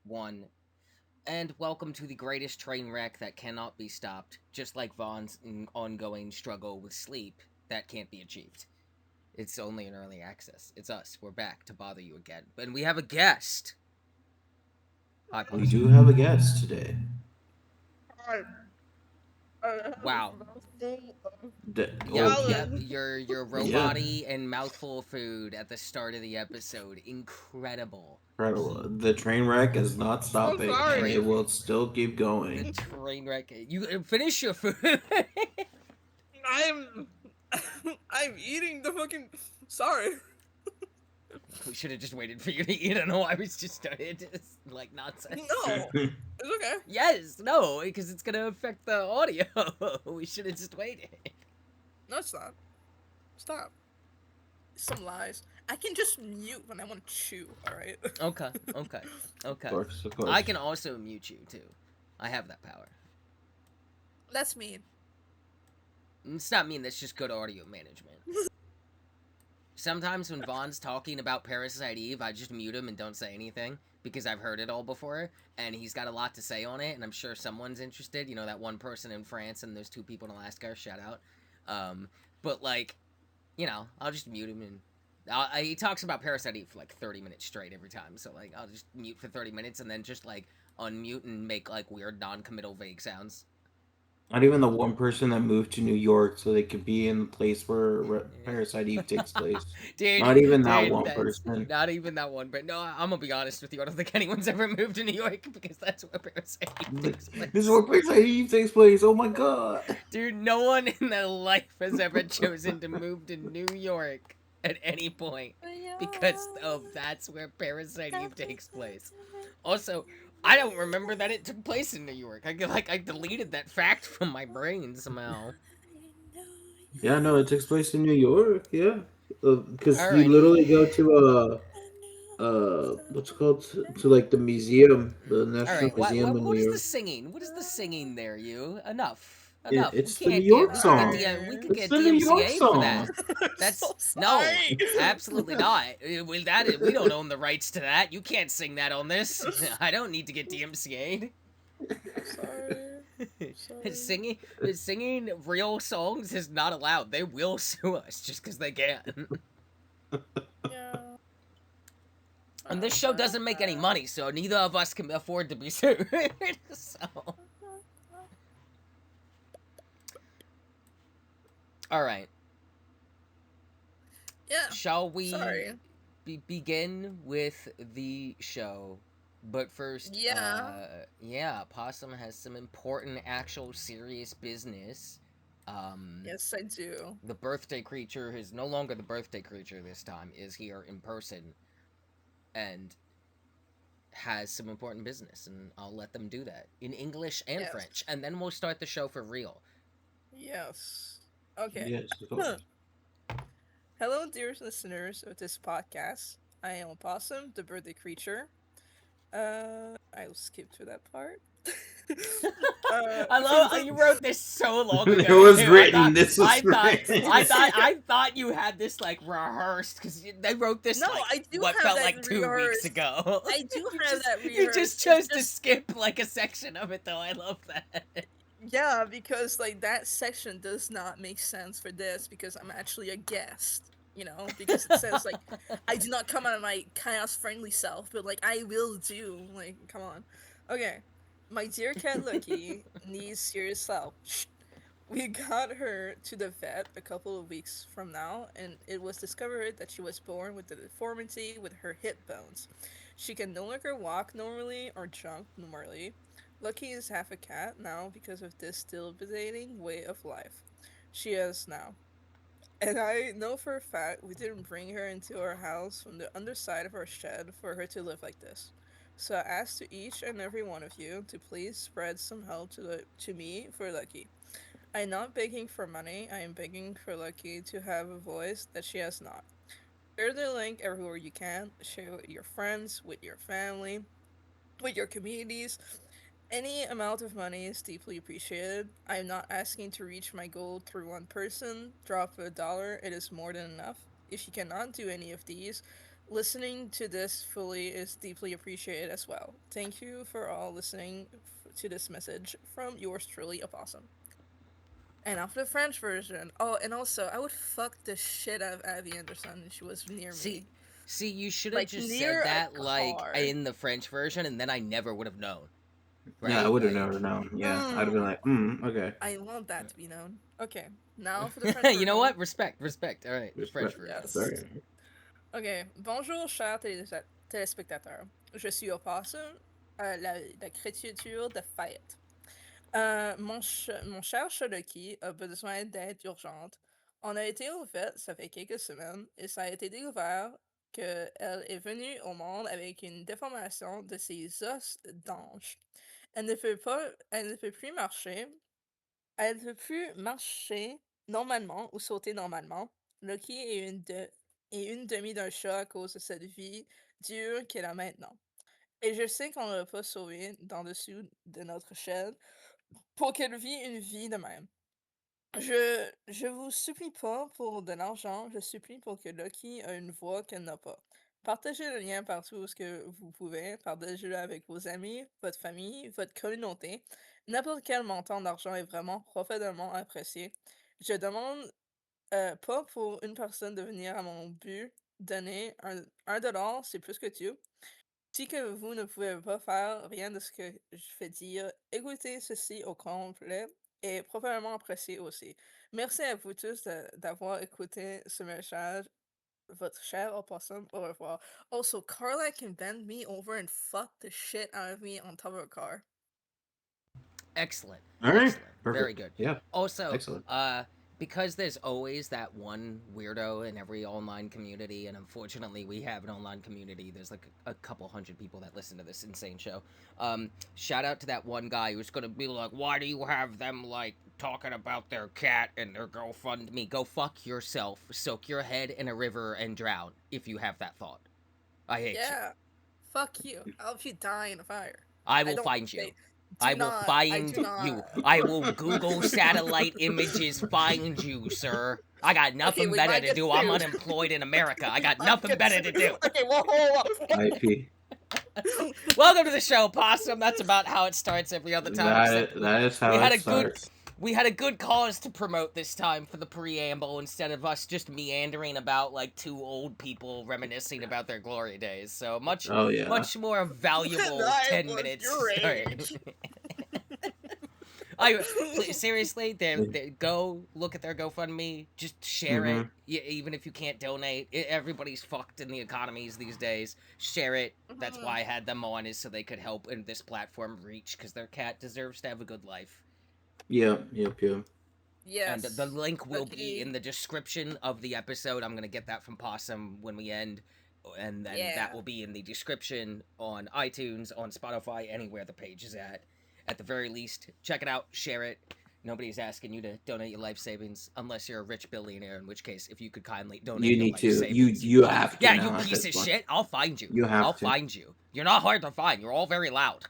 one, and welcome to the greatest train wreck that cannot be stopped, just like Vaughn's ongoing struggle with sleep that can't be achieved. It's only in early access. It's us. We're back to bother you again. And we have a guest. Hi, We Possum. do have a guest today. I, I have Wow. a mouthful of Yep. salad. Your Yeah, robot-y and mouthful of food at the start of the episode. Incredible. incredible. The train wreck is not So stopping, and sorry. it will still keep The going. train wreck. You finish your food. I'm I'm eating the fucking sorry. We should have just waited for you to eat. I don't know why we just started like nonsense. No. It's okay. Yes, no, because it's gonna affect the audio. We should have just waited. No, it's not. Stop. Some lies. I can just mute when I want to chew, alright? Okay, okay, okay. Of course, of course. I can also mute you too. I have that power. That's mean. It's not mean. That's just good audio management. Sometimes when Vaughn's talking about Parasite Eve, I just mute him and don't say anything because I've heard it all before, and he's got a lot to say on it, and I'm sure someone's interested. You know, that one person in France and those two people in Alaska. Shout out. But like, I'll just mute him, and he talks about Parasite Eve for like 30 minutes straight every time. So like, I'll just mute for 30 minutes and then just like unmute and make like weird non-committal vague sounds. Not even the one person that moved to New York so they could be in the place where Parasite Eve takes place. dude, Not even that dude, one that's person. not even that one. But no, I'm gonna be honest with you. I don't think anyone's ever moved to New York because that's where Parasite Eve takes This is place. where Parasite Eve takes place. Oh my god. Dude, no one in their life has ever chosen to move to New York at any point because of that's where Parasite Eve takes place. Also, I don't remember that it took place in New York. I deleted that fact from my brain somehow. Yeah, no, it takes place in New York. Yeah, because you Alrighty. literally go to what's it called to like the museum, the All National right. Museum in What New is the York. singing? What is the singing there? You enough. Enough. We It's the New can't York get. We could get song. We could It's get the New York DMCA'd for that. song. I'm so That's no. sorry. Absolutely not. We don't own the rights to that. You can't sing that on this. I don't need to get DMCA'd. Sorry. singing singing real songs is not allowed. They will sue us just because they can. Yeah. And this show doesn't make any money, so neither of us can afford to be sued. So, all right. Yeah. Shall we Sorry. begin with the show? But first, Yeah. yeah, Possum has some important, actual, serious business. Yes, I do. The birthday creature is no longer the birthday creature this time, is here in person and has some important business, and I'll let them do that in English and Yes. French, and then we'll start the show for real. Yes. Okay. Yes, of course. Hello, dear listeners of this podcast. I am a possum, the birthday creature. I'll skip to that part. I love you wrote this so long ago. It was Too. written. This was written. I thought you had this like rehearsed because they wrote this No, like I do what have felt that like 2 weeks rehearsed. ago. I do You have just- that You rehearsed. just It's chose to just- skip like a section of it, though. I love that. Yeah, because like that section does not make sense for this because I'm actually a guest. You know, because it says like I do not come out of my chaos friendly self, but like I will do. Like, come on. Okay. My dear cat Lucky needs serious help. We got her to the vet a couple of weeks from now, and it was discovered that she was born with a deformity with her hip bones. She can no longer walk normally or jump normally. Lucky is half a cat now because of this debilitating way of life she has now. And I know for a fact we didn't bring her into our house from the underside of our shed for her to live like this. So I ask to each and every one of you to please spread some help to me for Lucky. I am not begging for money, I am begging for Lucky to have a voice that she has not. Share the link everywhere you can, share it with your friends, with your family, with your communities. Any amount of money is deeply appreciated. I am not asking to reach my goal through one person. Drop $1, it is more than enough. If you cannot do any of these, listening to this fully is deeply appreciated as well. Thank you for all listening to this message from yours truly, a possum. And after the French version, oh, and also I would fuck the shit out of Abby Anderson if she was near See, me, see, you should have like just near said a that like car. in the French version, and then I never would have known. Yeah, I Right? would have Like, never known. Yeah, I'd have been Mm, like, okay. I want that to be known. Okay, now for the French you know version. what? Respect, respect. All right, the French Respect. version. Yes. Sorry. Ok. Bonjour, chers téléspectateurs. Je suis Opossum, la créature de fête. Mon cher Sherlocky a besoin d'aide urgente. On a été au fait, ça fait quelques semaines, et ça a été découvert qu'elle est venue au monde avec une déformation de ses os d'ange. Elle ne peut plus marcher. Elle ne peut plus marcher normalement ou sauter normalement. Loki est une demi d'un chat à cause de cette vie dure qu'elle a maintenant. Et je sais qu'on ne l'a pas sauvée dans dessous de notre chaîne pour qu'elle vive une vie de même. Je vous supplie pas pour de l'argent, je supplie pour que Loki ait une voix qu'elle n'a pas. Partagez le lien partout où ce que vous pouvez, partagez-le avec vos amis, votre famille, votre communauté. N'importe quel montant d'argent est vraiment profondément apprécié. Je demande pas pour une personne de venir à mon but, donner un dollar, c'est plus que tout. Si que vous ne pouvez pas faire rien de ce que je fais dire, écoutez ceci au complet et probablement apprécié aussi. Merci à vous tous d'avoir écouté ce message. Votre cher opossum, au revoir. Also, Carla can bend me over and fuck the shit out of me on top of a car. Excellent. All right. Excellent. Very Perfect. good. Yeah. Also, Excellent. because there's always that one weirdo in every online community, and unfortunately we have an online community. There's like a couple hundred people that listen to this insane show. Shout out to that one guy who's gonna be like, why do you have them like talking about their cat and their GoFundMe? Go fuck yourself. Soak your head in a river and drown if you have that thought. I hate you. Yeah. Fuck you. I'll help you die in a fire. I I will don't find you. say. I Do will not. I find do not. you. I will Google satellite images find you, sir. I got Okay, nothing we better might to get do. I'm sued. unemployed in America. I got Might nothing get better to sued. do. Okay, well, hold on. IP. Welcome to the show, Possum. That's about how it starts every other time. Except That is how we had it a good starts. we had a good cause to promote this time for the preamble instead of us just meandering about like two old people reminiscing about their glory days. So much Oh yeah. much more valuable That 10 was minutes your to start. age. Please, seriously, they go look at their GoFundMe. Just share it, Mm-hmm. even if you can't donate. Everybody's fucked in the economies these days. Share it. That's why I had them on, is so they could help in this platform reach, because their cat deserves to have a good life. Yep. Yes. And the link will be Okay. in the description of the episode. I'm gonna get that from Possum when we end, and then Yeah. that will be in the description on iTunes, on Spotify, anywhere the page is at. At the very least, check it out, share it. Nobody's asking you to donate your life savings unless you're a rich billionaire, in which case, if you could kindly donate You your need life to. savings. You have to. Yeah, now you at piece this of point. shit. I'll find you. You have I'll to. find you. You're not hard to find. You're all very loud.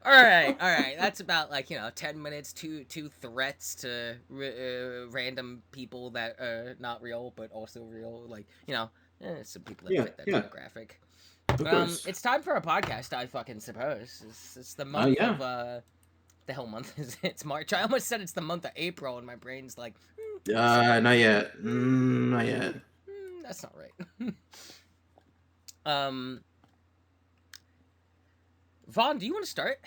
All right. That's about 10 minutes. Two threats to random people that are not real but also real. Some people that fit that demographic. Of course. It's time for a podcast. I fucking suppose it's the month Yeah. of the hell month is it? It's March. I almost said it's the month of April, and my brain's like, Not yet. Not yet. That's not right. Vaughn, do you want to start?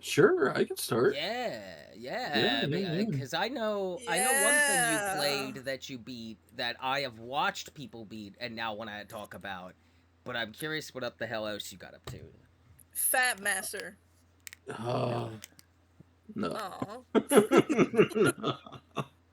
Sure, I can start. Yeah, because I know one thing you played that you beat that I have watched people beat and now want to talk about, but I'm curious what up the hell else you got up to. Fat Master. Oh no. Aw.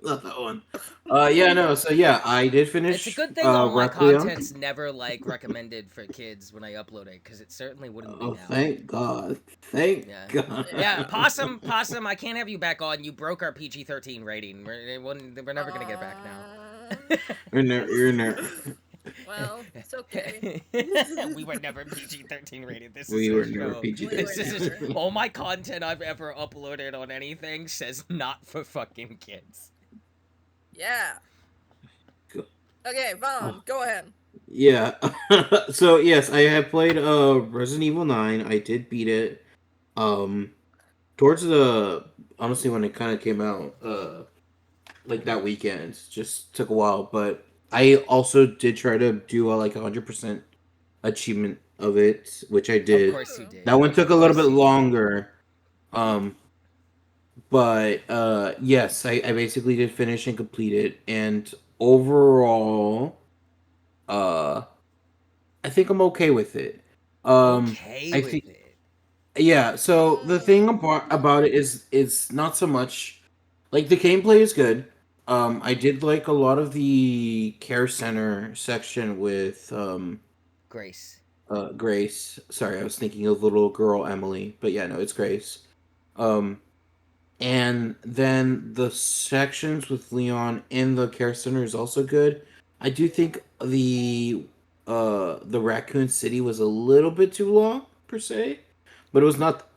Not that one. So I did finish. It's a good thing all my Requiem. content's never recommended for kids when I upload it, because it certainly wouldn't be now. Thank God. Thank God. Yeah, Possum, I can't have you back on. You broke our PG-13 rating. We're never gonna get back now. You're never. Well, it's okay. We were never PG-13 rated. This We is were a never show. PG-13. All my content I've ever uploaded on anything says not for fucking kids. Yeah. God. Okay, Vaughn, go ahead. Yeah. So yes, I have played Resident Evil 9. I did beat it. Um towards the honestly when it kind of came out like that weekend. Just took a while, but I also did try to do a like 100% achievement of it, which I Of did. course you Ooh. That did. one Of took a little bit course you did. longer. Um but yes, I basically did finish and complete it, and overall uh I think I'm okay with it. Okay I with think it. yeah, so the thing about it is not so much like the gameplay is good. I did like a lot of the care center section with Grace. Grace. Sorry, I was thinking of little girl Emily, but yeah, no, it's Grace. Um and then the sections with Leon in the care center is also good. I do think the Raccoon City was a little bit too long per se, but it was not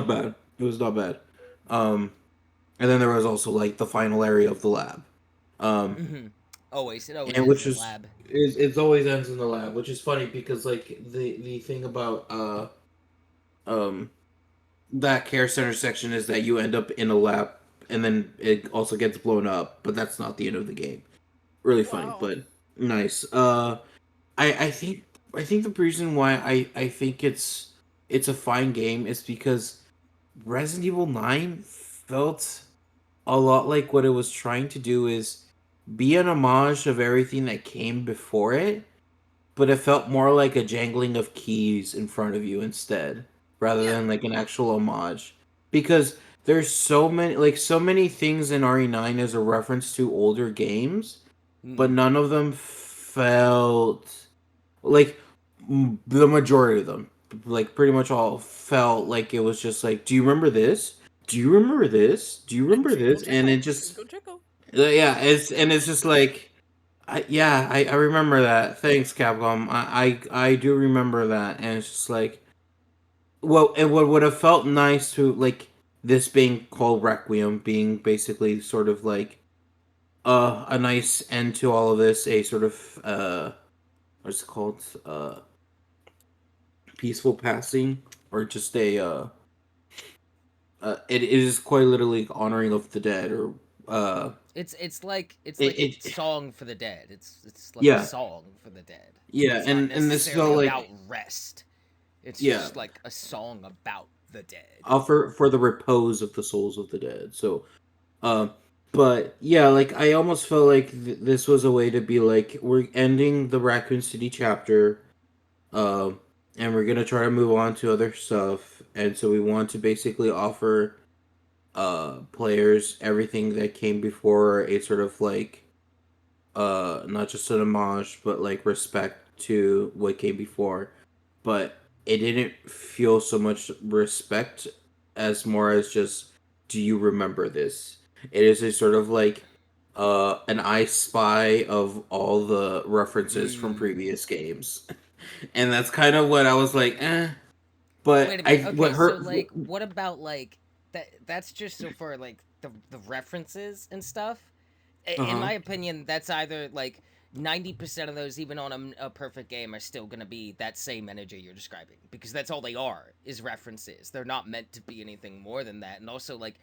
bad. It was not bad. Um and then there was also like the final area of the lab. Um Always. It always and ends which in the is lab. it always ends in the lab, which is funny because like the thing about um that care center section is that you end up in a lab and then it also gets blown up, but that's not the end of the game. Really funny, Wow. but nice. I think the reason why I think it's a fine game is because Resident Evil 9 felt a lot like what it was trying to do is be an homage of everything that came before it, but it felt more like a jangling of keys in front of you instead, rather Yeah. than like an actual homage. Because there's so many things in RE9 as a reference to older games, but Mm. none of them felt like the majority of them, like pretty much all felt like it was just like, do you remember this? Do you remember this? Do you remember Trinkle this? And it trickle. just Trinkle trickle. yeah, it's just like I remember that. Thanks, Capcom. I do remember that, and it's just like, well, it would have felt nice to like this being called Requiem, being basically sort of like a nice end to all of this, a sort of what's it called, peaceful passing, or just a it is quite literally honoring of the dead, or uh, It's like a it song for the dead. It's like a yeah, song for the dead. yeah, It's not and this necessarily felt about like rest. It's yeah, just like a song about the dead. for the repose of the souls of the dead. So, uh, but yeah, like I almost felt like this was a way to be like we're ending the Raccoon City chapter, uh, and we're gonna try to move on to other stuff, and so we want to basically offer players everything that came before a sort of like not just an homage but like respect to what came before, but it didn't feel so much respect as more as just, do you remember this? It is a sort of like an I spy of all the references from Mm. previous games. And that's kind of what I was like, Wait but a I minute. what Okay, so hurt. like, what about like that? That's just so for like the references and stuff. In Uh-huh. my opinion, that's either like 90% of those, even on a perfect game, are still gonna be that same energy you're describing because that's all they are is references. They're not meant to be anything more than that. And also, like,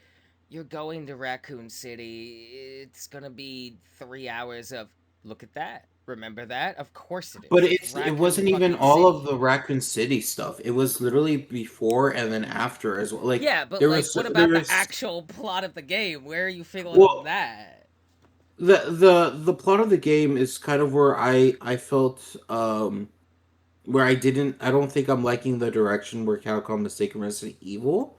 you're going to Raccoon City, it's gonna be 3 hours of look at that. Remember that? Of course it But is. It's it Raccoon wasn't even fucking all of City. the Raccoon City stuff. It was literally before and then after as well. Like Yeah, but like, what there about the was actual plot of the game? Where are you feeling on well that? the plot of the game is kind of where I felt where I don't think I'm liking the direction where Capcom is taking Resident Evil,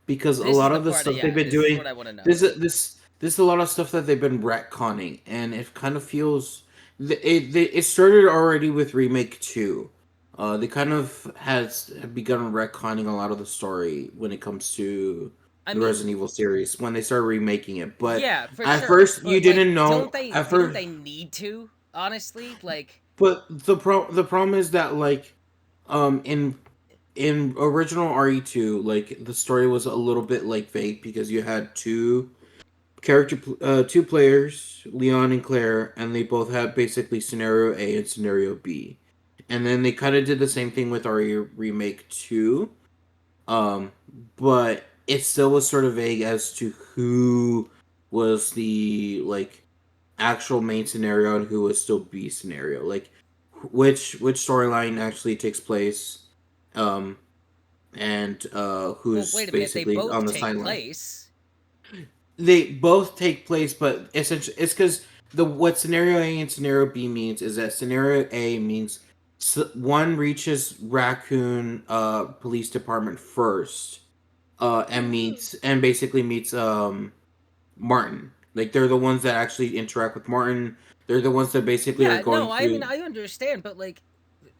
because a This is lot the of the part of, stuff they've yeah, been this is doing, what I want to know. this is a lot of stuff that they've been retconning, and it kind of feels it started already with remake 2. They kind of have begun retconning a lot of the story when it comes to I the mean, Resident Evil series when they started remaking it. But yeah, for at sure. first you But like, didn't know. don't they? At Didn't first, they need to? Honestly, like, but the problem is that like in original RE2, like the story was a little bit like vague because you had two two players, Leon and Claire, and they both have basically scenario A and scenario B. And then they kind of did the same thing with RE Remake 2. Um, but it still was sort of vague as to who was the like actual main scenario and who was still B scenario. Like which storyline actually takes place, um, and Well, who's wait a minute. They basically on both the take sideline. place. They both take place, but essentially, it's because the what scenario A and scenario B means is that scenario A means one reaches Raccoon Police Department first, and Mhm. meets and basically meets Martin. Like they're the ones that actually interact with Martin. They're the ones that basically are Yeah, going no, I mean through. I understand, but like,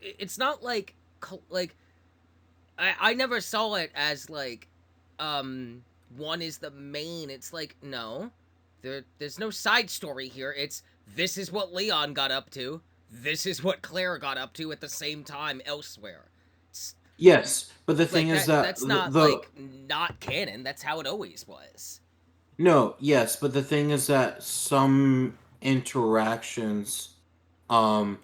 it's not like like I never saw it as like, one is the main. It's like no, there's no side story here. It's this is what Leon got up to. This is what Claire got up to at the same time elsewhere. It's Yes, but the thing like is that. that That's not the like not canon. That's how it always was. no, yes, but the thing is that some interactions um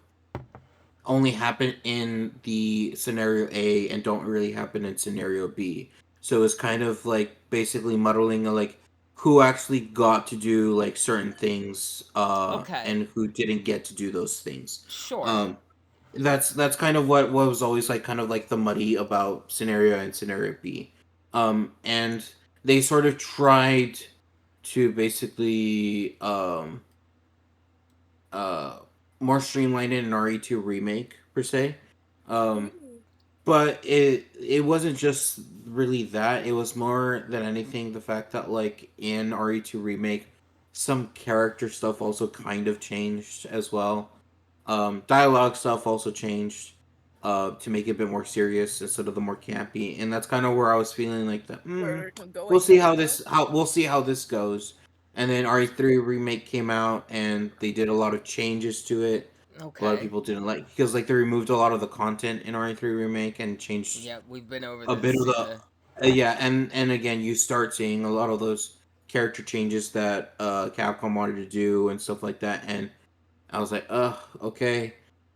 only happen in the scenario A and don't really happen in scenario B. So it's kind of like basically muddling like who actually got to do like certain things Okay, and who didn't get to do those things. sure. Um that's kind of what was always like kind of like the muddy about scenario A and scenario B. And they sort of tried to basically uh more streamlined in an RE2 remake per se. Um Ooh. but it wasn't just really that. It was more than anything the fact that like in RE2 remake some character stuff also kind of changed as well. Dialogue stuff also changed to make it a bit more serious instead of the more campy, and that's kind of where I was feeling like that. Where we're We'll going see right how now. this goes. And then RE3 remake came out, and they did a lot of changes to it. A lot of Okay. people didn't like because like they removed a lot of the content in RE3 remake and changed Yeah, we've been over a bit this. of the Yeah. yeah, and again you start seeing a lot of those character changes that Capcom wanted to do and stuff like that, and I was like, okay.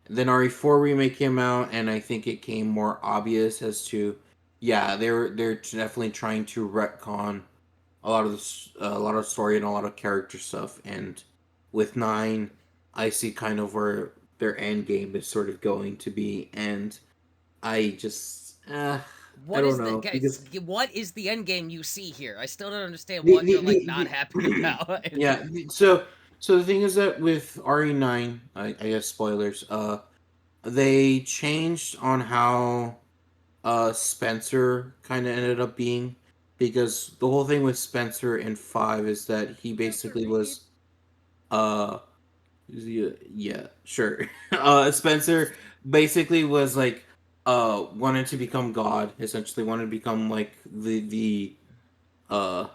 Then RE4 remake came out, and I think it came more obvious as to, yeah, they're definitely trying to retcon a lot of this, a lot of story and a lot of character stuff. And with nine, I see kind of where their end game is sort of going to be, and I just, I What don't is the know guys? because What is the end game you see here? I still don't understand the what the, you're like the, not happy about. yeah, so the thing is that with RE9, I guess spoilers, they changed on how Spencer kind of ended up being because the whole thing with Spencer in 5 is that he Spencer basically Reed. was uh yeah, sure. Spencer basically was like wanted to become God, essentially wanted to become like uh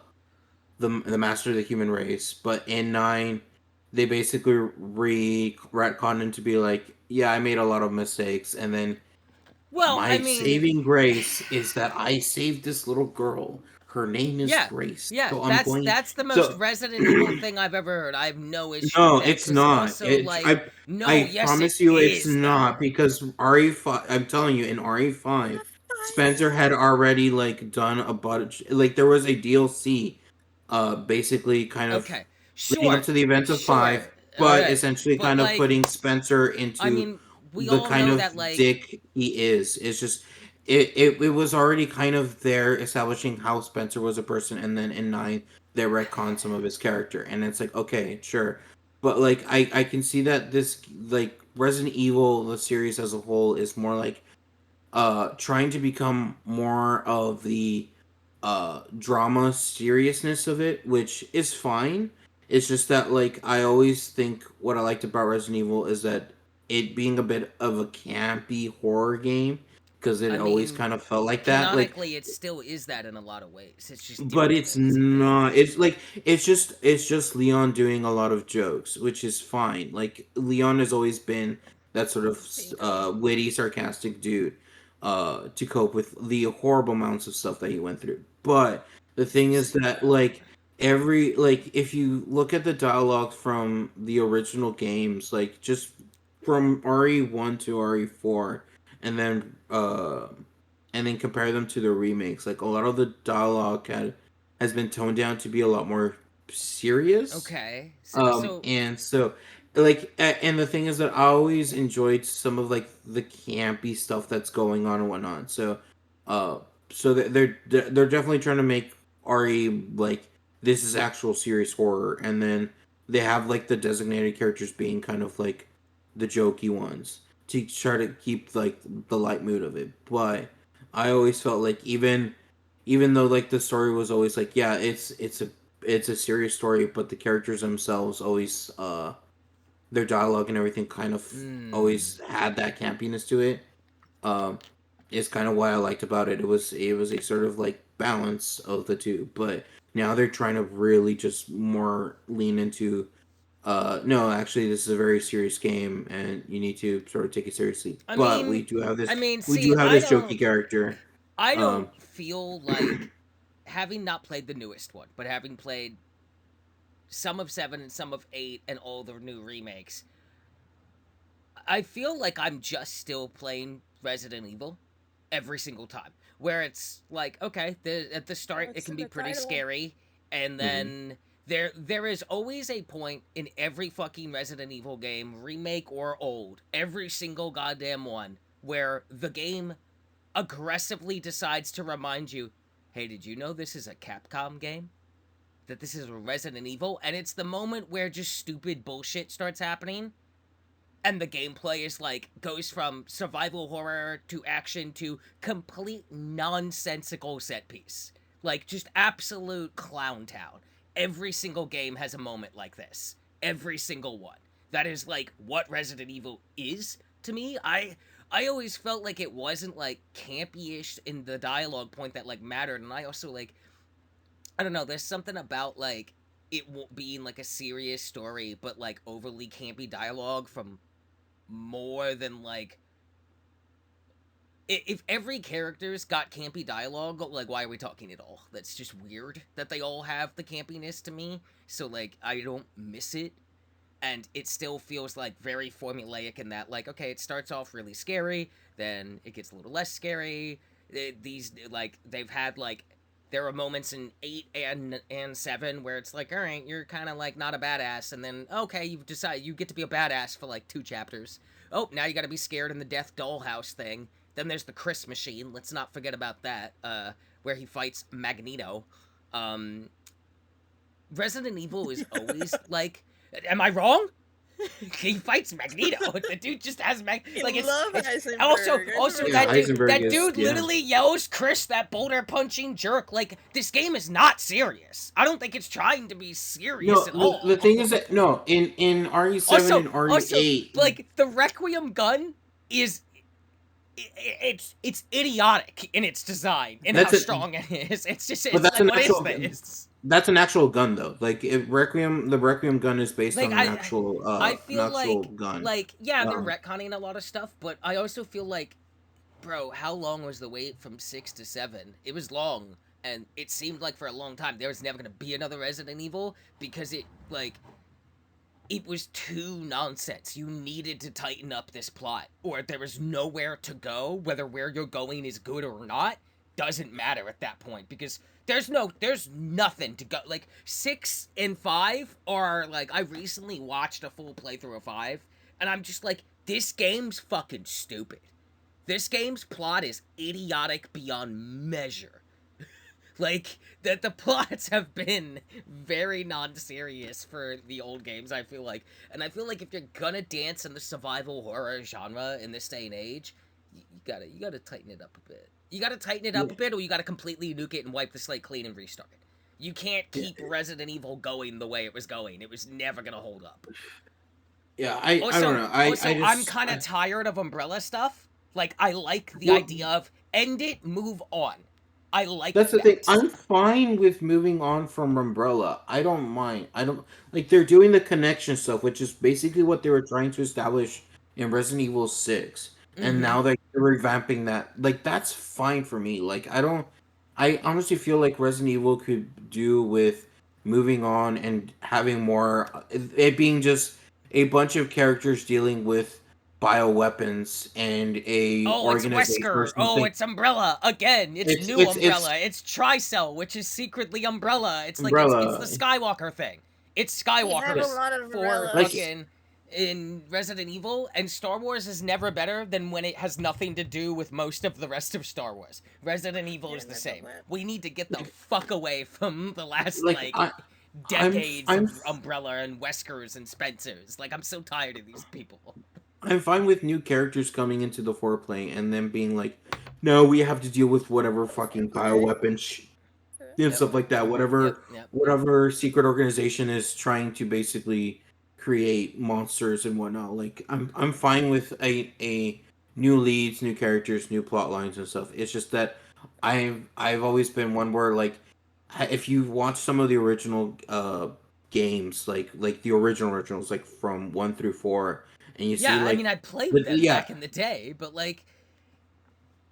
the master of the human race, but in 9 they basically retconned him to be like, yeah, I made a lot of mistakes, and then Well, I my mean, saving grace is that I saved this little girl. Her name is yeah, Grace. yeah. So I'm That's going. that's the most So Resident Evil thing I've ever heard. I have no issue with no, that it's because not. also like, no, I yes, it promise you, it's is not though. because RE5. I'm telling you, in RE5, Spencer Five. had already like done a bunch. Like there was a DLC, basically kind of Okay, leading up sure, to the events of 5, sure, all but right, essentially but kind of like, putting Spencer I into mean, we the all kind know of that like, dick he is. It's just it was already kind of there establishing how Spencer was a person, and then in 9 they retcon some of his character, and it's like okay, sure, but like I can see that this like Resident Evil the series as a whole is more like trying to become more of the drama seriousness of it, which is fine. It's just that like I always think what I liked about Resident Evil is that it being a bit of a campy horror game because it I always mean, kind of felt like that. Like canonically, it still is that in a lot of ways. It's just but doing it's things in not. things. It's like it's just Leon doing a lot of jokes, which is fine. Like Leon has always been that sort of Bingo. witty, sarcastic dude to cope with the horrible amounts of stuff that he went through. But the thing is that Same. like every like if you look at the dialogue from the original games, like just from RE1 to RE4, and then compare them to the remakes, like a lot of the dialogue has been toned down to be a lot more serious. Okay. So And so like and the thing is that I always enjoyed some of like the campy stuff that's going on and whatnot. So uh they're definitely trying to make RE like this is actual serious horror, and then they have like the designated characters being kind of like the jokey ones to try to keep like the light mood of it. But I always felt like even though like the story was always like, yeah, it's a serious story, but the characters themselves always their dialogue and everything kind of always had that campiness to it. Um is kind of what I liked about it. It was a sort of like balance of the two, but now they're trying to really just more lean into no, actually this is a very serious game and you need to sort of take it seriously. I But mean, we see, do have this jokey character. I don't Um feel like having not played the newest one, but having played some of 7 and some of 8 and all the new remakes, I feel like I'm just still playing Resident Evil every single time. Where it's like, okay, at the start it It's can in be the pretty title. scary, and mhm. then there is always a point in every fucking Resident Evil game, remake or old, every single goddamn one, where the game aggressively decides to remind you, hey, did you know this is a Capcom game? That this is a Resident Evil? And it's the moment where just stupid bullshit starts happening, and the gameplay is like goes from survival horror to action to complete nonsensical set piece, like just absolute clown town. Every single game has a moment like this, every single one. That is like what Resident Evil is to me. I always felt like it wasn't like campy-ish in the dialogue point that like mattered, and I also like, I don't know, there's something about like it being like a serious story but like overly campy dialogue from more than like, if every character's got campy dialogue, like why are we talking at all? That's just weird that they all have the campiness to me. So like I don't miss it, and it still feels like very formulaic in that like, okay, it starts off really scary, then it gets a little less scary. These like they've had like, there are moments in 8 and 7 where it's like, all right, you're kind of like not a badass, and then okay, you decide you get to be a badass for like 2 chapters. Oh, now you got to be scared in the Death Dollhouse thing. Then there's the Chris machine. Let's not forget about that. Where he fights Magneto. Um, Resident Evil is always like, am I wrong? He fights Magneto. The dude just has I like love it's Heisenberg. I also never Yeah, that saw dude, him. Heisenberg that is dude yeah. literally yells Chris, that boulder punching jerk. Like, this game is not serious. I don't think it's trying to be serious No, at the all. thing is that no, in RE7 Also, and RE8, like the Requiem gun is, it's idiotic in its design and how that's a strong it is. It's just, but it's that's like, an what is actual this? that's an actual gun though. Like the Requiem gun is based Like on I an feel actual gun. like yeah, they're Um, retconning a lot of stuff, but I also feel like, bro, how long was the wait from 6 to 7? It was long, and it seemed like for a long time there was never gonna be another Resident Evil because it like, it was too nonsense. You needed to tighten up this plot, or there was nowhere to go. Whether where you're going is good or not doesn't matter at that point, because there's nothing to go. Like 6 and 5 are like, I recently watched a full playthrough of 5, and I'm just like, this game's fucking stupid. This game's plot is idiotic beyond measure. Like, that the plots have been very non-serious for the old games, I feel like. And I feel like if you're gonna dance in the survival horror genre in this day and age, you gotta tighten it up a bit. You gotta tighten it up yeah, a bit, or you gotta completely nuke it and wipe the slate clean and restart it. You can't yeah, keep Resident Evil going the way it was going. It was never gonna hold up. yeah. I don't Also, know. I'm kind of tired of Umbrella stuff. Like, I like the Well, idea of end it, move on. I like that's the thing. that. I'm fine with moving on from Umbrella. I don't mind. I don't like they're doing the connection stuff, which is basically what they were trying to establish in Resident Evil 6. And Mm-hmm. now they're revamping that. Like that's fine for me. Like I don't I honestly feel like Resident Evil could do with moving on and having more, it being just a bunch of characters dealing with bioweapons and a Oh, it's organization or Wesker. Oh, something. it's Umbrella again. It's new It's Umbrella. It's Tricell, which is secretly Umbrella. It's like it's the Umbrella. Skywalker thing. It's We have a Skywalker lot of for Like umbrellas. fucking in Resident Evil, and Star Wars is never better than when it has nothing to do with most of the rest of Star Wars. Resident Evil is the same. We need to get the fuck away from the last like decades I'm of Umbrella and Weskers and Spencers. Like I'm so tired of these people. I'm fine with new characters coming into the foreplay and then being like, no, we have to deal with whatever fucking bioweapon and Yep. stuff like that. Yep. Whatever Yep. whatever secret organization is trying to basically create monsters and whatnot. Like I'm fine with a new leads, new characters, new plot lines and stuff. It's just that I've always been one where like if you watch some of the original games, like the originals, like from 1 through 4, and you see Yeah, I like mean, I played them yeah, back in the day, but like,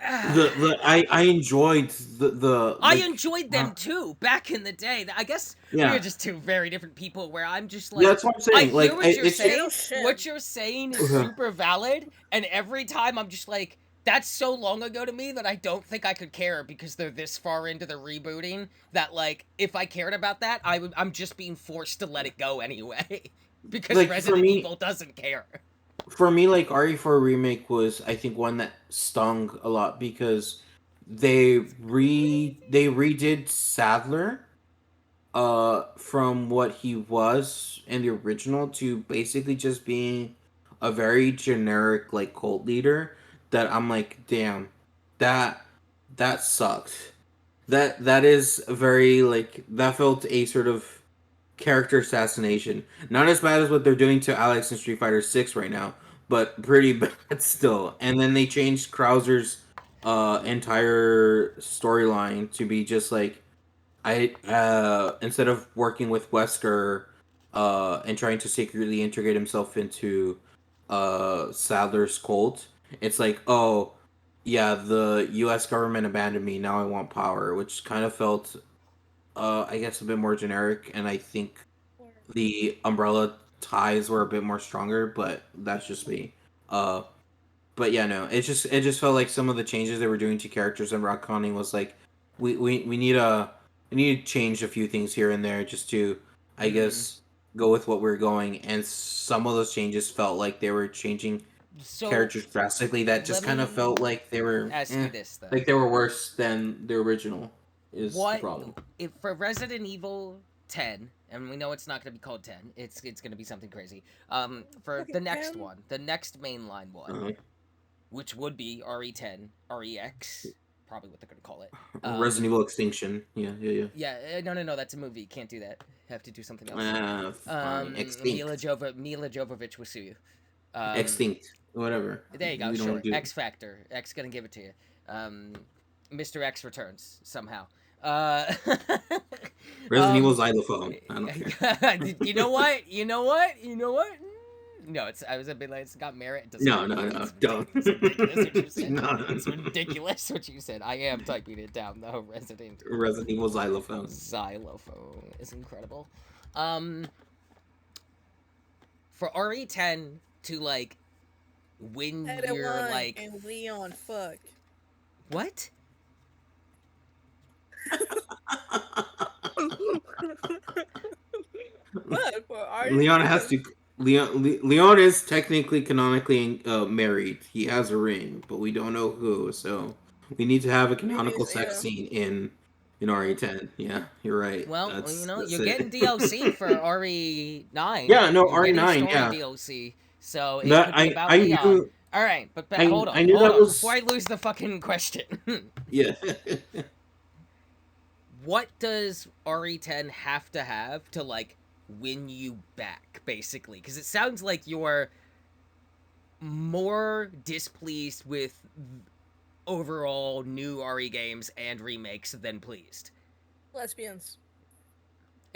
I enjoyed the I like enjoyed them too back in the day. I guess we are yeah. just two very different people. Where I'm just Yeah, like, that's what I'm I saying. hear Like, what you're it's just saying. No shit. What you're saying is super valid, and every time I'm just like, that's so long ago to me that I don't think I could care because they're this far into the rebooting that like, if I cared about that, I'm just being forced to let it go anyway because like for Resident me, Evil doesn't care. like RE4 remake was I think one that stung a lot because they redid Sadler from what he was in the original to basically just being a very generic like cult leader that I'm like, damn, that that sucked. That is very like that felt a sort of character assassination. Not as bad as what they're doing to Alex in Street Fighter 6 right now, but pretty bad still. And then they changed Krauser's entire storyline to be just like I instead of working with Wesker and trying to secretly integrate himself into Sadler's cult, it's like, oh yeah, the US government abandoned me, now I want power, which kind of felt I guess a bit more generic, and I think the umbrella ties were a bit more stronger, but that's just me. Uh, but yeah, no, it just felt like some of the changes they were doing to characters in retconning was like, we need we need to change a few things here and there just to, I Hmm. guess, go with what we're going. And some of those changes felt like they were changing So characters drastically. That just let kind of felt me like they were, ask you this then. like they were worse than the original. Is the What problem? if for Resident Evil 10, and we know it's not going to be called 10. It's going to be something crazy. For the Fucking next 10. one, the next mainline one, Uh, which would be RE10, REX, probably what they're going to call it. Resident Evil Extinction. Yeah, yeah, Yeah, no, that's a movie. Can't do that. Have to do something else. yeah. Fine. Extinct. Mila Jovovich will sue you. Um, Extinct. Whatever. there you go. We Sure, don't do. X Factor. X gonna give it to you. Um, Mr. X returns somehow. Uh, Resident Evil um, Xylophone. I don't care. you know what? You know what? You know what? No, it's. I was a bit like it's got merit. It doesn't. No, no, no. It's Don't. ridiculous what you said. No, no, It's no. ridiculous what you said. I am typing it down though. Resident Resident Evil Xylophone. Xylophone is incredible. Um, for RE10 to like win your Padawan like and Leon, fuck. what? What? For our Leon has to. Leon is technically canonically married. He has a ring, but we don't know who. So we need to have a canonical sex Yeah. scene in RE10. Yeah, you're right. Well, you know, That's you're getting it. DLC for RE9. Yeah, no, You're getting RE9. story Yeah, DLC, so it that could be about I Leon. knew. All right, but hold I on, knew hold that on. Before was. I lose the fucking question, Yeah. what does RE10 have to like win you back, basically? Because it sounds like you're more displeased with overall new RE games and remakes than pleased. Lesbians.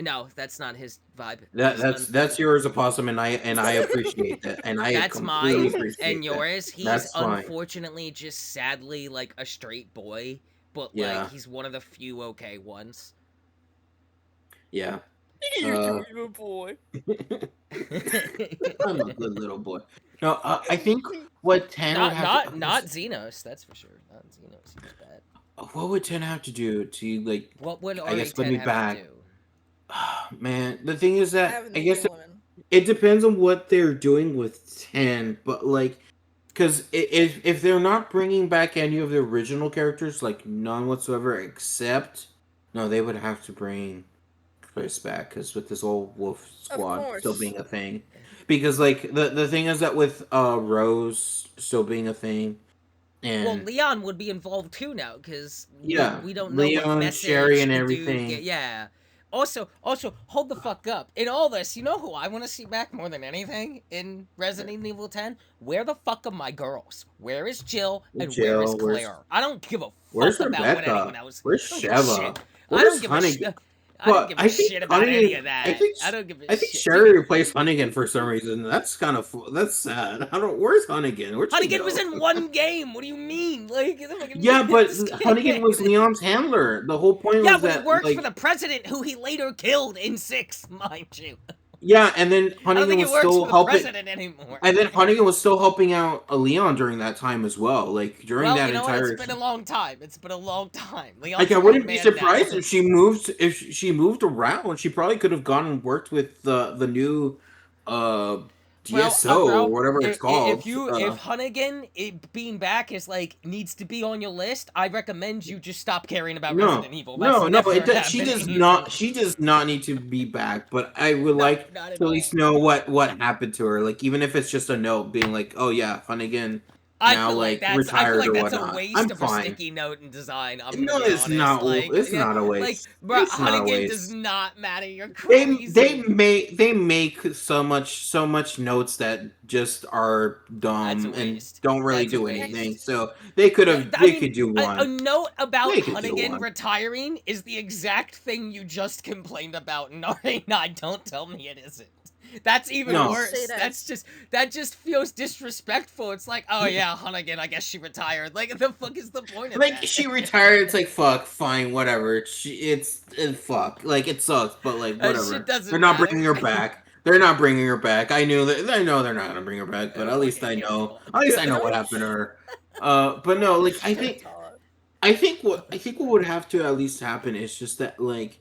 No, that's not his vibe. That's yours, Opossum, and I appreciate that, and I That's completely mine appreciate and that. yours. He's That's fine. unfortunately just sadly like a straight boy, but like Yeah, he's one of the few okay ones. yeah. You're good, little boy. I'm a good little boy. No, I think what 10 would not have to not not Xenos, that's for sure. Not Xenos. He's bad. what would 10 have to do to like What would I guess put RE10 me have to back? do? Man, the thing is that Have I guess naked women. it depends on what they're doing with 10, but like because if they're not bringing back any of the original characters, like none whatsoever, except no, they would have to bring Chris back because with this whole Wolf Of Squad still course. being a thing, because like the thing is that with Rose still being a thing, Well, and Leon would be involved too now because yeah, we don't know what Leon, Sherry, message and the dude everything. get. Yeah. Also, hold the fuck up. In all this, you know who I want to see back more than anything in Resident Evil 10? Where the fuck are my girls? Where is Jill and where is Jill, Claire? I don't give a where's fuck about what anyone Rebecca? else. Where's I don't give a shit. Sheva? I don't Where's give a shit. Hunnigan? I don't But give a I think shit about any Hunnigan. of that. I don't give a I think shit. Sherry replaced Hunnigan for some reason. That's kind of that's sad. I don't. Where's Hunnigan? Where'd she Hunnigan was go? in one game. What do you mean? Like, Yeah, but Hunnigan was Leon's handler. The whole point yeah, was but he that worked for like the president, who he later killed in 6, mind you. yeah, and then I don't Hunnigan think he was works still for the helping. president anymore. And then Hunnigan was still helping out Leon during that time as well. Like during Well, that you know what? It's entire. been a long time. It's been a long time. Like Leon's I an old wouldn't be man now. surprised if she moved around. She probably could have gone and worked with the new uh Well, DSO or bro, whatever it's called. if Hunnigan being back is like needs to be on your list, I recommend you just stop caring about No, Resident Evil. That's no. never She does happening. not. She does not need to be back. But I would No, like not at to at all. least know what happened to her. Like even if it's just a note being like, "Oh yeah, Hunnigan now like I feel retired like or that's a whatnot." waste I'm of a fine. sticky note in design. I'm gonna No, be honest. Like, it's yeah, not a like, waste. bro, It's not a Hunnigan does waste. not matter. You're They crazy. make so much notes that just are That's a dumb and waste. don't really That's a do anything. waste. So I they mean, could do a one. note about They could do Hunnigan one. retiring is the exact thing you just complained about in RA9. Don't tell me it isn't. That's even No. worse. That just feels disrespectful. It's like, oh yeah, Hunnigan, I guess she retired. Like, the fuck is the point of Like that? she retired, it's like fuck, fine, whatever. Fuck, like it sucks, but like That shit whatever. They're doesn't not matter. bringing her back. They're not bringing her back. I knew that. I know they're not gonna bring her back, but Oh, at least fucking I give a know. fuck. At least I know what happened to her. But no, like Shit, Todd. I think what would have to at least happen is just that like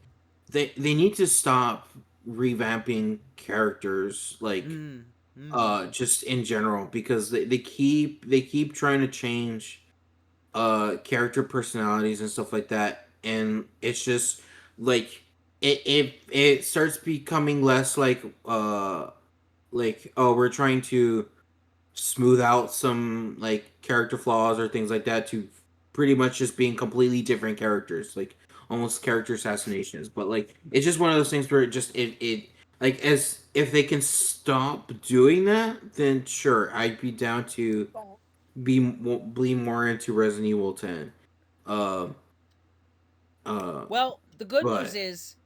they need to stop revamping characters like just in general because they keep trying to change character personalities and stuff like that, and it's just like it starts becoming less like oh we're trying to smooth out some like character flaws or things like that to pretty much just being completely different characters, like almost character assassinations. But like it's just one of those things where it like as if they can stop doing that, then sure, I'd be down to Don't. be more into Resident Evil 10. Uh, Well, the good news but is,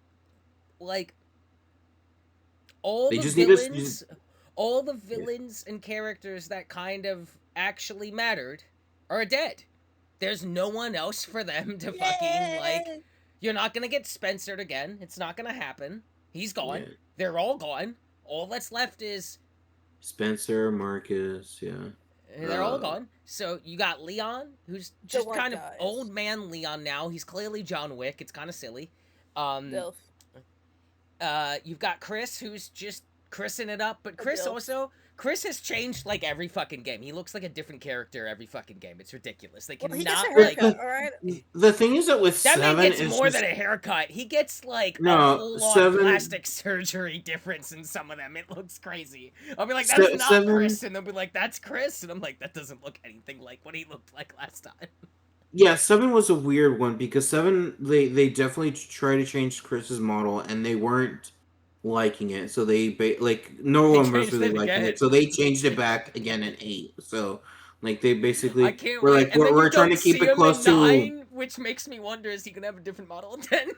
like, all they the just need to villains, all the villains and characters that kind of actually mattered are dead. There's no one else for them to fucking like. Yay! You're not gonna get Spencer again. It's not gonna happen. He's gone. yeah. They're all gone. All that's left is Spencer, Marcus, yeah. they're all gone. So you got Leon, who's just white kind of guys. old man Leon now. He's clearly John Wick. It's kind of silly. Um, Dilf. You've got Chris, who's just Chrising it up, but Dilf. Chris has changed like every fucking game. He looks like a different character every fucking game. It's ridiculous. They Well, cannot he gets a like. haircut, alright? The thing is that with That man 7 gets is more just, than a haircut. He gets like a no full-on 7 plastic surgery difference in some of them. It looks crazy. I'll be like, that's not 7 Chris, and they'll be like, that's Chris, and I'm like, that doesn't look anything like what he looked like last time. Yeah, 7 was a weird one because 7 they definitely try to change Chris's model and they weren't liking it. So like no They one was changed really it liking again. it. So they changed it back again in 8. So like they I basically can't were wait. like And then we're you trying don't to keep see it him close in to 9, which makes me wonder, is he gonna have a different model in 10?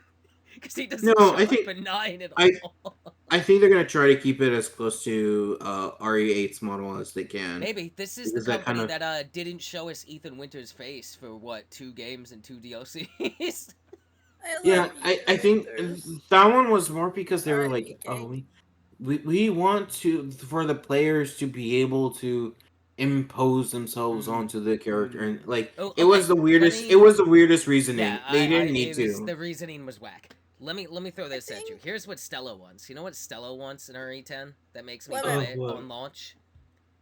Because he doesn't No, show I think up in 9 at I all. I think they're gonna try to keep it as close to RE8's model as they can. Maybe. This is the Because that company kind of that didn't show us Ethan Winter's face for, what, 2 games and 2 DLCs? I Yeah, love you, I think characters. that one was more because they were Sorry, like, oh, gang. we want to for the players to be able to impose themselves Mm, onto the character, and mm. like Oh, it okay. was the Let weirdest. It me. was the weirdest Yeah, reasoning. They didn't need it was to. the reasoning was whack. Let me throw I this at you. think Here's what Stella wants. You know what Stella wants in her E10 that makes me buy women, Oh, it what? on launch?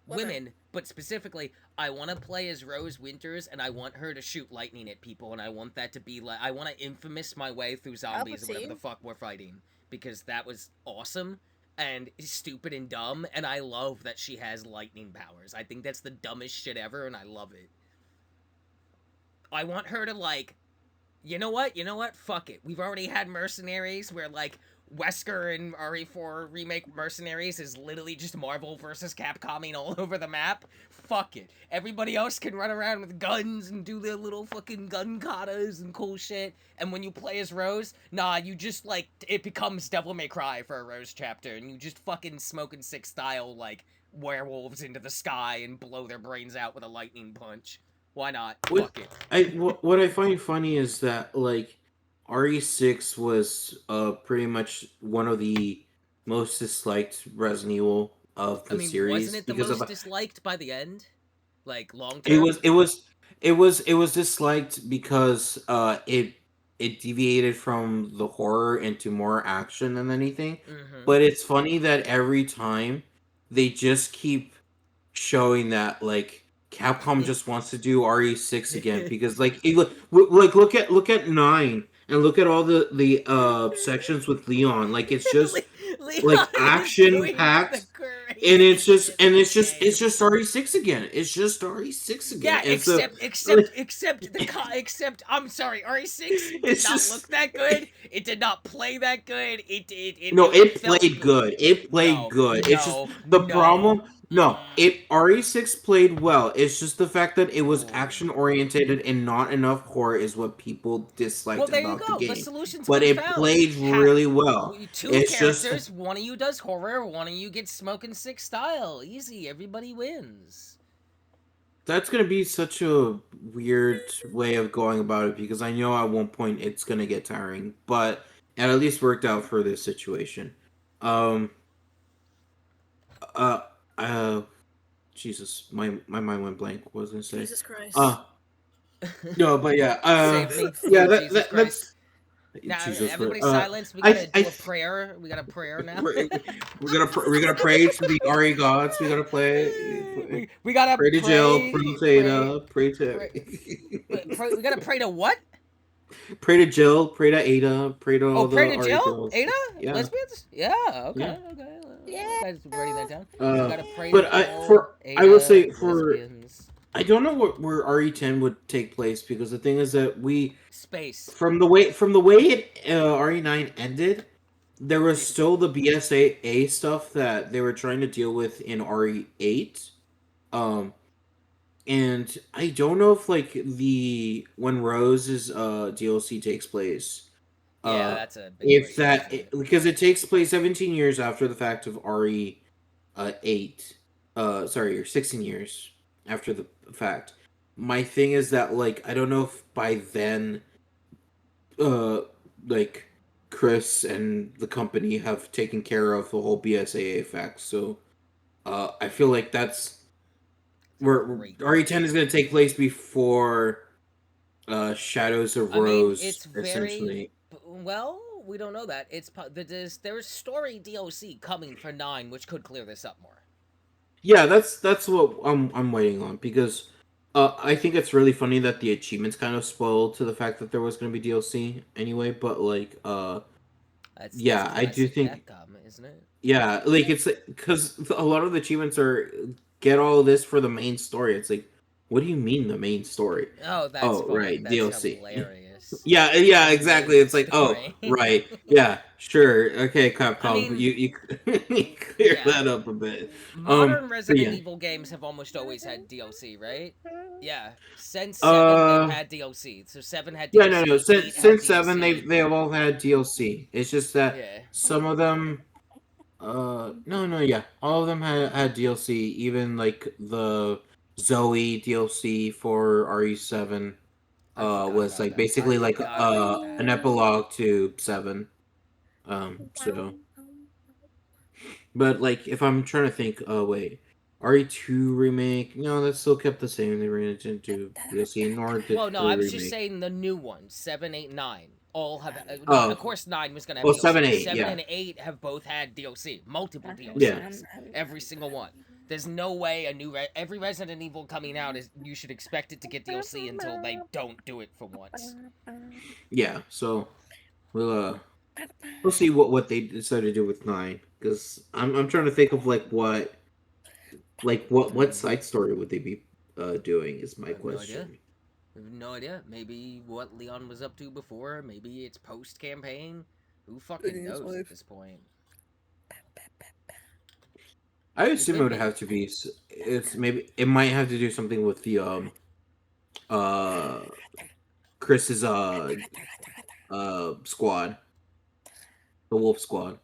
women. Women, but specifically, I want to play as Rose Winters, and I want her to shoot lightning at people, and I want that to be like I want to infamous my way through zombies or whatever the Palpatine. fuck we're fighting because that was awesome and stupid and dumb, and I love that she has lightning powers. I think that's the dumbest shit ever, and I love it. I want her to like you know what? You know what? Fuck it. We've already had Mercenaries where like Wesker and RE4 remake Mercenaries is literally just Marvel versus Capcoming all over the map. Fuck it. Everybody else can run around with guns and do their little fucking gun katas and cool shit. And when you play as Rose, nah, you just like it becomes Devil May Cry for a Rose chapter, and you just fucking smoking six style like werewolves into the sky and blow their brains out with a lightning punch. Why not? What Fuck it. what I find funny is that like RE6 was pretty much one of the most disliked Resident Evil of I the mean, wasn't series it the because of most disliked by the end? Like long it term? was it was disliked because it deviated from the horror into more action than anything. Mm-hmm. But it's funny that every time they just keep showing that like Capcom just wants to do RE6 again because like look at 9 and look at all the sections with Leon, like it's just Leon like is action doing the packed, and craziest it's game. just RE6 again. It's just RE6 again. Yeah, And so like, except I'm sorry, RE6 did it's not look just that good. It did not play that good. no, It it felt played good. It played no, good. It's just no, the no. problem. No, Mm-mm. it RE6 played well. It's just the fact that it was Ooh. action oriented and not enough horror is what people Well, disliked there you about the go. The game. solution's But been it found. played really well. Two It's just characters. One of you does horror. One of you gets smoking six style. Easy. Everybody wins. that's gonna be such a weird way of going about it because I know at one point it's gonna get tiring, but it at least worked out for this situation. Um. Uh. Uh. Jesus, my mind went blank. What was I gonna say? Jesus Christ. Uh no, but yeah, Save me. yeah, Oh Jesus Christ. that's Now Jesus. everybody Uh, silence. We gotta I do a prayer. We got a prayer now. we're, we're gonna pray to the RE gods. We gotta we gotta pray to Jill, pray pray to pray Ada, pray to pray. We gotta pray to what? pray to Jill, pray to Ada, pray to Oh, all pray the to RE Jill? girls. Ada? Yeah, Lesbians? Yeah, yeah. okay, okay. Yeah. Guys, writing that down. We Uh, gotta pray to but all I will Ada say for lesbians. I don't know where RE10 would take place because the thing is that we Space. from the way it RE9 ended, there was It, still the BSAA stuff that they were trying to deal with in RE8. Um, and I don't know if like the when Rose's DLC takes place, yeah, uh, that's a big if question, isn't it? because it takes place 17 years after the fact of RE 8. Sorry, or 16 years after the fact. My thing is that like I don't know if by then uh like Chris and the company have taken care of the whole BSAA facts. So I feel like that's It's a where great RE10 question. is going to take place before Shadows of I mean, Rose, it's very essentially. well. We don't know that. There's story DLC coming for 9, which could clear this up more. Yeah, that's what I'm waiting on because I think it's really funny that the achievements kind of spoiled to the fact that there was going to be DLC anyway. But like, That's yeah, I do classic think Capcom, isn't it? yeah, like it's because a lot of the achievements are get all this for the main story. It's like, what do you mean the main story? Oh, that's Oh, funny. right, That's DLC. hilarious. Yeah, yeah, The exactly. main It's like, oh, story. right, yeah, sure, okay, I Capcom, mean, you clear yeah. that up a bit. Modern But Resident yeah, Evil games have almost always had DLC, right? Yeah. Since 7, they've uh, had DLC. So 7 had yeah, no. DLC, 8 had Since 7, DLC. they have all had DLC. It's just that Yeah. some of them, no, yeah, all of them had DLC. Even like the Zoe DLC for RE7. I forgot was about like that. I basically like forgot about that. an epilogue to 7. So but like if I'm trying to think, wait, RE2 remake? No, that still kept the same. They ran it into DLC, nor did Well, no, 3 I was just remake. saying the new ones, 7, 8, 9, all have. Not, of Oh, course, 9 was gonna have well, DLC. 7, 8, 7 yeah, and 8 have both had DLC, multiple yeah, DLCs, every single one. There's no way every Resident Evil coming out is you should expect it to get DLC until they don't do it for once. yeah. So we'll see what they decide to do with 9, because I'm trying to think of what side story would they be doing is I my have no idea. question. I have no idea. Maybe what Leon was up to before. Maybe it's post campaign. Who fucking knows at this point? I It assume it could would be. have to be. It's maybe it might have to do something with the uh Chris's squad, the Wolf Squad.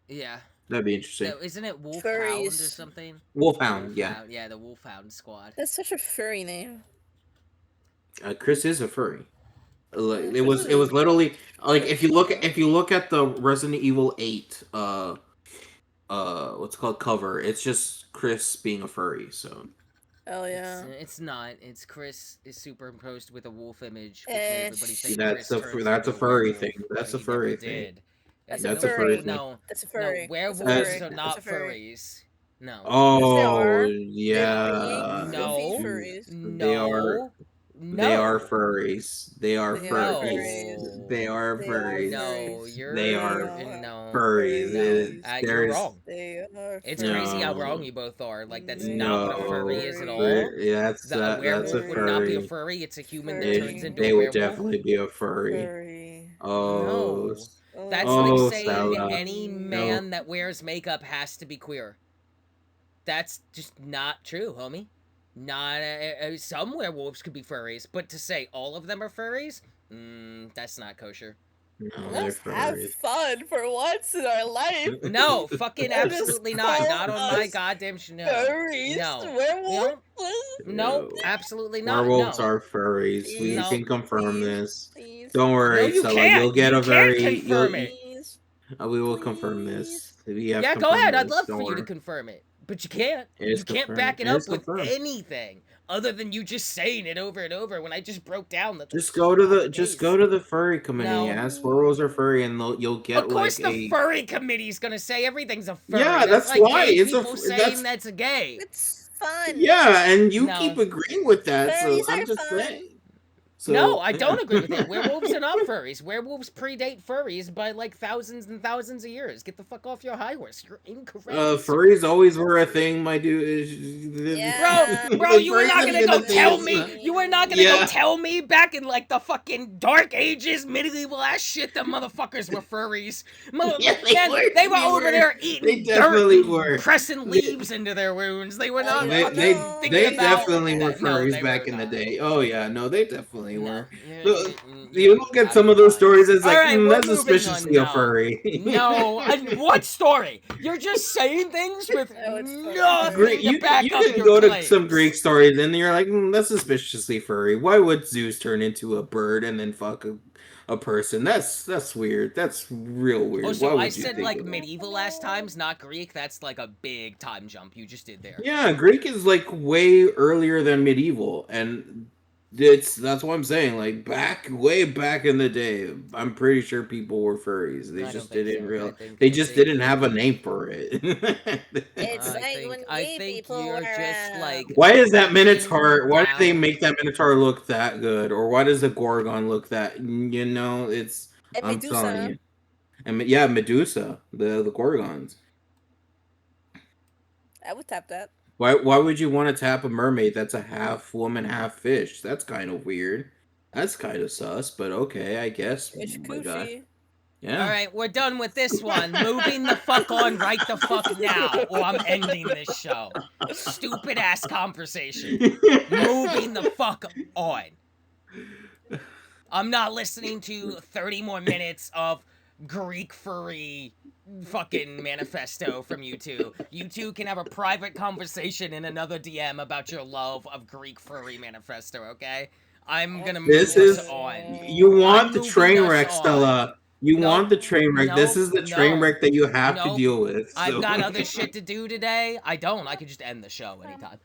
Yeah. That'd be interesting. No, isn't it Wolfhound or Furries. something? Wolfhound, yeah. Wolfhound, yeah, the Wolfhound squad. That's such a furry name. Chris is a furry. Like, it Chris was is it a- was literally like if you look at the Resident Evil 8 what's it called cover, it's just Chris being a furry. So Oh yeah. It's not. It's Chris is superimposed with a wolf image, which made everybody think that's Chris turns that's a into a furry werewolf, thing. but That's a he never furry thing. did. That's That's a a furry furry. thing. No, That's a no, furry. werewolves That's are a not furry. furries. No. Oh They're yeah, goofy No. furries. they are. No. They are No. furries. They are They are furries. furries. No. They are They are furries. No. furries. They They are You're are no. furries. No. furries. You're There's wrong. They are It's crazy how furries. wrong no, you both are. Like that's They not what a are furry no. is at furries. all. That's A that's a werewolf would not be a furry. furry. It's a human that turns Furry. into a They would werewolf. definitely be a furry. Furry. Oh, No. That's like oh, saying Stella. any No, man that wears makeup has to be queer. That's just not true, homie. Not some werewolves could be furries, but to say all of them are furries, that's not kosher. no, they're Let's have furries. fun for once in our life. No, fucking Just absolutely not. call Not on my us goddamn no. furries. No. Werewolves. No, No. absolutely not. Werewolves No. are furries. We No. can confirm Please, this. please, Don't No, worry, you Stella. You'll can't. get You a can't very. confirm it. please. We will confirm Please. this. We have Yeah, go confirmed ahead. I'd this. love Don't for you to worry. confirm it. But you can't. It is You can't confirmed. back it It up is with confirmed. anything other than you just saying it over and over when I just broke down that Just that's go to not the case. furry community. No. Ask werewolves are furry, and you'll get Of course, like the a. furry committee's gonna say everything's a furry. Yeah, that's like why. gay It's a people saying that's that's a gay. It's fun. yeah, and you No. keep agreeing with that. So Furries I'm are just fun. saying. So, No, I don't agree with it. Werewolves are not furries. Werewolves predate furries by like thousands and thousands of years. Get the fuck off your high horse. You're incorrect. Furries always were a thing, my dude. Yeah. Bro, you were Furries not have gonna been go a thing tell since- me. You were not gonna Yeah. go tell me back in like the fucking dark ages, medieval ass shit. That motherfuckers were furries. Yeah, They were over there They eating definitely dirt, were. pressing leaves into their wounds. They were not They- fucking They thinking about definitely were that. No, furries they back were in the not. day. Oh yeah, no, they definitely were. You, You look at some of those stories, it's like, Alright, we're that's moving suspiciously on a furry. No, what story? You're just saying things with Oh, it's furry. nothing to You back up can your go claims. to some Greek stories and you're like, that's suspiciously furry. Why would Zeus turn into a bird and then fuck a person? That's weird. That's real weird. Oh, Why so would I you said think like of that? medieval last times, not Greek. That's like a big time jump you just did there. Yeah, Greek is like way earlier than medieval, and that's what I'm saying. Like way back in the day, I'm pretty sure people were furries. They I just don't think didn't so. real. I They think just didn't you- have a name for it. It's like when gay people you're were just around. like Why is that Minotaur? backing Why do they down. make that Minotaur look that good? Or why does the Gorgon look that? You know, it's. And I'm Medusa. telling you. And yeah, Medusa, the Gorgons. I would tap that. Why would you want to tap a mermaid that's a half woman, half fish? That's kind of weird. That's kind of sus, but okay, I guess. It's Oh my God. Kushi. Yeah. All right, we're done with this one. Moving the fuck on right the fuck now, or I'm ending this show. Stupid ass conversation. Moving the fuck on. I'm not listening to 30 more minutes of Greek furry fucking manifesto from you two. You two can have a private conversation in another DM about your love of Greek furry manifesto, okay? I'm gonna This move us is on. you want I'm the moving train us wreck, on. Stella. You Nope. want the train wreck. This Nope. is the train No. wreck that you have to Nope. deal with. I've So got other shit to do today. I don't. I could just end the show anytime.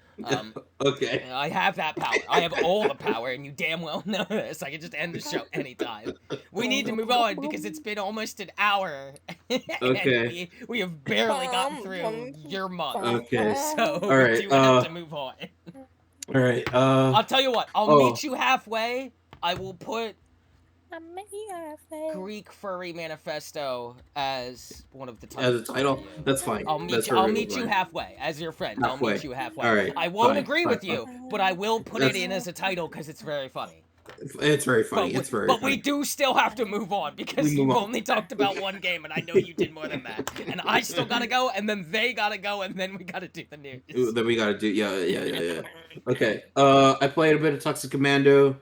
okay. I have that power. I have all the power, and you damn well know this. I can just end the show anytime. We need to move on because it's been almost an hour, and Okay. we have barely gotten through your month. Okay. So All we right. do have to move on. All right. I'll tell you what. I'll Oh, meet you halfway. I will put Greek Furry Manifesto as one of the as a titles for title, you. that's fine. That's I'll perfectly meet you fine. halfway as your friend. I'll meet Halfway. you halfway. All right. I won't Fine. agree Fine. with you, but I will put it That's in as a title because it's very funny. it's very funny. It's very But we funny. do still have to move on We because move you've on. only talked about one game and I know you did more than that. And I still gotta go, and then they gotta go, and then we gotta do the news. Then we gotta do yeah. Okay. I played a bit of Toxic Commando.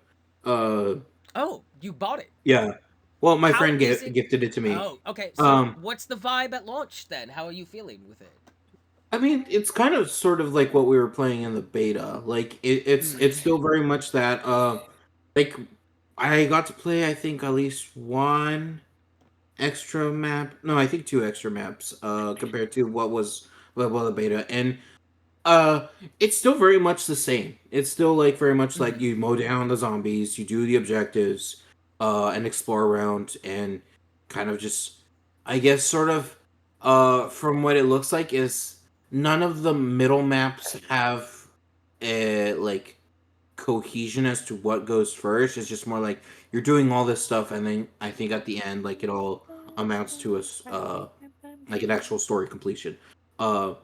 Uh, Oh, you bought it. yeah. Well, my How friend is it? gifted it to me. Oh, okay. So Um, what's the vibe at launch then? How are you feeling with it? I mean, it's kind of sort of like what we were playing in the beta. Like it's Mm. still very much that. Like I got to play, I think, at least one extra map. No, I think two extra maps. Compared to what the beta, and Uh, it's still very much the same. It's still like very much like Mm-hmm. you mow down the zombies, you do the objectives, and explore around, and kind of just, I guess, sort of, from what it looks like, is none of the middle maps have a like cohesion as to what goes first. It's just more like you're doing all this stuff, and then I think at the end, like it all amounts to like an actual story completion. Uh,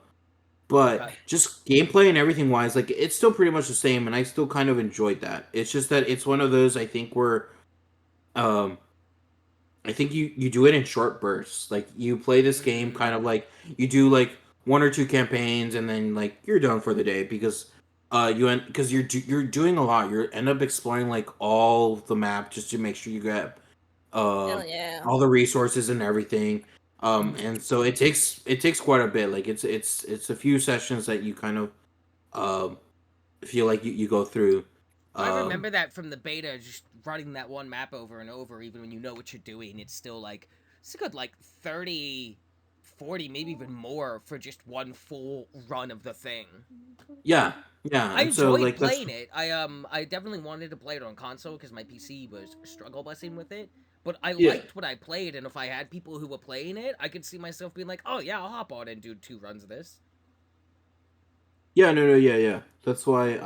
but Okay. just gameplay and everything wise, like it's still pretty much the same, and I still kind of enjoyed that. It's just that it's one of those I think where, um, I think you do it in short bursts. Like you play this game kind of Mm. like you do like one or two campaigns, and then like you're done for the day because because you're doing a lot. You end up exploring like all the map just to make sure you get Hell um yeah. all the resources and everything. Mm-hmm. And so it takes quite a bit. Like it's a few sessions that you kind of um feel like you go through. I Um remember that from the beta, just running that one map over and over, even when you know what you're doing, it's still like, it's a good like 30, 40, maybe even more for just one full run of the thing. yeah, yeah. I And so enjoyed like that's playing it. I definitely wanted to play it on console because my PC was struggle busing with it. But I yeah. liked what I played, and if I had people who were playing it, I could see myself being like, "Oh yeah, I'll hop on and do 2 runs of this." Yeah, no, yeah. That's why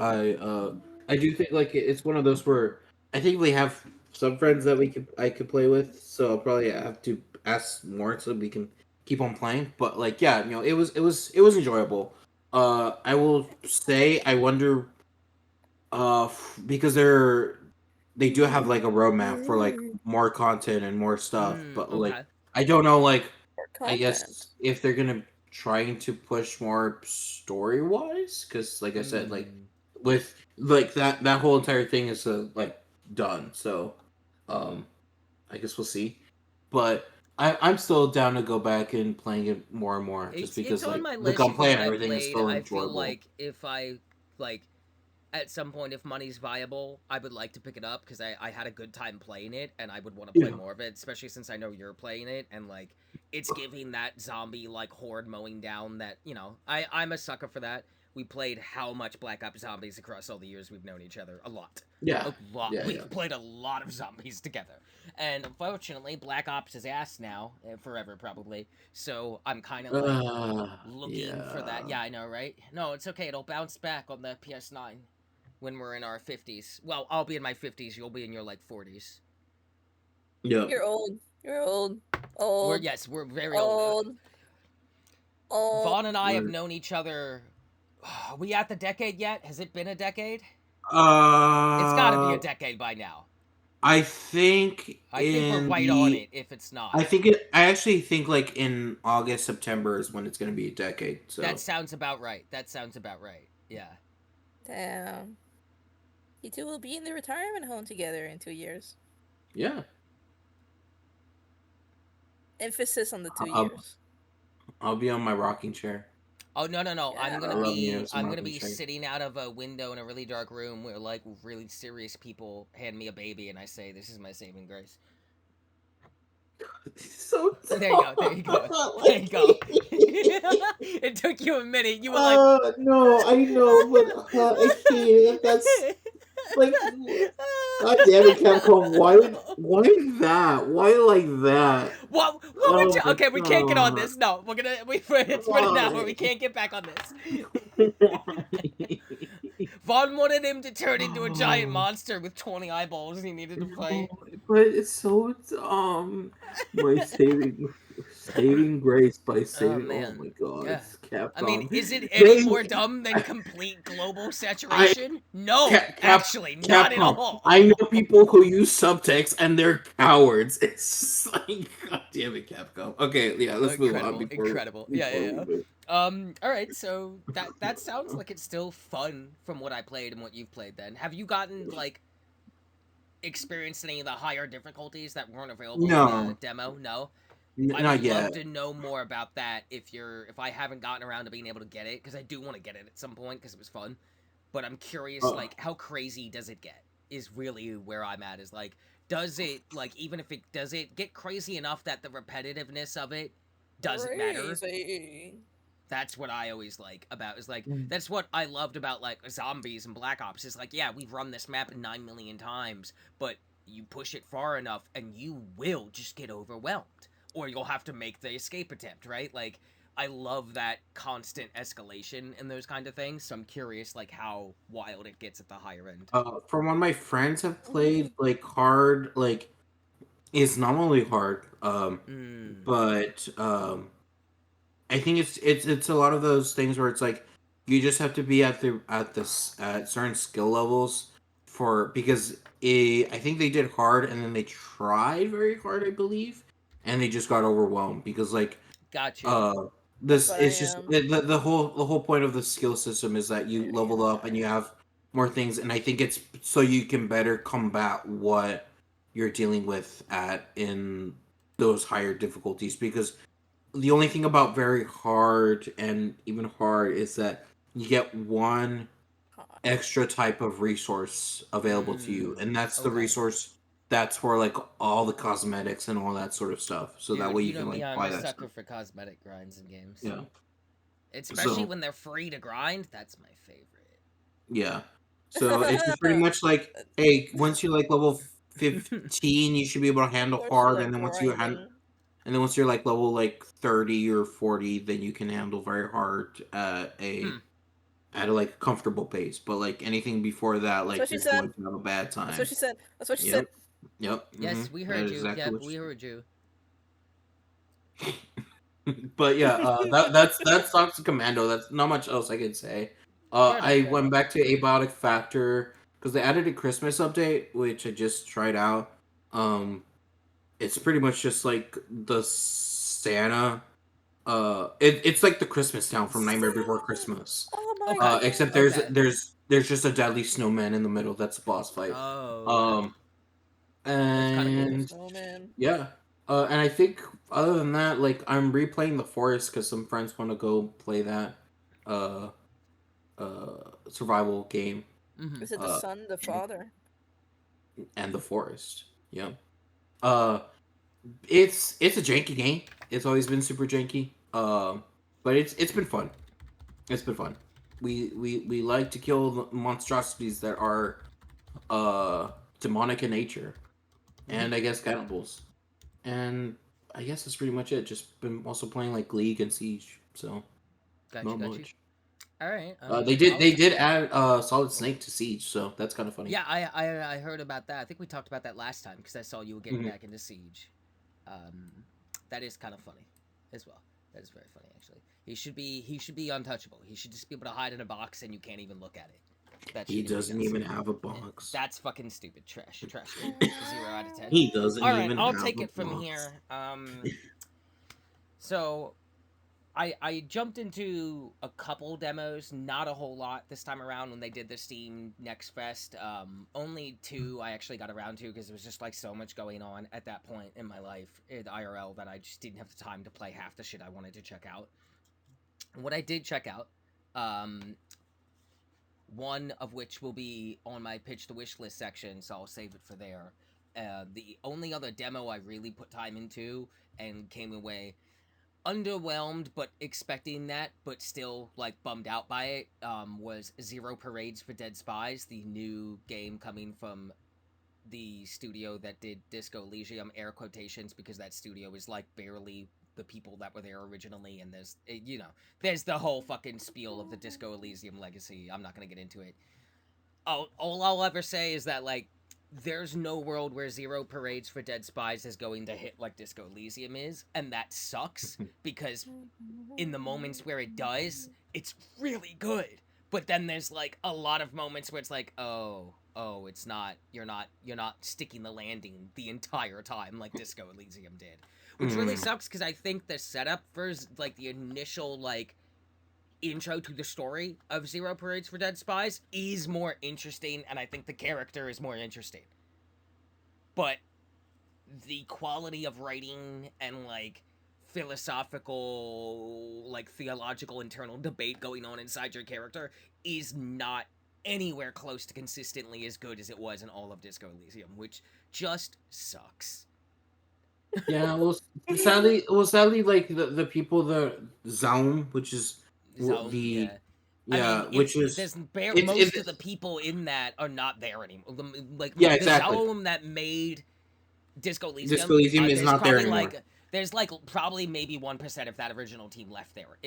I do think like it's one of those where I think we have some friends that I could play with, so I'll probably have to ask more so we can keep on playing. But like yeah, it was enjoyable. I will say I wonder because they do have like a roadmap for like more content and more stuff, but like Okay. I don't know like For I content. guess if they're gonna trying to push more story wise, because like I said, like Mm. with like that whole entire thing is like done. So um, I guess we'll see. But I'm still down to go back and playing it more and more, just It's because on like my the list from gunplay what and I everything is played. still I feel enjoyable. like if I like at some point if money's viable, I would like to pick it up because I had a good time playing it and I would want to play Yeah. more of it, especially since I know you're playing it and like it's giving that zombie like horde mowing down that, I'm a sucker for that. We played how much Black Ops Zombies across all the years we've known each other? A lot. Yeah. A lot. Yeah. We've played a lot of zombies together. And unfortunately, Black Ops is ass now, forever probably. So I'm kind of like looking for that. Yeah. Yeah, I know, right? No, it's okay. It'll bounce back on the PS9 when we're in our 50s. Well, I'll be in my 50s. You'll be in your like 40s. Yeah. You're old. You're old. We're Old. yes, we're very old. Old. Old. Vaughn and I have We're known each other. Are we at the decade yet? Has it been a decade? It's got to be a uh decade by now. I think I think we're in right on the it. If it's I not, think it I actually think like in August, September is when it's gonna be a decade. that So sounds about right. That sounds about right. Yeah. Damn. You two will be in the retirement home together in 2 years. yeah. Emphasis on the two I'll years. I'll be on my rocking chair. Oh no. Yeah. I'm I gonna love be Nier, so I'm I'm not gonna gonna be check. sitting out of a window in a really dark room where like really serious people hand me a baby and I say, "This is my saving grace." So There you go. There you go. There you like, go. It took you a minute. You were like, no, I know, but I can't. That's like, God damn it, Capcom. Why that? Why like that? what would Oh you? my Okay, we can't get on god. this. No, we're gonna it's been an hour. We Why? can't get back on this. Why? Vaughn wanted him to turn into a giant Oh, monster with 20 eyeballs he needed to no, fight. but it's so my saving grace by Oh saving. Oh man. my god, Yeah. it's I mean, Capcom. is it any They, more dumb than complete global I saturation? No, actually, not at Capcom. all. I know people who use subtext and they're cowards. It's just like, God damn it, Capcom. Okay, yeah, let's move on Incredible, incredible. Yeah, before yeah, we yeah. move. All right. So that sounds like it's still fun from what I played and what you've played. Then, have you gotten like experienced any of the higher difficulties that weren't available in the No, demo? No. I would not love yet. to know more about that if I haven't gotten around to being able to get it because I do want to get it at some point because it was fun. But I'm curious, Uh, like, how crazy does it get? Is really where I'm at. Is like, does it like even if it does it get crazy enough that the repetitiveness of it doesn't matter? Crazy. That's what I always like about is like that's what I loved about like zombies and Black Ops is like yeah we've run this map 9 million times but you push it far enough and you will just get overwhelmed or you'll have to make the escape attempt right like I love that constant escalation and those kind of things so I'm curious like how wild it gets at the higher end. from what my friends have Mm-hmm. played, like hard, like it's not only hard, Mm, but I think it's a lot of those things where it's like you just have to be at certain skill levels for because I think they did hard and then they tried very hard I believe and they just got overwhelmed because like got you. uh this But I it's just am. the whole point of the skill system is that you level up and you have more things and I think it's so you can better combat what you're dealing with at in those higher difficulties because the only thing about very hard and even hard is that you get one Hot. extra type of resource available to you, and that's the Okay. resource that's for like all the cosmetics and all that sort of stuff. So that Dude, way you you know can me, like I'm buy a that sucker stuff. for cosmetic grinds in games. Yeah. Especially So when they're free to grind, that's my favorite. yeah. So it's just pretty much like, hey, once you like level 15, you should be able to Of handle course you hard, like grinding. and then once you're like level like 30 or 40, then you can handle very hard Hmm. at a like comfortable pace. But like anything before that, That's like what she you're said. going to have a bad That's what time. she said. That's what she said. Yep. Yep. Yes, we That heard is you. exactly Yep, what we you heard you. said. But yeah, that's Toxic Commando. That's not much else I could say. Fair enough, I fair went enough. back to Abiotic Factor because they added a Christmas update, which I just tried out. Um, it's pretty much just like the Santa. It's like the Christmas town from Nightmare Before Christmas. Oh my Okay, Except okay. there's just a deadly snowman in the middle. That's the boss fight. Oh, okay. Um, That's kind of cool. Deadly and snowman. yeah. And I think other than that, like I'm replaying The Forest because some friends want to go play that uh survival game. Mm-hmm. Is it the Uh, son, the father? and The Forest. Yeah. Uh, it's a janky game. It's always been super janky. But it's been fun. It's been fun. We like to kill the monstrosities that are demonic in nature, Mm-hmm. and I guess cannibals. And I guess that's pretty much it. Just been also playing like League and Siege, so Got you, not got you. much. All right. They did add Solid Snake to Siege, so that's kind of funny. Yeah, I heard about that. I think we talked about that last time because I saw you were getting Mhm. back into Siege. Um, that is kind of funny, as well. That is very funny, actually. He should be untouchable. He should just be able to hide in a box and you can't even look at it. That He should be what he doesn't does. even have a Eh, box. That's fucking stupid. Trash game. 0 out of 10. He doesn't All right, even I'll have take a it from box. here. So I jumped into a couple demos, not a whole lot this time around when they did the Steam Next Fest. Only two I actually got around to because there was just like so much going on at that point in my life in IRL that I just didn't have the time to play half the shit I wanted to check out. What I did check out, um, one of which will be on my pitch to wish list section, so I'll save it for there. The only other demo I really put time into and came away underwhelmed, but expecting that, but still like bummed out by it, was Zero Parades for Dead Spies, the new game coming from the studio that did Disco Elysium, air quotations, because that studio is like barely the people that were there originally, and there's the whole fucking spiel of the Disco Elysium legacy. I'm not gonna get into it. All I'll ever say is that, like, there's no world where Zero Parades for Dead Spies is going to hit like Disco Elysium is, and that sucks because in the moments where it does, it's really good. But then there's like a lot of moments where it's like, it's not. You're not sticking the landing the entire time like Disco Elysium did, which really sucks because I think the setup for like the initial like intro to the story of Zero Parades for Dead Spies is more interesting, and I think the character is more interesting. But the quality of writing and like philosophical, like theological internal debate going on inside your character is not anywhere close to consistently as good as it was in all of Disco Elysium, which just sucks. Yeah, sadly, like the people that Zaum, which is So the yeah, I mean, yeah, which is most of the it's people in that are not there anymore. Like yeah, the exactly. Zalm that made Disco Disco Elysium, Elysium is there's not there probably anymore. probably maybe 1% of that original team left there,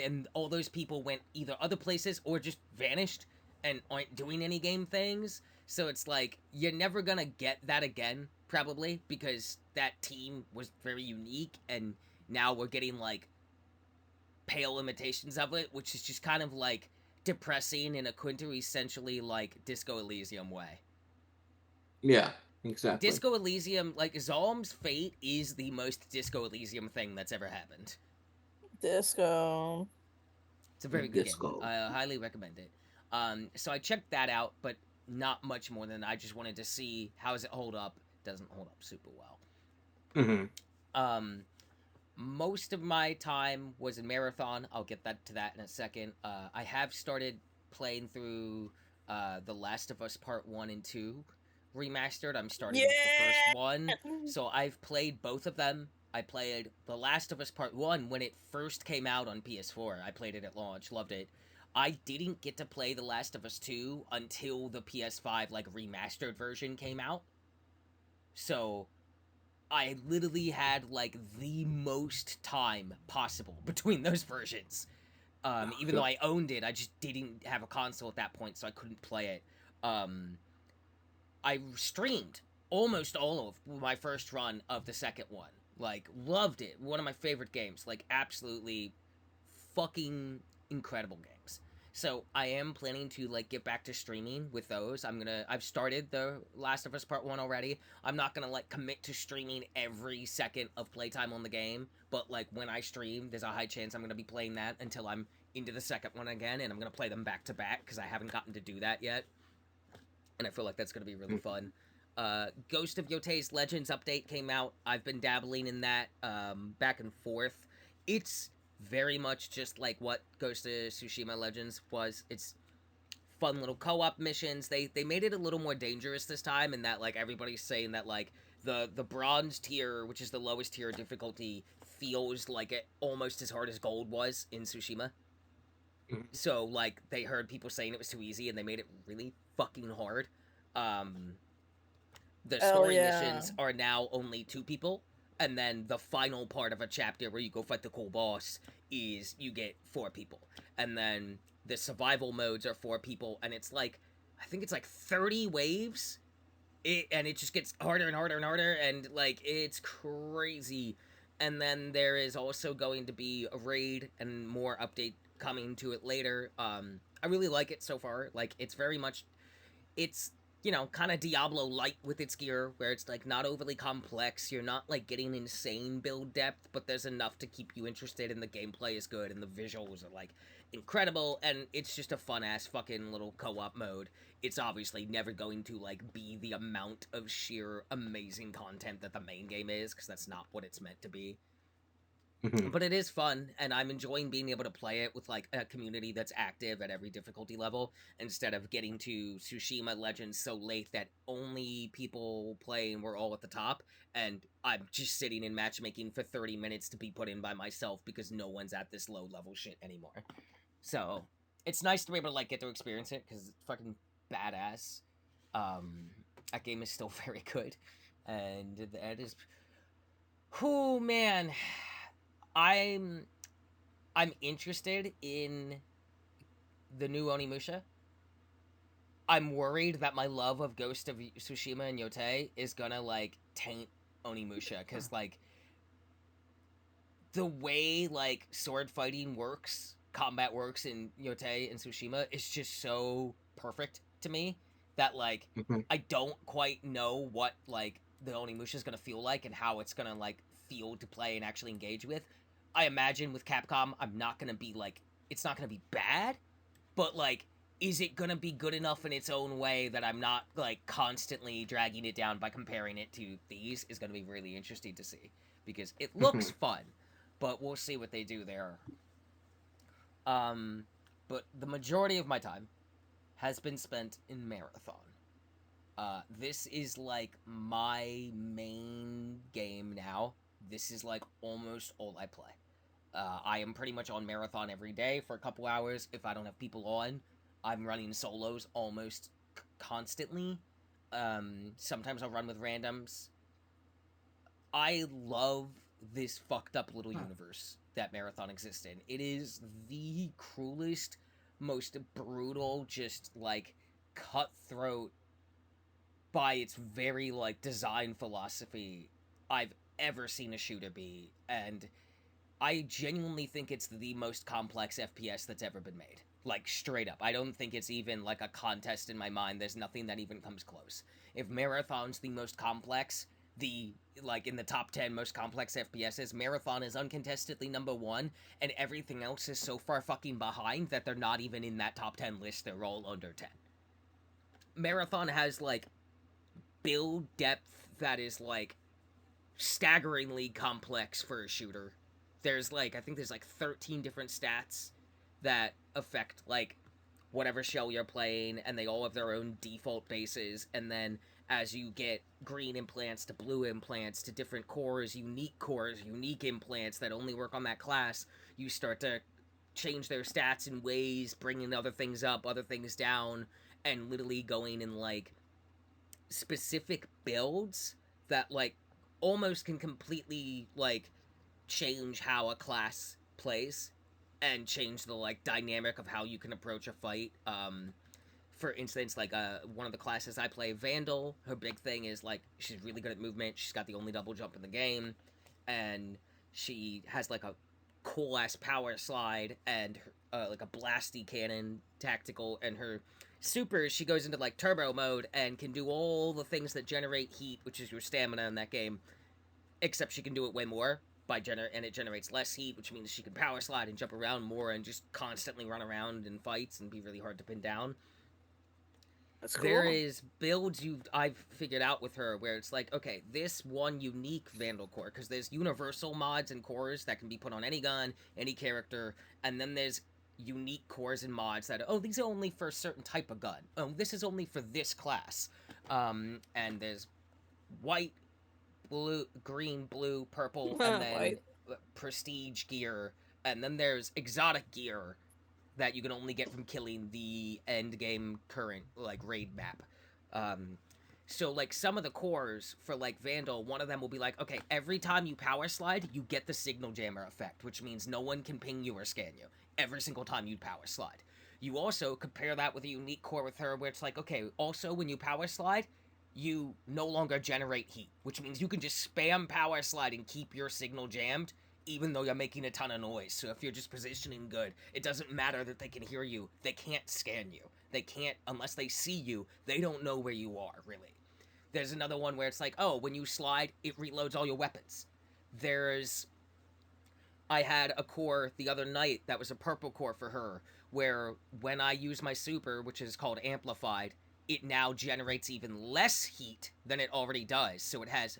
and all those people went either other places or just vanished and aren't doing any game things. So it's like you're never gonna get that again, probably, because that team was very unique, and now we're getting like pale imitations of it, which is just kind of like depressing in a quintessentially like Disco Elysium way. Yeah, exactly. Disco Elysium, like Zalm's fate is the most Disco Elysium thing that's ever happened. Disco. It's a very good game. Disco. I highly recommend it. So I checked that out, but not much more than I just wanted to see how does it hold up. Doesn't hold up super well. Mm-hmm. Um, most of my time was in marathon. I'll get to that in a second. I have started playing through The Last of Us Part 1 and 2 remastered. I'm starting with the first Yeah. one. So I've played both of them. I played The Last of Us Part 1 when it first came out on PS4. I played it at launch, loved it. I didn't get to play The Last of Us 2 until the PS5 like remastered version came out. So I literally had like the most time possible between those versions. Even though I owned it, I just didn't have a console at that point, so I couldn't play it. Um, I streamed almost all of my first run of the second one. Like, loved it. One of my favorite games. Like, absolutely fucking incredible games. So I am planning to like get back to streaming with those. I've started the Last of Us Part 1 already. I'm not gonna like commit to streaming every second of playtime on the game, but like when I stream, there's a high chance I'm gonna be playing that until I'm into the second one again, and I'm gonna play them back to back because I haven't gotten to do that yet. And I feel like that's gonna be really fun. Ghost of Yotei's Legends update came out. I've been dabbling in that back and forth. It's very much just like what Ghost of Tsushima Legends was. It's fun little co-op missions. They made it a little more dangerous this time, in that like everybody's saying that like the bronze tier, which is the lowest tier difficulty, feels like it almost as hard as gold was in Tsushima. So like they heard people saying it was too easy and they made it really fucking hard. Um the Oh story yeah. missions are now only two people, and then the final part of a chapter where you go fight the cool boss is you get four people, and then the survival modes are four people, and it's like I think it's like 30 waves. And it just gets harder and harder and harder, and like it's crazy. And then there is also going to be a raid and more update coming to it later. I really like it so far. Like it's very much, it's kind of Diablo light with its gear, where it's like not overly complex. You're not like getting insane build depth, but there's enough to keep you interested, and the gameplay is good, and the visuals are like incredible, and it's just a fun ass fucking little co-op mode. It's obviously never going to like be the amount of sheer amazing content that the main game is, because that's not what it's meant to be. Mhm. But it is fun, and I'm enjoying being able to play it with like a community that's active at every difficulty level, instead of getting to Tsushima Legends so late that only people playing were all at the top, and I'm just sitting in matchmaking for 30 minutes to be put in by myself because no one's at this low level shit anymore. So it's nice to be able to like get to experience it because it's fucking badass. Um, that game is still very good, and that is, oh man, I'm I'm interested in the new Onimusha. I'm worried that my love of Ghost of Tsushima and Yotei is gonna like taint Onimusha because like the way like sword fighting works, combat works in Yotei and Tsushima is just so perfect to me that like Mhm. I don't quite know what like the Onimusha is gonna feel like and how it's gonna like feel to play and actually engage with. I imagine with Capcom, I'm not gonna be like it's not gonna be bad, but like is it gonna be good enough in its own way that I'm not like constantly dragging it down by comparing it to these is gonna be really interesting to see because it looks Mhm. fun, but we'll see what they do there. Um, but the majority of my time has been spent in Marathon. This is like my main game now. This is like almost all I play. I am pretty much on Marathon every day for a couple hours. If I don't have people on, I'm running solos almost constantly. Sometimes I'll run with randoms. I love this fucked up little universe that Marathon exists in. It is the cruelest, most brutal, just like cutthroat by its very like design philosophy I've ever seen a shooter be, and I genuinely think it's the most complex FPS that's ever been made. Like, straight up. I don't think it's even like a contest in my mind. There's nothing that even comes close. If Marathon's the most complex, the, like, in the top 10 most complex FPSs, Marathon is uncontestedly number one, and everything else is so far fucking behind that they're not even in that top 10 list. They're all under 10. Marathon has, like, build depth that is, like, staggeringly complex for a shooter. There's like I think there's like 13 different stats that affect like whatever shell you're playing, and they all have their own default bases, and then as you get green implants to blue implants to different cores, unique implants that only work on that class, you start to change their stats in ways, bringing other things up, other things down, and literally going in like specific builds that like almost can completely like change how a class plays and change the like dynamic of how you can approach a fight. For instance, like one of the classes I play, Vandal, her big thing is like she's really good at movement. She's got the only double jump in the game, and she has like a cool ass power slide and like a blasty cannon tactical, and her super she goes into like turbo mode and can do all the things that generate heat, which is your stamina in that game, except she can do it way more and it generates less heat, which means she can power slide and jump around more and just constantly run around in fights and be really hard to pin down. That's There cool. is builds I've figured out with her where it's like, okay, this one unique Vandal core, because there's universal mods and cores that can be put on any gun, any character, and then there's unique cores and mods that these are only for a certain type of gun. Oh, this is only for this class. And there's white, blue, green, blue, purple, and then White. prestige gear, and then there's exotic gear that you can only get from killing the end game current like raid map. Um, so like some of the cores for like Vandal, one of them will be like, okay, every time you power slide, you get the signal jammer effect, which means no one can ping you or scan you every single time you power slide. You also compare that with a unique core with her where it's like, okay, also when you power slide, you no longer generate heat, which means you can just spam power slide and keep your signal jammed even though you're making a ton of noise. So if you're just positioning good, it doesn't matter that they can hear you. They can't scan you. They can't, unless they see you, they don't know where you are, really. There's another one where it's like, oh, when you slide, it reloads all your weapons. There's I had a core the other night that was a purple core for her, where when I use my super, which is called Amplified, it now generates even less heat than it already does. So it has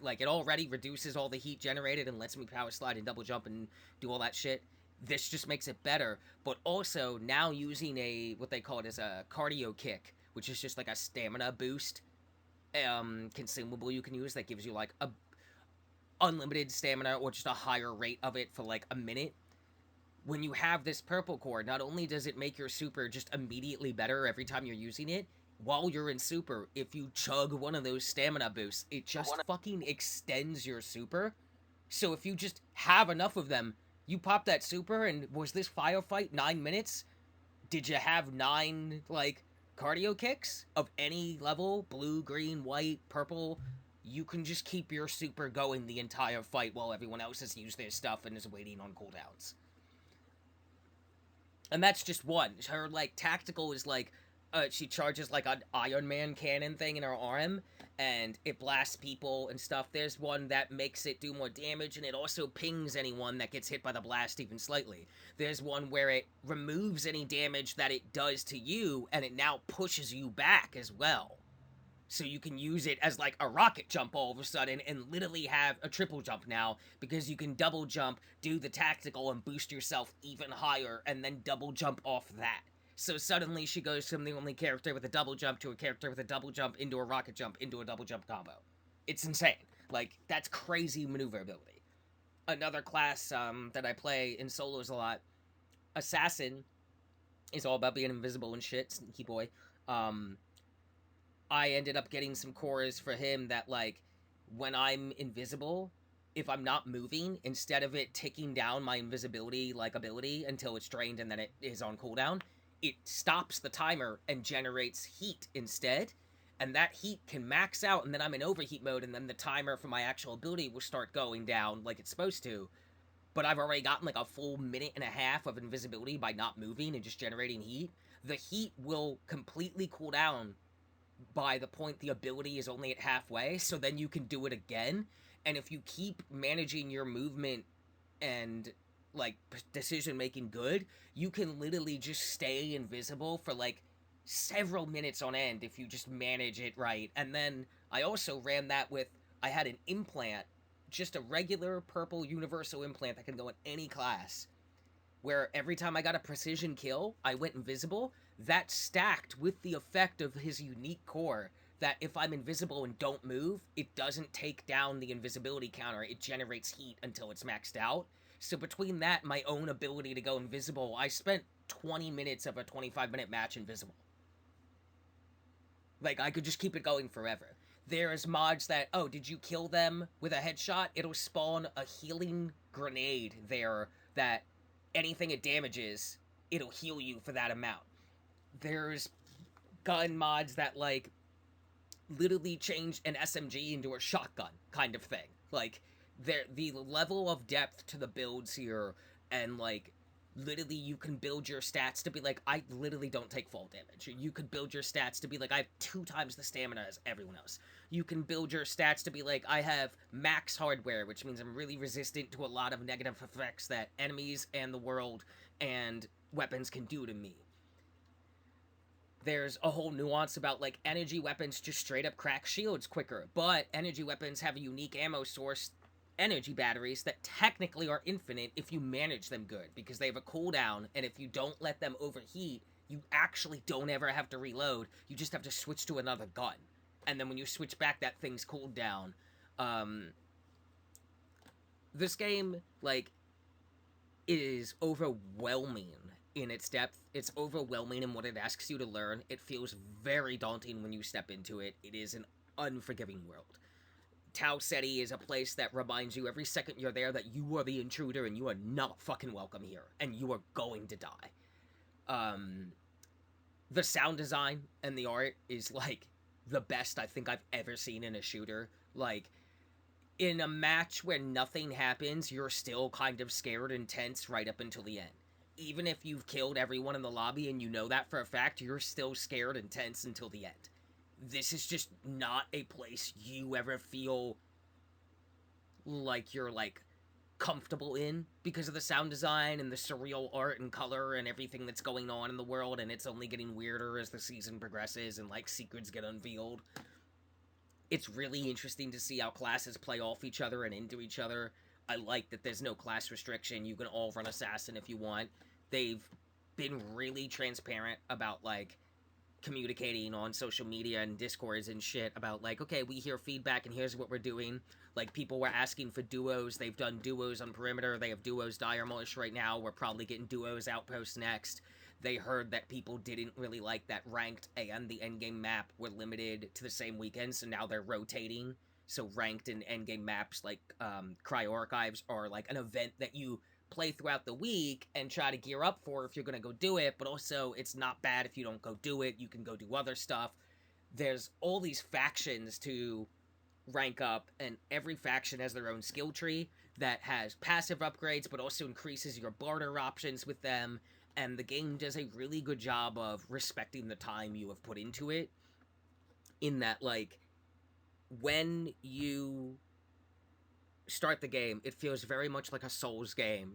Like, it already reduces all the heat generated and lets me power slide and double jump and do all that shit. This just makes it better, but also now using what they call it as a cardio kick, which is just like a stamina boost consumable you can use that gives you like a unlimited stamina or just a higher rate of it for like a minute. When you have this purple core, not only does it make your super just immediately better every time you're using it, while you're in super, if you chug one of those stamina boosts, it just fucking extends your super. So if you just have enough of them, you pop that super, and was this firefight 9 minutes? Did you have 9, like, cardio kicks of any level? Blue, green, white, purple? You can just keep your super going the entire fight while everyone else has used their stuff and is waiting on cooldowns. And that's just one. Her, like, tactical is, like, she charges, like, an Iron Man cannon thing in her arm, and it blasts people and stuff. There's one that makes it do more damage, and it also pings anyone that gets hit by the blast even slightly. There's one where it removes any damage that it does to you, and it now pushes you back as well. So you can use it as like a rocket jump all of a sudden and literally have a triple jump now, because you can double jump, do the tactical, and boost yourself even higher, and then double jump off that. So suddenly she goes from the only character with a double jump to a character with a double jump into a rocket jump into a double jump combo. It's insane. Like, that's crazy maneuverability. Another class that I play in solos a lot, Assassin, is all about being invisible and shit, sneaky boy. I ended up getting some cores for him that, like, when I'm invisible, if I'm not moving, instead of it ticking down my invisibility, like, ability until it's drained and then it is on cooldown, it stops the timer and generates heat instead. And that heat can max out, and then I'm in overheat mode, and then the timer for my actual ability will start going down like it's supposed to. But I've already gotten, like, a full minute and a half of invisibility by not moving and just generating heat. The heat will completely cool down by the point the ability is only at halfway, so then you can do it again. And if you keep managing your movement and, like, decision making good, you can literally just stay invisible for, like, several minutes on end if you just manage it right. And then I also ran that with, I had an implant, just a regular purple universal implant that can go in any class, where every time I got a precision kill, I went invisible. That stacked with the effect of his unique core, that if I'm invisible and don't move, it doesn't take down the invisibility counter, it generates heat until it's maxed out. So between that and my own ability to go invisible, I spent 20 minutes of a 25-minute match invisible. Like, I could just keep it going forever. There's mods that, oh, did you kill them with a headshot? It'll spawn a healing grenade there that anything it damages, it'll heal you for that amount. There's gun mods that, like, literally change an SMG into a shotgun kind of thing. Like, the level of depth to the builds here, and, like, literally you can build your stats to be like, I literally don't take fall damage. You could build your stats to be like, I have 2 times the stamina as everyone else. You can build your stats to be like, I have max hardware, which means I'm really resistant to a lot of negative effects that enemies and the world and weapons can do to me. There's a whole nuance about, like, energy weapons just straight up crack shields quicker, but energy weapons have a unique ammo source, energy batteries, that technically are infinite if you manage them good, because they have a cooldown, and if you don't let them overheat, you actually don't ever have to reload, you just have to switch to another gun. And then when you switch back, that thing's cooled down. This game, like, is overwhelming in its depth. It's overwhelming in what it asks you to learn. It feels very daunting when you step into it. It is an unforgiving world. Tau Ceti is a place that reminds you every second you're there that you are the intruder and you are not fucking welcome here, and you are going to die. The sound design and the art is, like, the best I think I've ever seen in a shooter. Like, in a match where nothing happens, you're still kind of scared and tense right up until the end. Even if you've killed everyone in the lobby and you know that for a fact, you're still scared and tense until the end. This is just not a place you ever feel like you're, like, comfortable in, because of the sound design and the surreal art and color and everything that's going on in the world, and it's only getting weirder as the season progresses and, like, secrets get unveiled. It's really interesting to see how classes play off each other and into each other. I like that there's no class restriction. You can all run assassin if you want. They've been really transparent about like communicating on social media and discords and shit about like, okay, we hear feedback and here's what we're doing. Like, people were asking for duos. They've done duos on perimeter. They have duos diremarsh right now. We're probably getting duos outpost next. They heard that people didn't really like that ranked and the endgame map were limited to the same weekend, so now they're rotating. So ranked and endgame maps like Cryo Archives are like an event that you play throughout the week and try to gear up for if you're going to go do it, but also it's not bad if you don't go do it. You can go do other stuff. There's all these factions to rank up, and every faction has their own skill tree that has passive upgrades but also increases your barter options with them, and the game does a really good job of respecting the time you have put into it, in that like when you start the game it feels very much like a Souls game,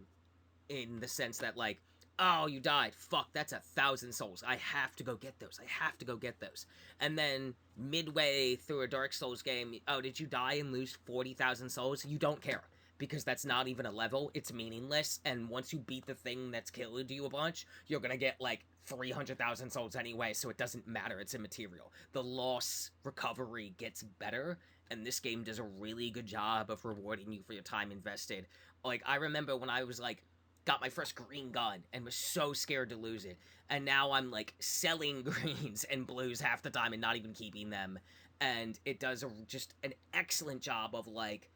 in the sense that like, oh, you died, fuck, that's 1,000 souls, I have to go get those, and then midway through a Dark Souls game, oh, did you die and lose 40,000 souls? You don't care, because that's not even a level, it's meaningless, and once you beat the thing that's killed you a bunch, you're gonna get like 300,000 souls anyway, so it doesn't matter, it's immaterial. The loss recovery gets better, and this game does a really good job of rewarding you for your time invested. Like, I remember when I was like, got my first green gun and was so scared to lose it, and now I'm like selling greens and blues half the time and not even keeping them, and it does just an excellent job of like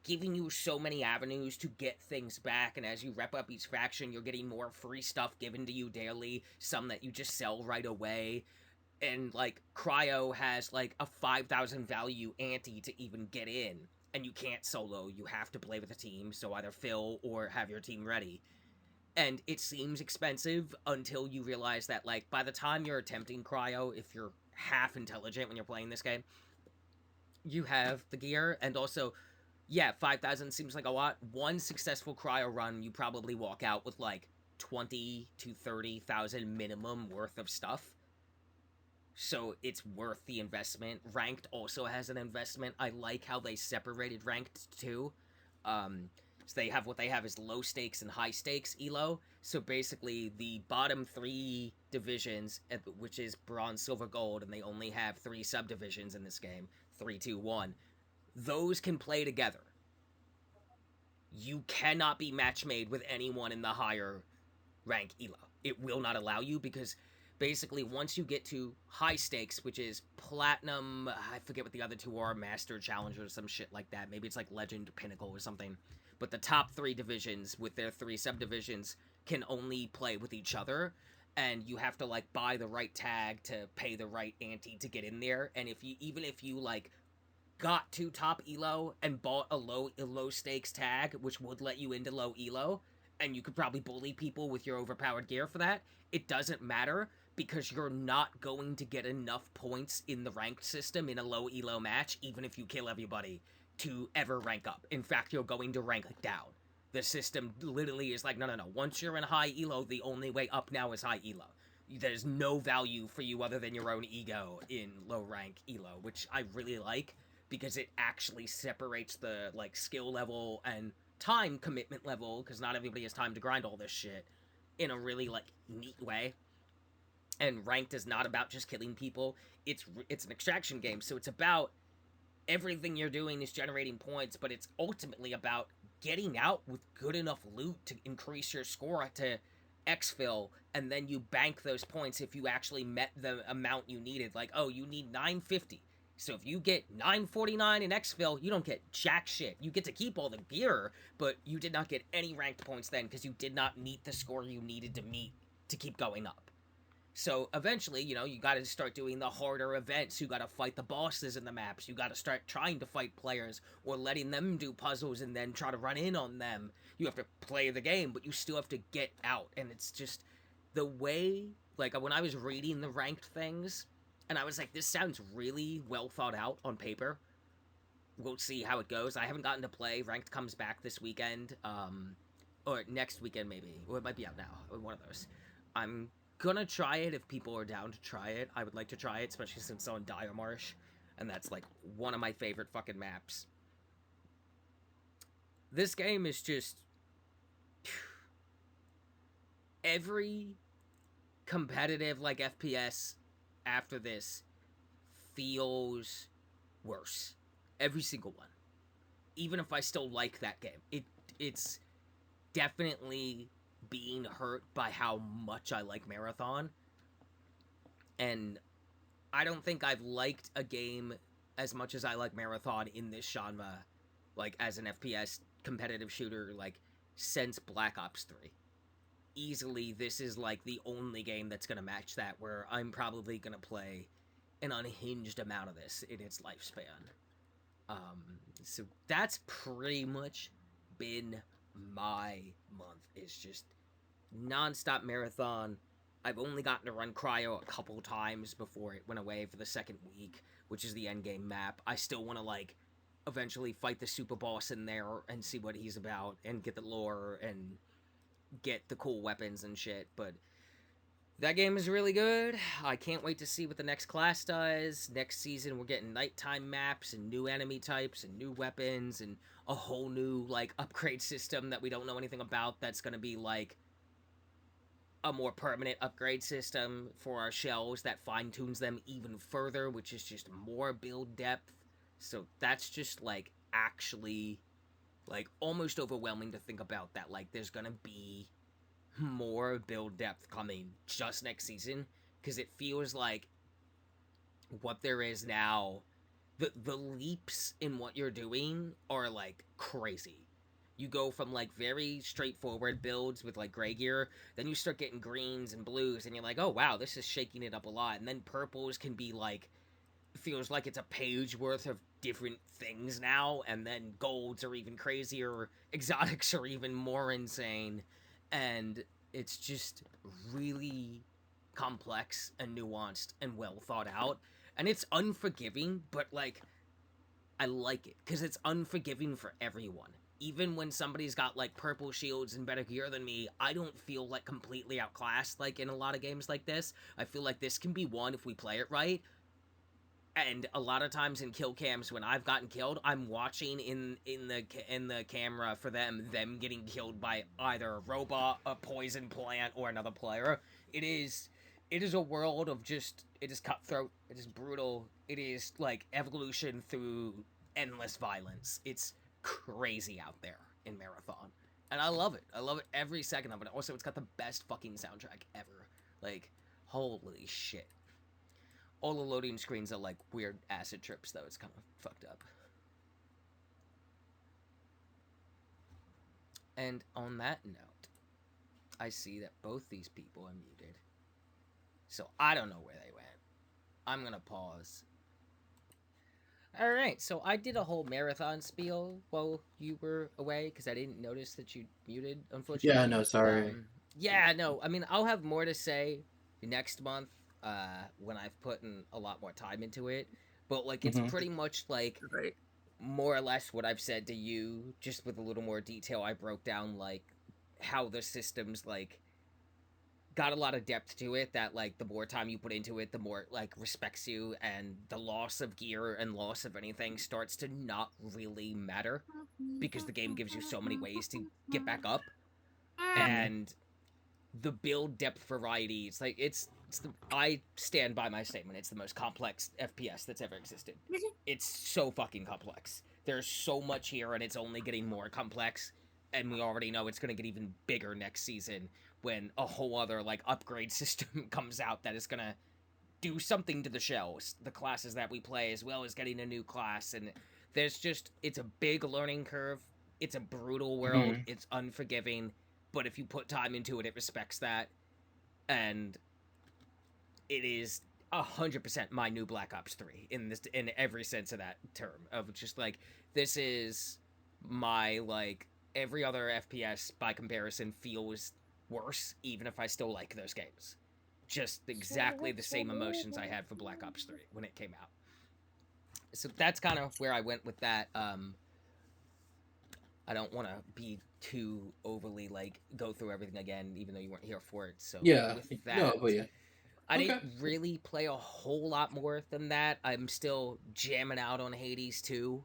giving you so many avenues to get things back, and as you rep up each faction you're getting more free stuff given to you daily, some that you just sell right away. And like Cryo has like a 5,000 value ante to even get in, and you can't solo, you have to play with a team, so either fill or have your team ready. And it seems expensive until you realize that like by the time you're attempting Cryo, if you're half intelligent when you're playing this game, you have the gear. And also, yeah, 5,000 seems like a lot. One successful Cryo run, you probably walk out with like 20 to 30,000 minimum worth of stuff, so it's worth the investment. Ranked also has an investment. I like how they separated ranked too. So they have, what they have is low stakes and high stakes elo. So basically the bottom 3 divisions, which is bronze, silver, gold, and they only have 3 subdivisions in this game, 3, 2, 1, those can play together. You cannot be match made with anyone in the higher rank elo. It will not allow you, because basically once you get to high stakes, which is platinum, I forget what the other 2 are, master, challenger, or some shit like that, maybe it's like legend, pinnacle, or something, but the top 3 divisions with their 3 subdivisions can only play with each other, and you have to like buy the right tag to pay the right ante to get in there. And if you, even if you like got to top elo and bought a low stakes tag, which would let you into low elo, and you could probably bully people with your overpowered gear for that, it doesn't matter, because you're not going to get enough points in the ranked system in a low elo match, even if you kill everybody, to ever rank up. In fact, you're going to rank down. The system literally is like, no. Once you're in high elo, the only way up now is high elo. There's no value for you other than your own ego in low rank elo, which I really like, because it actually separates the like skill level and time commitment level, because not everybody has time to grind all this shit, in a really like neat way. And ranked is not about just killing people. It's an extraction game, so it's about everything you're doing is generating points, but it's ultimately about getting out with good enough loot to increase your score to exfil, and then you bank those points if you actually met the amount you needed. Like, oh, you need 950. So if you get 949 in exfil, you don't get jack shit. You get to keep all the gear, but you did not get any ranked points then, because you did not meet the score you needed to meet to keep going up. So eventually, you know, you gotta start doing the harder events, you gotta fight the bosses in the maps, you gotta start trying to fight players, or letting them do puzzles and then try to run in on them. You have to play the game, but you still have to get out, and it's just the way, like, when I was reading the ranked things, and I was like, this sounds really well thought out on paper. We'll see how it goes. I haven't gotten to play. Ranked comes back this weekend, or next weekend maybe, or it might be out now, or one of those. I'm gonna try it if people are down to try it. I would like to try it, especially since it's on Dire Marsh. and that's like one of my favorite fucking maps. This game is just every competitive like FPS after this feels worse. Every single one. Even if I still like that game, it's definitely being hurt by how much I like Marathon. And I don't think I've liked a game as much as I like Marathon in this genre, like as an FPS competitive shooter, like since Black Ops 3. Easily, this is like the only game that's gonna match that, where I'm probably gonna play an unhinged amount of this in its lifespan. So that's pretty much been my month. It's just nonstop Marathon. I've only gotten to run Cryo a couple times before it went away for the second week, which is the endgame map. I still want to, like, eventually fight the super boss in there and see what he's about and get the lore and get the cool weapons and shit, but that game is really good. I can't wait to see what the next class does. Next season, we're getting nighttime maps and new enemy types and new weapons and a whole new, like, upgrade system that we don't know anything about that's going to be, like, a more permanent upgrade system for our shells that fine-tunes them even further, which is just more build depth. So that's just, like, actually, like, almost overwhelming to think about that, like, there's going to be more build depth coming just next season, because it feels like what there is now, the leaps in what you're doing are like crazy. You go from like very straightforward builds with like gray gear, then you start getting greens and blues, and you're like, oh wow, this is shaking it up a lot. And then purples can be like, feels like it's a page worth of different things now, and then golds are even crazier, exotics are even more insane, and it's just really complex and nuanced and well thought out, and it's unforgiving, but like I like it because it's unforgiving for everyone. Even when somebody's got like purple shields and better gear than me, I don't feel like completely outclassed like in a lot of games like this. I feel like this can be won if we play it right. And a lot of times in kill cams, when I've gotten killed, I'm watching in the camera for them getting killed by either a robot, a poison plant, or another player. It is a world of just, it is cutthroat, it is brutal, it is like evolution through endless violence. It's crazy out there in Marathon, and I love it. I love it every second of it. Also, it's got the best fucking soundtrack ever. Like, holy shit. All the loading screens are like weird acid trips, though. It's kind of fucked up. And on that note, I see that both these people are muted. So I don't know where they went. I'm gonna pause. Alright, so I did a whole marathon spiel while you were away because I didn't notice that you muted, unfortunately. Yeah, no, sorry. Yeah, no, I mean, I'll have more to say next month when I've put in a lot more time into it. But, like, it's pretty much like Right. more or less what I've said to you, just with a little more detail. I broke down, like, how the systems, like, got a lot of depth to it, that like the more time you put into it, the more it like respects you, and the loss of gear and loss of anything starts to not really matter because the game gives you so many ways to get back up. And the build depth variety, it's like it's the, I stand by my statement, it's the most complex FPS that's ever existed. It's so fucking complex. There's so much here, and it's only getting more complex, and we already know it's going to get even bigger next season when a whole other like upgrade system comes out that is going to do something to the shells, the classes that we play, as well as getting a new class. And there's just, it's a big learning curve. It's a brutal world. It's unforgiving, but if you put time into it, it respects that. And it is 100% my new Black Ops 3 in every sense of that term, of just like, this is my, like, every other FPS by comparison feels worse, even if I still like those games. Just exactly the same emotions I had for Black Ops 3 when it came out. So that's kind of where I went with that. I don't want to be too overly, like, go through everything again, even though you weren't here for it. So Yeah. with that, No, but yeah. I didn't Okay. really play a whole lot more than that. I'm still jamming out on Hades 2.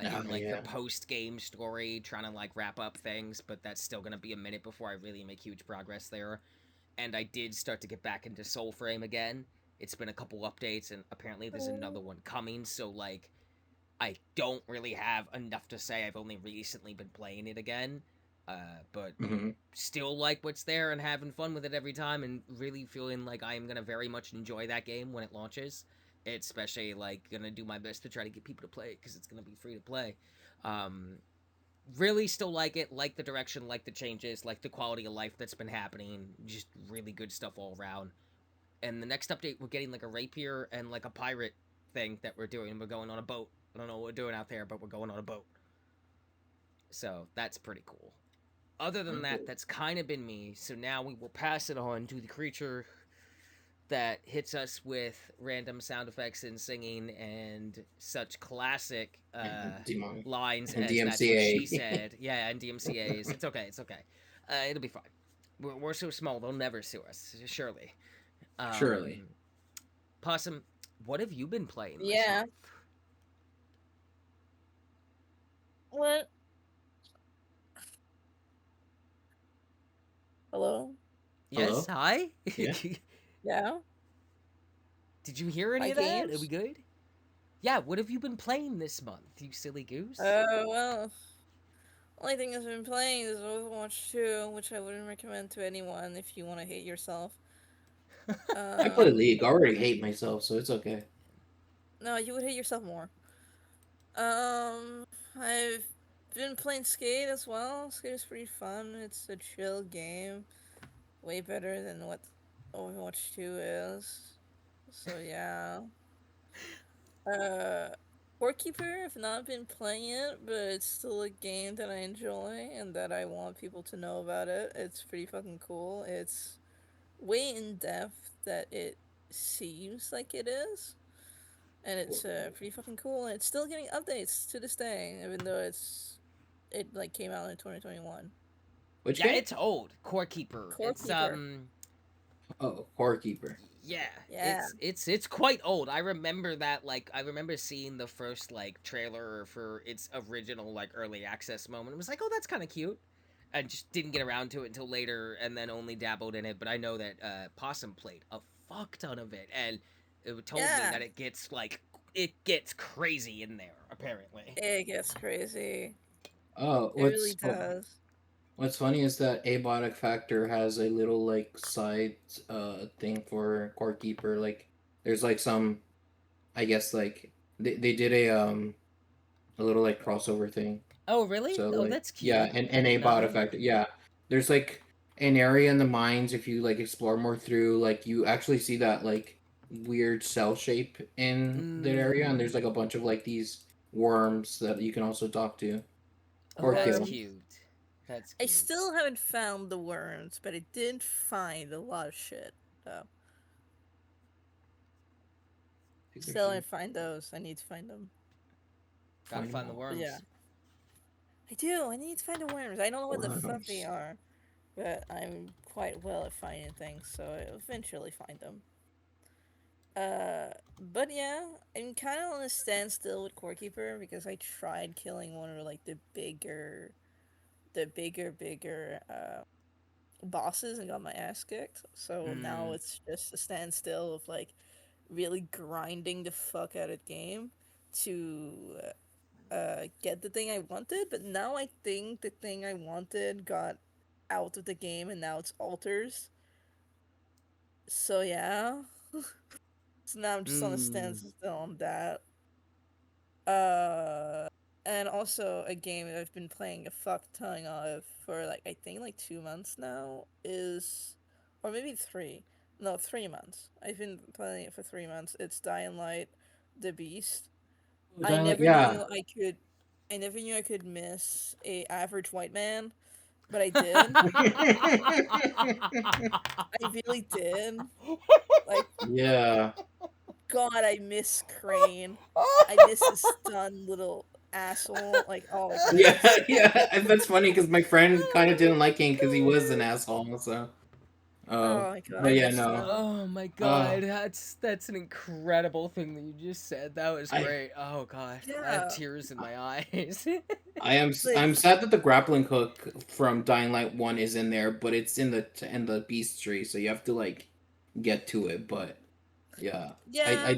In Oh like the yeah. post game story, trying to like wrap up things, but that's still gonna be a minute before I really make huge progress there. And I did start to get back into Soulframe again. It's been a couple updates, and apparently there's another one coming. So like, I don't really have enough to say. I've only recently been playing it again, but Hmm. still like what's there and having fun with it every time, and really feeling like I am gonna very much enjoy that game when it launches. It's especially like gonna do my best to try to get people to play it because it's gonna be free to play. Um, really still like it, like the direction, like the changes, like the quality of life that's been happening. Just really good stuff all around. And the next update, we're getting like a rapier and like a pirate thing that we're doing. We're going on a boat. I don't know what we're doing out there, but we're going on a boat. So that's pretty cool. Other than that, Cool. that's kind of been me. So now we will pass it on to the creature that hits us with random sound effects and singing and such classic Demon lines and as "That's what she DMCA. said." Yeah, and DMCA's. It's okay. It's okay. It'll be fine. We're so small, they'll never sue us. Surely. Surely. Um, Possum, what have you been playing this Yeah. month? What? Hello? Yes. Hello. Hi. Yeah. Yeah? Did you hear any My of that? Are we games? good? Yeah. What have you been playing this month? You silly goose. Well, only thing I've been playing is Overwatch 2, which I wouldn't recommend to anyone if you want to hate yourself. I play Um, League. I already hate myself, so it's okay. no, you would hate yourself more. Um, I've been playing Skate as well. Skate is pretty fun. It's a chill game. Way better than what Overwatch 2 is. So yeah. Uh, Corekeeper, I've not been playing it, but it's still a game that I enjoy and that I want people to know about it. It's pretty fucking cool. It's way in depth that it seems like it is. And it's pretty fucking cool, and it's still getting updates to this day, even though it like came out in 2021. Which Yeah, game? it's old. Core Keeper. Core Keeper. Oh, Core Keeper. Yeah, Yeah. it's quite old. I remember that like I remember seeing the first like trailer for its original like early access moment. It was like, "Oh, that's kind of cute." I just didn't get around to it until later and then only dabbled in it, but I know that Possum played a fuck ton of it and it told me Yeah. that it gets crazy in there apparently. It gets crazy. Oh, It really does. what's funny is that Abiotic Factor has a little like side thing for Core Keeper. Like, there's like some, I guess like they did a little like crossover thing. Oh, really? So Oh, like that's yeah, cute. I and a didn't bot know. effect. Yeah. There's like an area in the mines if you like explore more through, like you actually see that like weird cell shape in that area, and there's Mm. like a bunch of like these worms that you can also talk to Oh, or that's kill. Um, cute. That's I cute. still haven't found the worms, but I did find a lot of shit. So I think there's still, I some find those. I need to find them. Gotta find them find the all. But yeah, worms. I do. I need to find the worms. I don't know what the fuck they Worms. are, but I'm quite well at finding things, so I'll eventually find them. But yeah, I'm kind of on a standstill with Core Keeper because I tried killing one of like the bigger bosses and got my ass kicked. So now Mm. it's just a standstill of like really grinding the fuck out of the game to get the thing I wanted. But now I think the thing I wanted got out of the game and now it's altars. So yeah. So now I'm just on a Mm. standstill on that. Uh, and also a game that I've been playing a fuck ton of for like I think like 2 months now is, or maybe three. No, 3 months. I've been playing it for 3 months. It's Dying Light, The Beast. Oh, I Dying never yeah. knew I could. I never knew I could miss a average white man, but I did. I really did. Like Yeah. God, I miss Crane. I miss his stun little asshole. Like, oh my Yeah, goodness. yeah. And that's funny because my friend kind of didn't like him because he was an asshole. So Uh, Oh my god, but I yeah, miss no. them. Oh my Uh, god, that's an incredible thing that you just said. That was I great. Oh god, I have Yeah, tears in my eyes. like I'm sad that the grappling hook from Dying Light 1 is in there, but it's in the beast tree, so you have to like get to it. But yeah, yeah,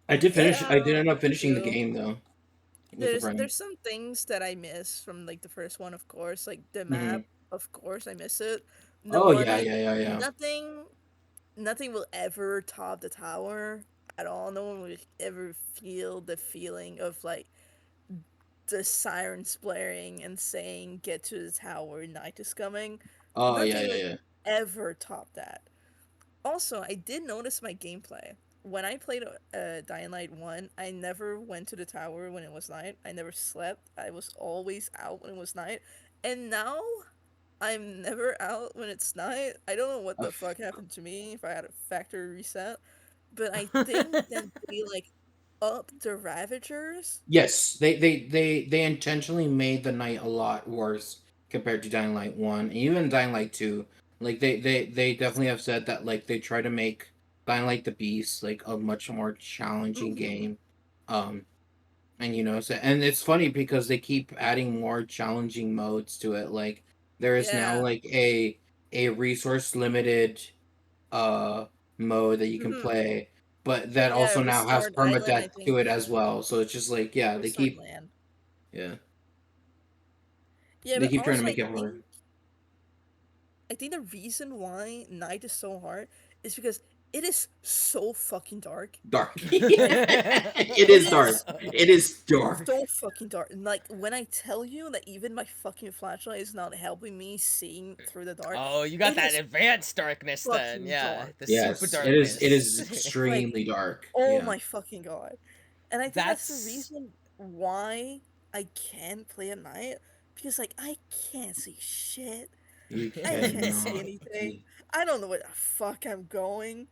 I did finish. I did end up me finishing the too. game though with a friend. There's some things that I miss from like the first one, of course, like the Hmm. map, of course, I miss it. The Oh one yeah, I yeah, yeah, yeah. nothing nothing will ever top the tower at all. No one will ever feel the feeling of like the sirens blaring and saying "Get to the tower, night is coming." Oh yeah, Nothing yeah, will yeah. ever top that. Also, I did notice my gameplay. When I played Dying Light 1, I never went to the tower when it was night. I never slept. I was always out when it was night. And now, I'm never out when it's night. I don't know what Uh, the fuck happened to me, if I had a factory reset. But I think that they, like, up the Ravagers. yes, they intentionally made the night a lot worse compared to Dying Light 1 and even Dying Light 2. Like they definitely have said that like they try to make Dying Light the Beast like a much more challenging Mm-hmm. game. Um and so and it's funny because they keep adding more challenging modes to it. Like there is now Yeah. like a resource limited uh mode that you can Mm-hmm. play, but that Yeah, also now has Restored Island, permadeath I to think. it as well. So it's just like yeah, Restored Land. yeah, Yeah, they but keep trying to also make it hard. I think the reason why night is so hard is because it is so fucking dark. Dark. Yeah. It It is dark. is It is dark. so fucking dark. And like when I tell you that even my fucking flashlight is not helping me seeing through the dark, Oh, you got it that is advanced darkness then. fucking Yeah, dark. the super Yes, it is. It darkness. is Like, extremely dark. oh Yeah, my fucking god. And I think that's the That's reason why I can't play at night because like I can't see shit. you I can't see cannot anything. see. I don't know where the fuck I'm going.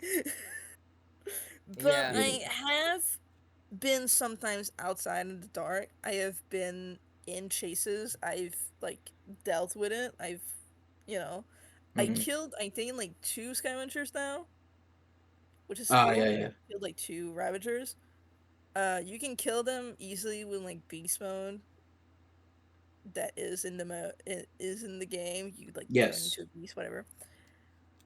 But yeah. I have been sometimes outside in the dark. I have been in chases. I've like dealt with it. You know, I Hmm. killed I think like two Skywatchers now, which is Ah, cool. yeah, Like I yeah. killed like two Ravagers. You can kill them easily with like beast mode. That is in the it is in the game. You like turn Yes. into a beast, whatever.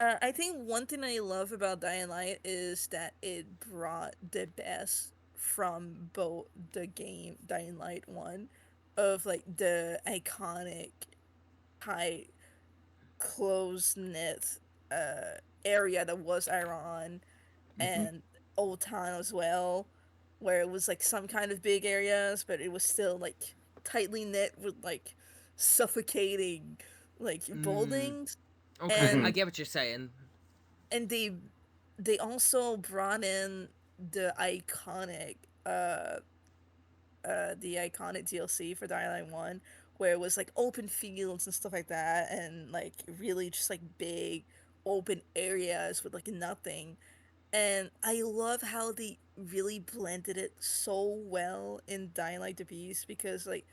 I think one thing I love about Dying Light is that it brought the best from both the game Dying Light 1 of like the iconic tight close knit area that was Iran Hmm. and Old Town as well, where it was like some kind of big areas, but it was still like tightly knit with like suffocating like Mm, buildings. okay, I And Hmm. get what you're saying. and they also brought in the iconic the iconic DLC for Dying Light 1 where it was like open fields and stuff like that and like really just like big open areas with like nothing. And I love how they really blended it so well in Dying Light the Beast because like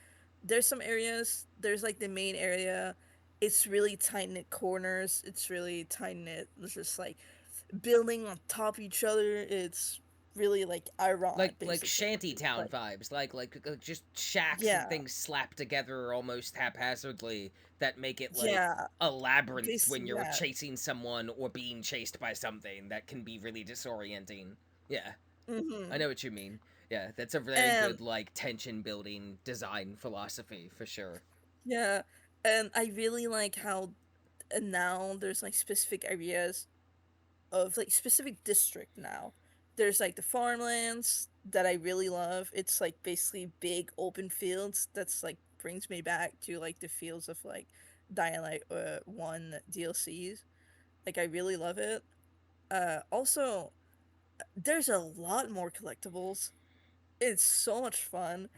there's some areas, there's like the main area, it's really tight knit corners, it's really tight knit, it's just like building on top of each other. It's really like Iran, Like basically. shanty town Like, vibes, like just shacks and yeah, things slapped together almost haphazardly that make it like yeah, a labyrinth when basically you're that. chasing someone or being chased by something that can be really disorienting. Yeah, I Hmm. know what you mean. Yeah, that's a very And good like tension building design philosophy for sure. yeah, and I really like how now there's like specific areas of like specific district now. There's like the farmlands that I really love. It's like basically big open fields. That's like brings me back to like the fields of like Dying Light 1 DLCs. Like I really love it. Also, there's a lot more collectibles. It's so much fun.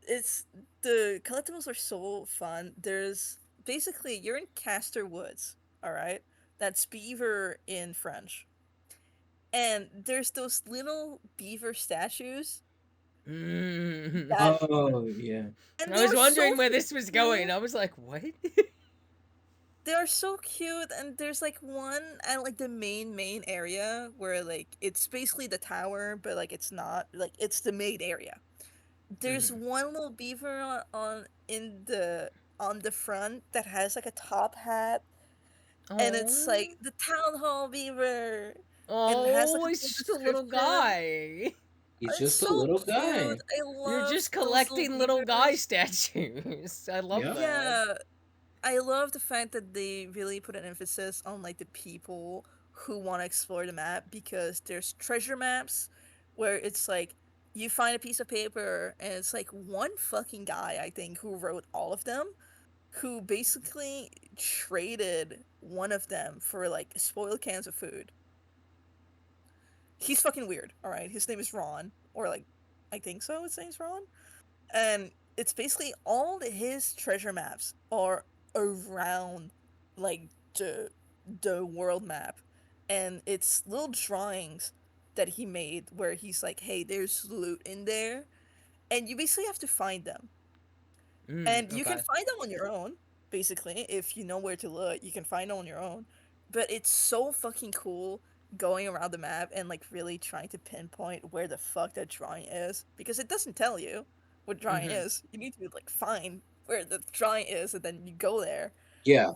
It's the collectibles are so fun. There's basically you're in Castor Woods, all right? That's beaver in French. And there's those little beaver statues Mm. that Oh yeah. and I they was are so wondering where this freaking was going. cool. I was like, what? they're so cute, and there's like one at like the main area where like it's basically the tower, but like it's not like it's the main area. There's Mm-hmm. one little beaver on the front that has like a top hat, and it's like Oh, the town hall beaver, and it has like oh, a it's little just a little description. guy. He's It's just a so little cute. guy. I You're love just those little collecting little guy beavers. statues. I love Yeah. that. Yeah, I love the fact that they really put an emphasis on like the people who want to explore the map, because there's treasure maps where it's like you find a piece of paper and it's like one fucking guy, I think, who wrote all of them, who basically traded one of them for like spoiled cans of food. He's fucking weird, all right? His name is Ron, or like I think so, his name's Ron. And it's basically his treasure maps are around like the world map, and it's little drawings that he made where he's like, hey, there's loot in there, and you basically have to find them, and you can Okay. find them on your own. Basically, if you know where to look, you can find them on your own. But it's so fucking cool going around the map and like really trying to pinpoint where the fuck that drawing is, because it doesn't tell you what drawing Mm-hmm. is. You need to like find where the drawing is, and then you go there. Yeah.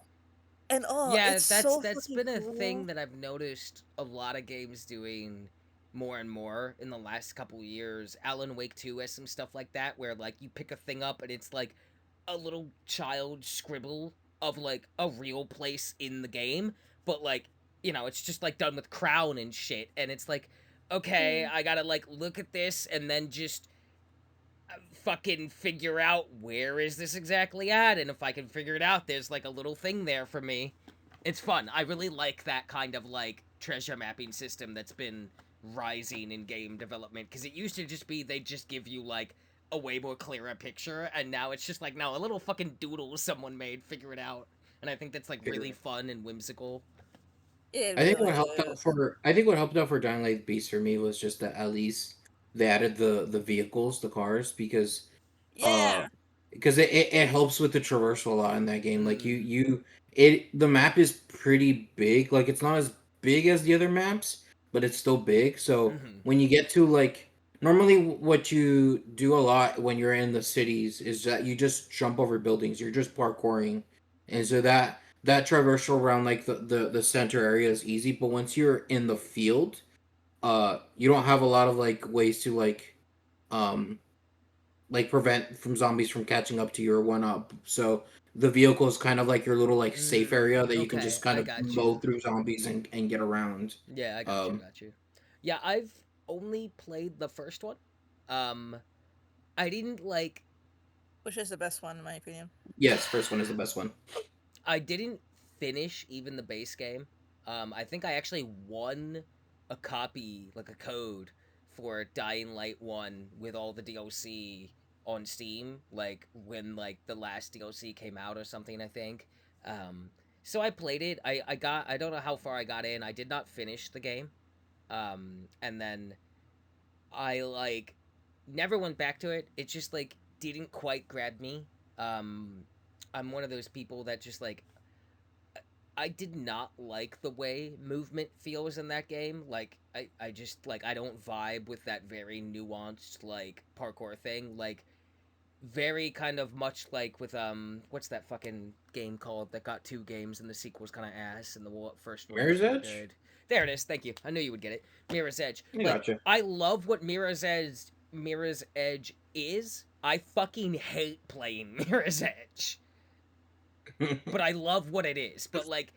And oh, Yeah, it's that's so that's fucking been a thing cool. that I've noticed a lot of games doing more and more in the last couple years. Alan Wake 2 has some stuff like that where like you pick a thing up and it's like a little child scribble of like a real place in the game, but like, it's just like done with crown and shit and it's like okay, Mm. I got to like look at this and then just fucking figure out where is this exactly at, and if I can figure it out there's like a little thing there for me. It's fun. I really like that kind of like treasure mapping system that's been rising in game development, because it used to just be they just give you like a way more clearer picture, and now it's just like now a little fucking doodle someone made, figure it out. And I think that's like really fun and whimsical. It I think really what helped out is. for I think what helped out for Dying Light Beast for me was just that at least they added the vehicles, the cars, uh Yeah. because it helps with the traversal a lot in that game. Like Mm. the map is pretty big. Like it's not as big as the other maps, but it's still big. So Mm-hmm. when you get to like normally what you do a lot when you're in the cities is that you just jump over buildings. You're just parkouring, and so that traversal around like the center area is easy. But once you're in the field, you don't have a lot of like ways to um prevent from zombies from catching up to you or one up. So the vehicle is kind of like your little like safe area that you can Okay, just kind I of got mow you. through zombies and get around. Yeah, I got you, Um, got you. Yeah, I've only played the first one. um I didn't like Which is the best one in my opinion. yes, first one is the best one. I didn't finish even the base game. I think I actually won a copy, like a code, for Dying Light 1 with all the DLC on Steam, like when like the last DLC came out or something, I think. Um, so I played it. I don't know how far I got in. I did not finish the game. And then I like never went back to it. It just like didn't quite grab me. Um, I'm one of those people that just like I did not like the way movement feels in that game. Like I just like I don't vibe with that very nuanced like parkour thing. Like very kind of much like with what's that fucking game called that got two games and the sequel's kind of ass and the first one was Mirror's really Edge. good. There it is. Thank you. I knew you would get it. Mirror's Edge. I Like gotcha. I love what Mirror's Edge is. I fucking hate playing Mirror's Edge, but I love what it is. But like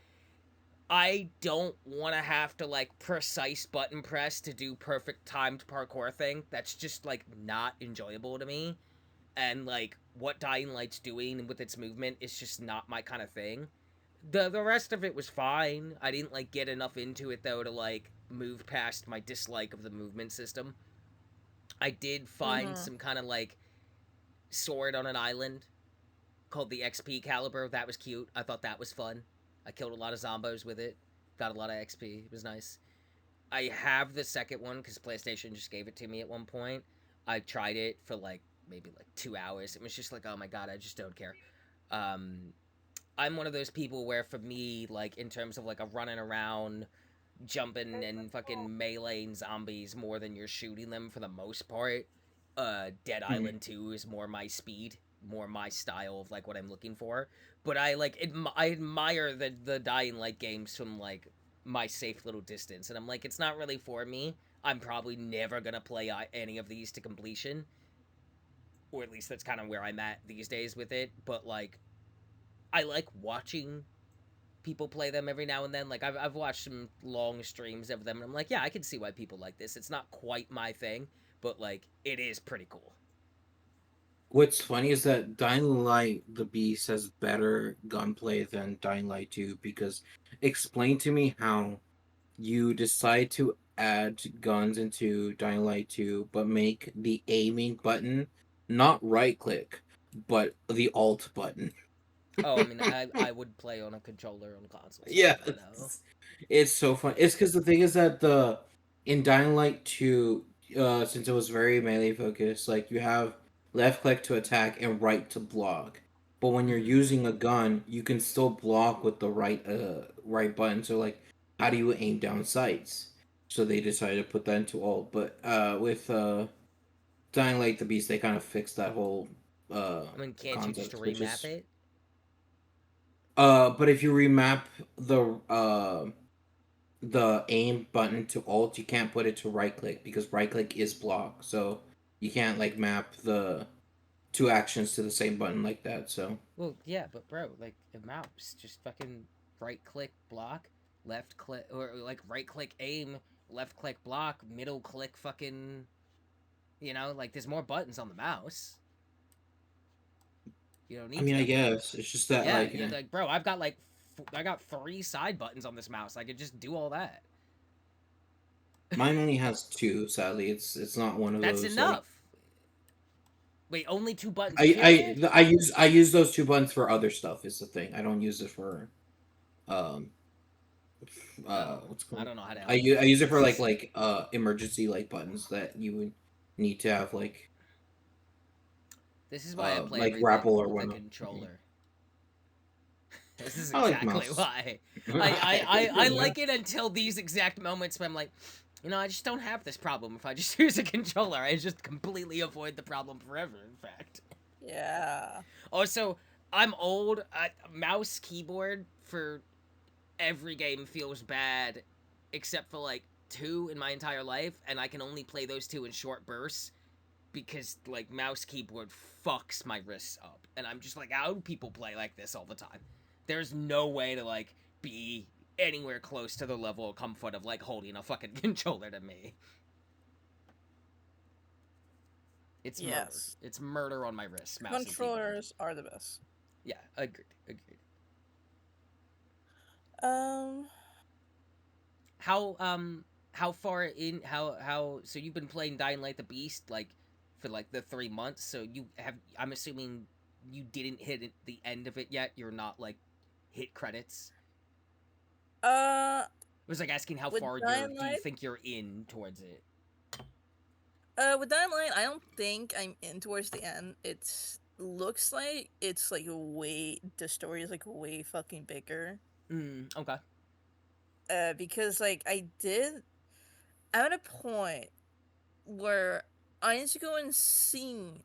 I don't want to have to like precise button press to do perfect timed parkour thing. That's just like not enjoyable to me. And like what Dying Light's doing with its movement is just not my kind of thing. The rest of it was fine. I didn't like get enough into it though to like move past my dislike of the movement system. I did find Mm-hmm. some kind of like sword on an island called the XP caliber. That was cute. I thought that was fun. I killed a lot of zombos with it. Got a lot of XP. It was nice. I have the second one because PlayStation just gave it to me at one point. I tried it for like maybe like 2 hours. It was just like, oh my god, I just don't care. Um, I'm one of those people where for me, like in terms of like a running around, jumping and fucking meleeing zombies more than you're shooting them for the most part. Dead Mhm. Island 2 is more my speed, more my style of like what I'm looking for. But I like I admire the Dying Light games from like my safe little distance, and I'm like, it's not really for me. I'm probably never gonna play any of these to completion, or at least that's kind of where I'm at these days with it. But like, I like watching people play them every now and then. Like I've watched some long streams of them, and I'm like, yeah, I can see why people like this. It's not quite my thing, but like it is pretty cool. What's funny is that Dying Light the Beast has better gunplay than Dying Light 2 because explain to me how you decide to add guns into Dying Light 2 but make the aiming button not right click but the alt button. Oh, I mean, I would play on a controller on console, so I Yeah, wouldn't know. it's so fun. It's because the thing is that the in Dying Light 2, since it was very melee focused, like you have left click to attack and right to block. But when you're Mm-hmm. using a gun, you can still block with the right button. So like, how do you aim down sights? So they decided to put that into alt. But with Dying Light the Beast, they kind of fixed that whole uh I mean, can't you just concept, which remap is it? but if you remap the aim button to alt, you can't put it to right click because right click is block. So you can't like map the two actions to the same button like that. So Well, yeah, but bro, like a mouse, just fucking right click block, left click, or like right click aim, left click block, middle click fucking. You know, like there's more buttons on the mouse. You don't I need mean, I to. guess it's just that Yeah, like you like, bro. I've got like, I got 3 side buttons on this mouse. I could just do all that. mine only has two. Sadly, it's not one of That's those like enough. Wait, only 2 buttons. I Period. I I use those two buttons for other stuff. Is the thing. I don't use it for um Oh, what's it I called. don't know how to help you. I use it for like emergency like buttons that you would need to have This is why I play like everything grapple or with a whatnot. controller. This is I like exactly mouse. why. I like it until these exact moments when I'm like, you know, I just don't have this problem if I just use a controller. I just completely avoid the problem forever, in fact. Yeah. Also, I'm old. Mouse keyboard for every game feels bad except for like 2 in my entire life, and I can only play those 2 in short bursts because like mouse keyboard fucks my wrists up, and I'm just like, how do people play like this all the time? There's no way to like be anywhere close to the level of comfort of like holding a fucking controller to me. It's murder. Yes. It's murder on my wrists, mouse and keyboard. Controllers are the best. Yeah, agreed. Agreed. Um, How far in how so you've been playing Dying Light the Beast like for like the 3 months, so you have, I'm assuming you didn't hit the end of it yet. You're not like hit credits. uh, I was like asking how with far Dying do you Light, think you're in towards it? with Dying Light, I don't think I'm in towards the end. It looks like it's like way the story is like way fucking bigger. Okay. Because like I'm at a point where I need to go and see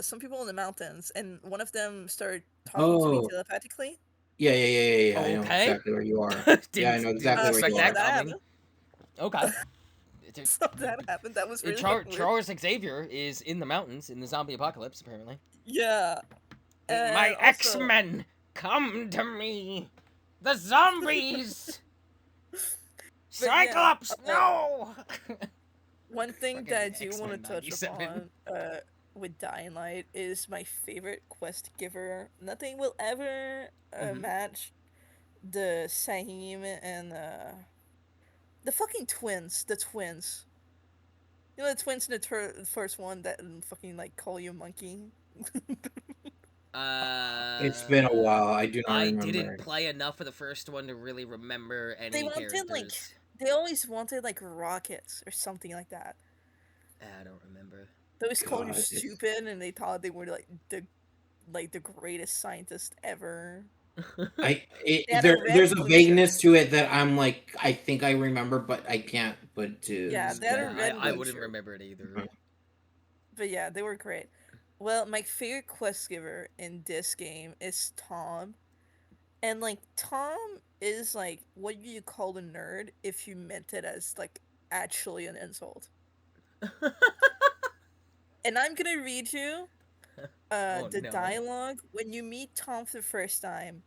some people in the mountains, and one of them started talking to me Oh, telepathically. yeah. I know Okay. exactly where you are. Yeah, I know Didn't exactly where So expect you yeah, that are. that coming. happened. Okay. So that happened. That was really fucking weird. Charles Xavier is in the mountains in the zombie apocalypse, apparently. Yeah, My and also X-Men, come to me! The zombies! but yeah, Cyclops, no! one thing Fucking that I do want to X-Men touch 97. upon with Dying Light is my favorite quest giver. Nothing will ever Mhm. match the Sahim and the fucking twins. The twins. You know the twins in the first one that fucking like call you monkey. It's been a while. I do not I didn't remember. play enough of the first one to really remember They any wanted like characters. they always wanted like rockets or something like that. I don't remember. They always called you God, it's stupid, and they thought they were like the greatest scientist ever. They had a There's a red blue shirt. vagueness to it that I'm like I think I remember, but I can't put to Yeah, they had a Yeah, red I blue wouldn't shirt. remember it either. Mhm. But yeah, they were great. Well, my favorite quest giver in this game is Tom. And like Tom is like what you call a nerd if you meant it as like actually an insult. And I'm gonna read you Oh the no. dialogue when you meet Tom for the first time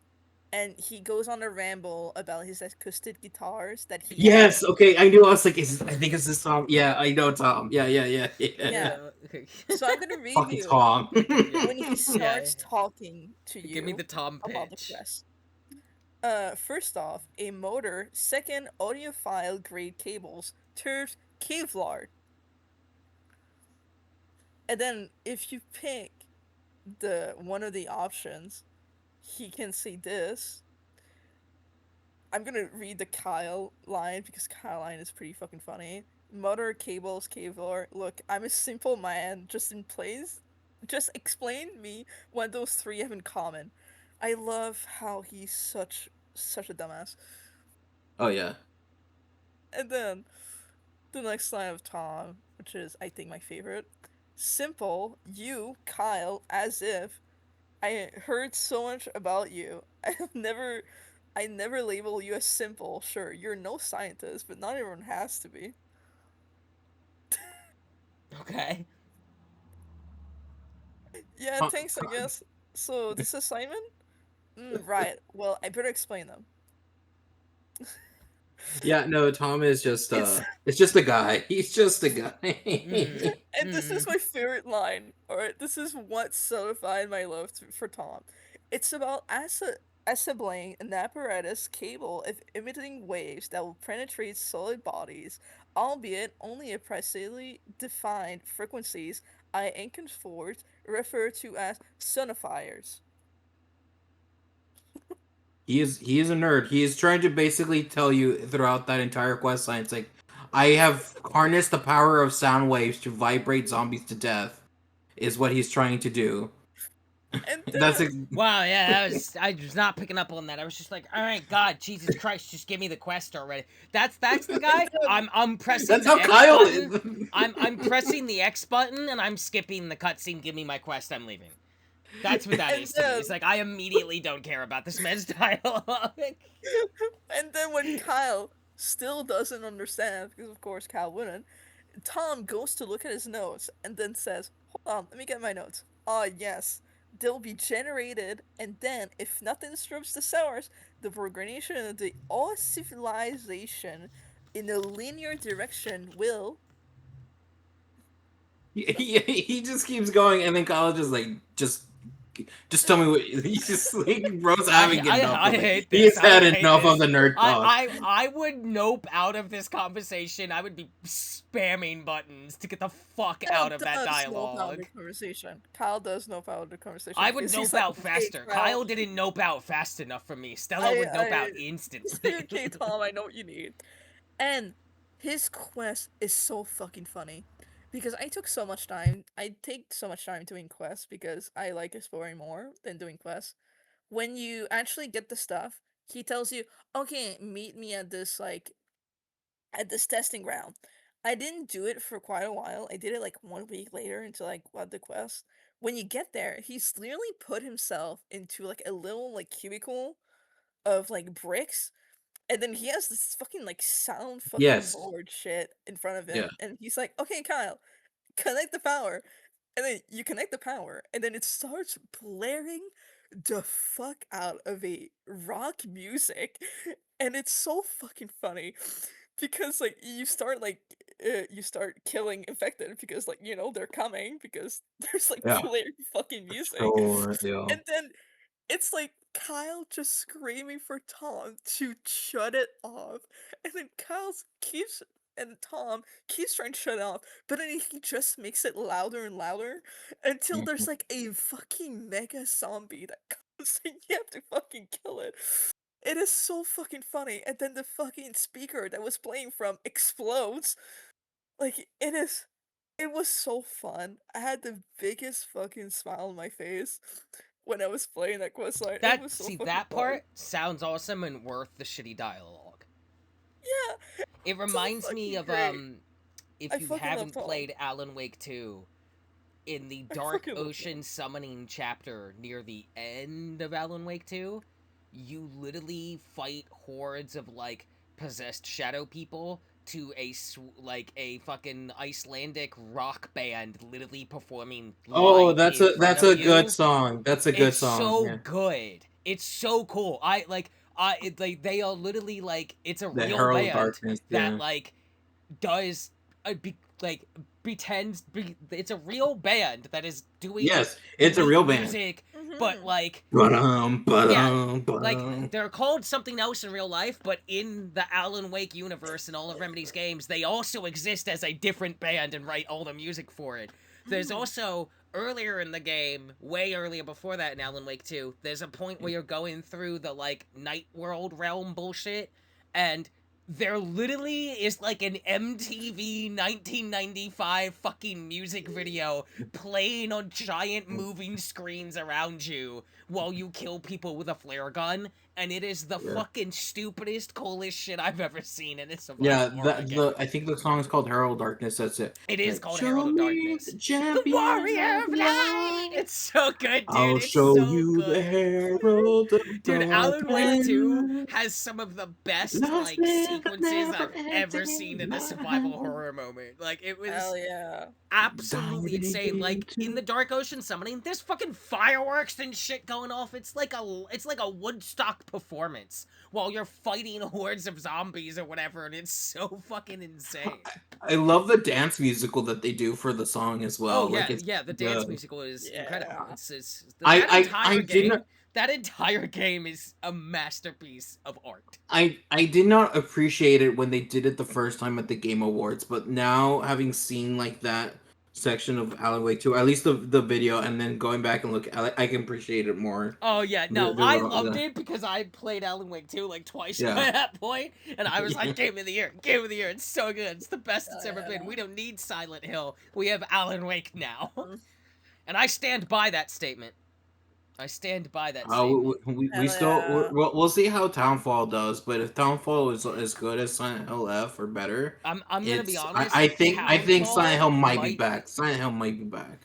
and he goes on a ramble about his acoustic guitars that he has. Yes, okay, I knew. I was like, I think it's this Tom. Yeah, I know Tom. Yeah, yeah, yeah, yeah. Yeah. Okay. So I'm gonna read Fucking you Tom. Yeah. when he Yeah. starts talking to Give me you the Tom about the pitch. quest. First off, a motor, second, audiophile grade cables, third, Kevlar. And then if you pick the one of the options, he can say this. I'm gonna read the Kyle line because Kyle line is pretty fucking funny. Motor, cables, Kevlar. Look, I'm a simple man. Just in place. Just explain me what those three have in common. I love how he's such a dumbass. Oh yeah. And then the next line of Tom, which is I think my favorite. Simple, you, Kyle, as if I heard so much about you. I never label you as simple. Sure, you're no scientist, but not everyone has to be. Okay. Yeah, thanks, I guess. So this assignment? Right. Well, I better explain them. Yeah, no, Tom is just It's it's just a guy. He's just a Mm. guy. and this is my favorite line. All right, this is what solidified my love for Tom. It's about assembling an apparatus capable of emitting waves that will penetrate solid bodies, albeit only at precisely defined frequencies. I henceforth refer to as sonifiers. He is a nerd. He is trying to basically tell you throughout that entire quest line, it's like I have harnessed the power of sound waves to vibrate zombies to death, is what he's trying to do. And That's then Wow, yeah, that was I was not picking up on that. I was just like, all right, God, Jesus Christ, just give me the quest already. That's the and guy. then I'm pressing that's the how X Kyle button. is. I'm pressing the X button and I'm skipping the cutscene. Give me my quest. I'm leaving. That's what that and is to me. then It's like I immediately don't care about this man's dialogue. and then when Kyle still doesn't understand, because of course Kyle wouldn't, Tom goes to look at his notes and then says, "Hold on, let me get my notes." Ah, yes. They'll be generated, and then, if nothing disrupts the source, the progression of the all civilization in a linear direction will. He just keeps going, and then Kyle just like just tell me what he just like bro's having enough I of it. hate He this. has I had hate enough of this. the nerd talk. I would nope out of this conversation. I would be spamming buttons to get the fuck Kyle out of that does know about the dialogue. conversation. Kyle does know about the conversation I would because he's nope like, out "Okay, faster. Kyle, Kyle didn't nope out fast enough for me. Stella would nope I out instantly. okay, Tom, I know what you need." And his quest is so fucking funny because I took so much time. I take so much time doing quests because I like exploring more than doing quests. When you actually get the stuff, he tells you, "Okay, meet me at this at this testing ground." I didn't do it for quite a while. I did it like 1 week later until I got the quest. When you get there, he's literally put himself into like a little like cubicle of like bricks, and then he has this fucking like sound fucking Yes. board shit in front of Yeah. him, and he's like, "Okay, Kyle, connect the power." And then you connect the power, and then it starts blaring the fuck out of a rock music, and it's so fucking funny because like you start killing infected because like they're coming because there's like Yeah. blaring fucking music, Sure. Yeah. and then it's like Kyle just screaming for Tom to shut it off. And then Tom keeps trying to shut it off, but then he just makes it louder and louder until there's like a fucking mega zombie that comes and you have to fucking kill it. It is so fucking funny. And then the fucking speaker that was playing from explodes. Like it was so fun. I had the biggest fucking smile on my face. when I was playing that quest line. It That was so see fucking that fun. part sounds awesome and worth the shitty dialogue. Yeah, It so reminds me fucking of great. if I you fucking love haven't Tom. played Alan Wake 2, in the I Dark fucking love Tom. Ocean summoning chapter near the end of Alan Wake 2, you literally fight hordes of like possessed shadow people to like a fucking Icelandic rock band literally performing Oh, live in front that's of a good you. song. That's a good It's song. so Yeah, good. It's so cool. They are literally like it's a the real Herald of band Darkness. that Yeah. like does it's a real band that is doing Yes, it's a great real band. music, but Mm-hmm. like Ba-dum, yeah, ba-dum, like ba-dum. they're called something else in real life, but in the Alan Wake universe and all of Remedy's games, they also exist as a different band and write all the music for it. There's also earlier in the game, way earlier before that in Alan Wake 2, there's a point where you're going through the like night world realm bullshit, and there literally is like an MTV 1995 fucking music video playing on giant moving screens around you while you kill people with a flare gun, and it is the Yeah, fucking stupidest, coolest shit I've ever seen in a survival yeah. horror The game. I think the song is called Herald of Darkness. That's it. It is Like, called show Herald of me Darkness. the The champion Warrior of of Light! light. It's so good, dude. I'll It's show so you the good. Herald of Dude, Alan Wake 2 Darkness. has some of the best, Lost like, in the sequences I've ever seen never-ending in a survival night. horror moment. Like, it was Hell yeah. absolutely Diving insane. Like in into the Dark Ocean summoning, there's fucking fireworks and shit going off. It's like a Woodstock performance while you're fighting hordes of zombies or whatever, and it's so fucking insane. I love the dance musical that they do for the song as Oh well. Like yeah, it's yeah. The dance good. musical is incredible. Yeah. It's I that I entire didn't game. That entire game is a masterpiece of art. I did not appreciate it when they did it the first time at the Game Awards, but now having seen like that section of Alan Wake 2, at least the video, and then going back and look, I can appreciate it more. Oh yeah, no, The I raw- loved it because I played Alan Wake 2 like twice yeah. by that point, and I was Yeah. like, Game of the Year, Game of the Year, it's so good, it's the best it's ever been. Yeah. We don't need Silent Hill, we have Alan Wake now. Mm. And I stand by that statement. I stand by that Uh, we, statement. we Hell still yeah. we'll see how Townfall does, but if Townfall is as good as Silent Hill F or better, I'm gonna be it's honest, I think Silent Townfall Hill might be might back. Silent Hill might be back.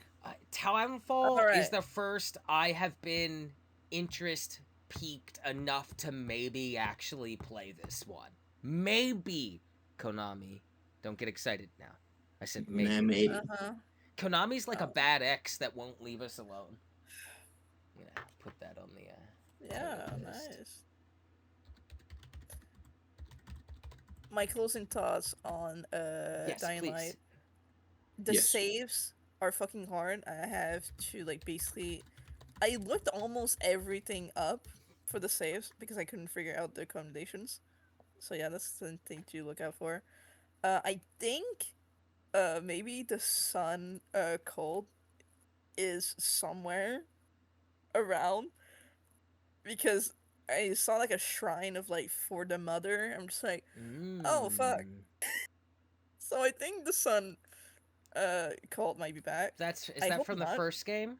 Townfall is Alright. the first I have been interest piqued enough to maybe actually play this one. Maybe Konami. Don't get excited now. I said maybe. Nah, maybe. Uh-huh. Konami's like a Oh. bad ex that won't leave us alone. I'm gonna put that on the Yeah, list. nice. My closing thoughts on Yes, Dying please. Light. The Yes. saves are fucking hard. I have to like basically I looked almost everything up for the saves because I couldn't figure out the accommodations. So yeah, that's the thing to look out for. I think maybe the sun cold is somewhere around because I saw like a shrine of like for the mother. I'm just like, oh fuck. Mm. So I think the sun cold might be back. Is I that hope from the not. first game?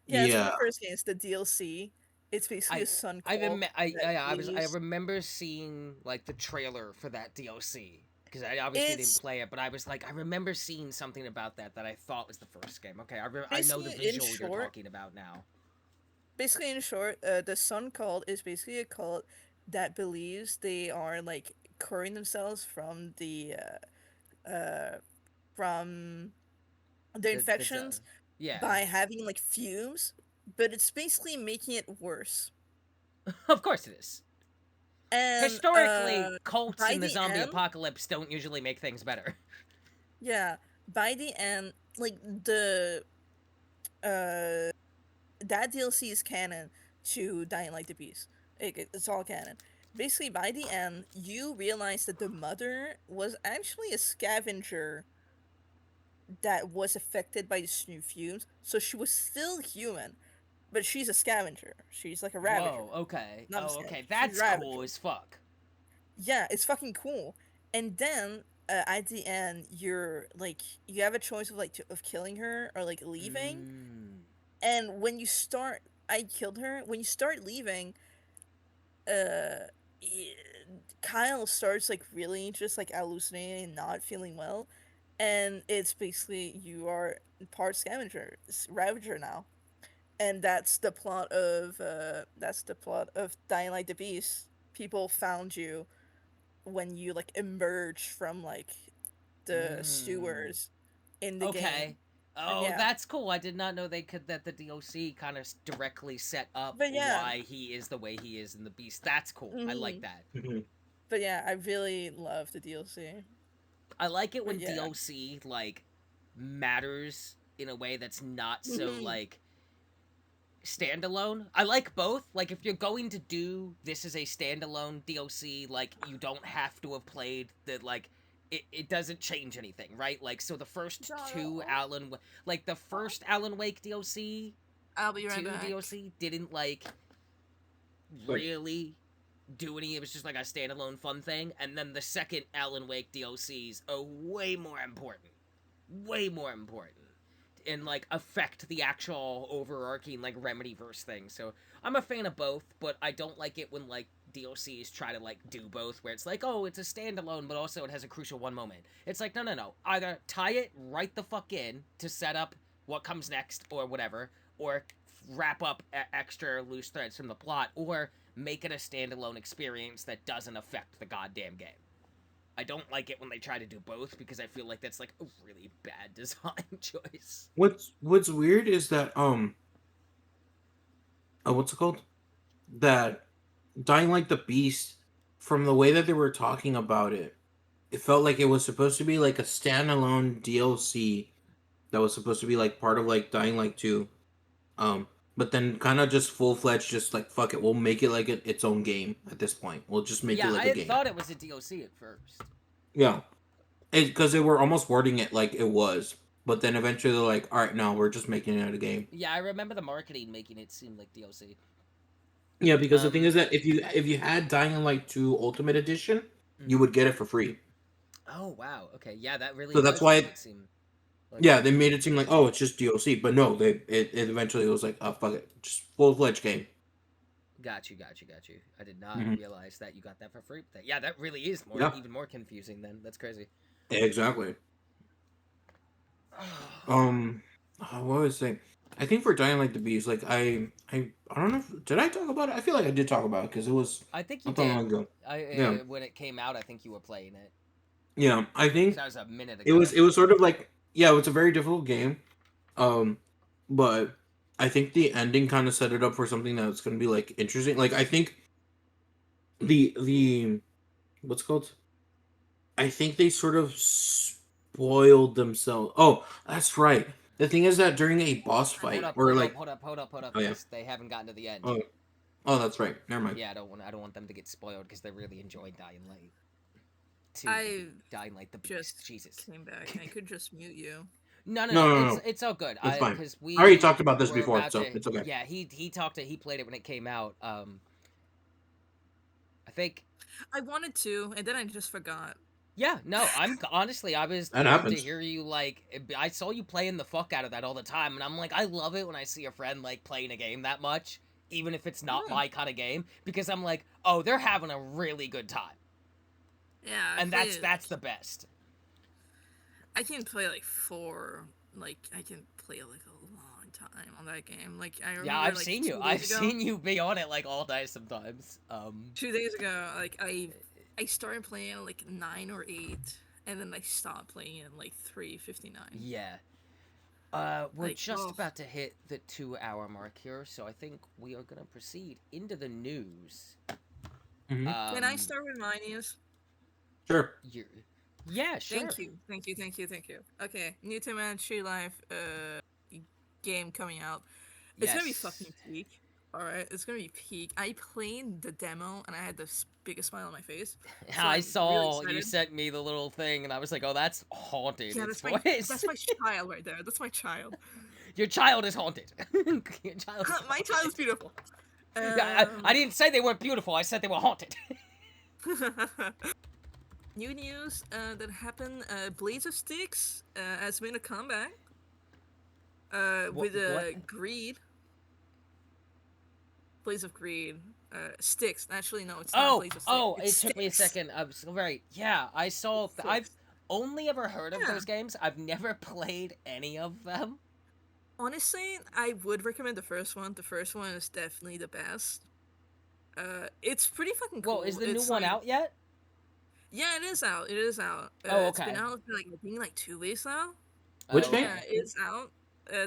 Yeah, it's from Yeah. the first game. It's the DLC. It's basically a sun cult that I leaves. remember seeing like the trailer for that DLC because I obviously didn't It's play it, but I was like, I remember seeing something about that I thought was the first game. Okay, I know the basically in visual you're short. talking about now. Basically, in short, the sun cult is basically a cult that believes they are like curing themselves from the from their The infections yeah, by having like fumes, but it's basically making it worse. of course it is. And Historically, cults by in the the zombie end, apocalypse don't usually make things better. yeah, by the end, like the uh that DLC is canon to Dying Light the Beast. It's all canon. Basically, by the end, you realize that the mother was actually a scavenger that was affected by the new fumes, so she was still human, but she's a scavenger. She's like a ravager. Whoa, okay. Not a Oh, scavenger. okay. She's a That's cool ravager. as fuck. Yeah, it's fucking cool. And then at the end, you're like you have a choice of like of killing her or like leaving. Mm. And when you start I killed her. When you start leaving, uh, i- Kyle starts like really just like hallucinating and not feeling well, and it's basically you are part scavenger, ravager now, and that's the plot of Dying Like the Beast. People found you when you like emerge from like the Mm. sewers in the Okay. game, and Oh, yeah, that's cool. I did not know they could that the DLC kind of directly set up but yeah, why he is the way he is in the Beast. That's cool. I like hmm that. Mhm. but yeah, I really love the DLC. I like it But when yeah, DLC like matters in a way that's not so hmm like standalone. I like both. Like if you're going to do this as a standalone DLC, like you don't have to have played the like it doesn't change anything, right? Like so the first two like the first Alan Wake DLC, I'll be right 2 back. DLC didn't like Like, really do any. It was just like a standalone fun thing, and then the second Alan Wake DLCs are way more important, way more important, and like affect the actual overarching like Remedyverse thing. So I'm a fan of both, but I don't like it when like DLCs try to like do both, where it's like, oh, it's a standalone, but also it has a crucial one moment. It's like, no, no, no. Either tie it right the fuck in to set up what comes next or whatever, or wrap up extra loose threads from the plot, or make it a standalone experience that doesn't affect the goddamn game. I don't like it when they try to do both because I feel like that's like a really bad design choice. what's weird is that what's it called? That Dying Like the Beast, from the way that they were talking about it, it felt like it was supposed to be like a standalone DLC that was supposed to be like part of like Dying Like 2. But then kind of just full fledged, just like fuck it, we'll make it like its own game at this point. We'll just make it Yeah, like I a had game. thought it was a DLC at first. Yeah, because they were almost wording it like it was, but then eventually they're like, all right, no, we're just making it a game. Yeah, I remember the marketing making it seem like DLC. Yeah, because the thing Um, is that if you had Dying Light 2 Ultimate Edition, you mhm. would get it for free. Oh wow, okay, yeah, that really So that's does why, make it seem like yeah, a they made it seem like, DLC. oh, it's just DLC, but no, it eventually was like, oh fuck it, just full fledged game. Got you, got you, got you. I did not Hmm. realize that you got that for free. Yeah, that really is more Yeah, even more confusing then. That's crazy. exactly. Um, what was I saying? I think for Dying Like the Beast, like I don't know, did I talk about it? I feel like I did talk about it because it was I think you not that long did. ago. I Yeah, when it came out, I think you were playing it. yeah. I 'Cause think that was a minute it was ago. it was sort of like, yeah, it's a very difficult game. Um, but I think the ending kind of set it up for something that's going to be like interesting. Like I think the what's it called? I think they sort of spoiled themselves. Oh, that's right. The thing is that during a boss Hold fight, up, or hold up, like, hold up, hold up, hold up, oh yeah, because they haven't gotten to the end. oh oh, that's right. Never mind. Yeah, I don't want them to get spoiled because they really enjoyed Dying Light. I Dying Light the Beast. just Jesus. came back. I could just mute you. No, no, No, no. no, no, no. It's all good. It's fine. Because I already we talked about this were before, about so to. it's okay. Yeah, he played it when it came out. I think. I wanted to, and then I just forgot. Yeah, no. I'm honestly, I was That thrilled to happens. hear you like. I saw you playing the fuck out of that all the time, and I'm like, I love it when I see a friend like playing a game that much, even if it's not Hmm. my kind of game, because I'm like, oh, they're having a really good time, Yeah, I and played it like that's the best. I can play like four. Like I can play like a long time on that game. Like I Yeah, remember I've like seen you. 2 days I've ago. seen you be on it like all day sometimes. 2 days ago, like I started playing at like 9 or 8, and then I stopped playing at like 3:59. Yeah. We're Like just oh, about to hit the 2 hour mark here, so I think we are gonna proceed into the news. Hmm. can I Um, start with my news? Sure. you yeah, sure. Thank you, thank you, thank you, thank you. Okay, new Hitman Tree Life game coming out. It's gonna be Yes. fucking peak. All right, it's gonna be peak. I played the demo and I had the biggest smile on my face, so I I'm really saw you excited. sent me the little thing, and I was like, "Oh, that's haunted." Yeah, Its voice. that's my child right there. That's my child. Your child is haunted. Your child is My child is haunted. beautiful. I didn't say they weren't beautiful. I said they were haunted. New news that happened. Blades of Sticks has made a comeback What? with What? Greed. Blaze of Greed. Sticks. Actually, no, it's not Blaze of Sticks. Oh, It's it took me a Sticks. second. I was right. Yeah, I saw. I've Sticks. only ever heard of Yeah. those games. I've never played any of them. Honestly, I would recommend the first one. The first one is definitely the best. It's pretty fucking Well, is cool. the new It's one like, out yet? yeah, it is out. It is out. Oh, It's been okay. out for like I think like 2 weeks now. Which But Oh, game? yeah, okay. it's out.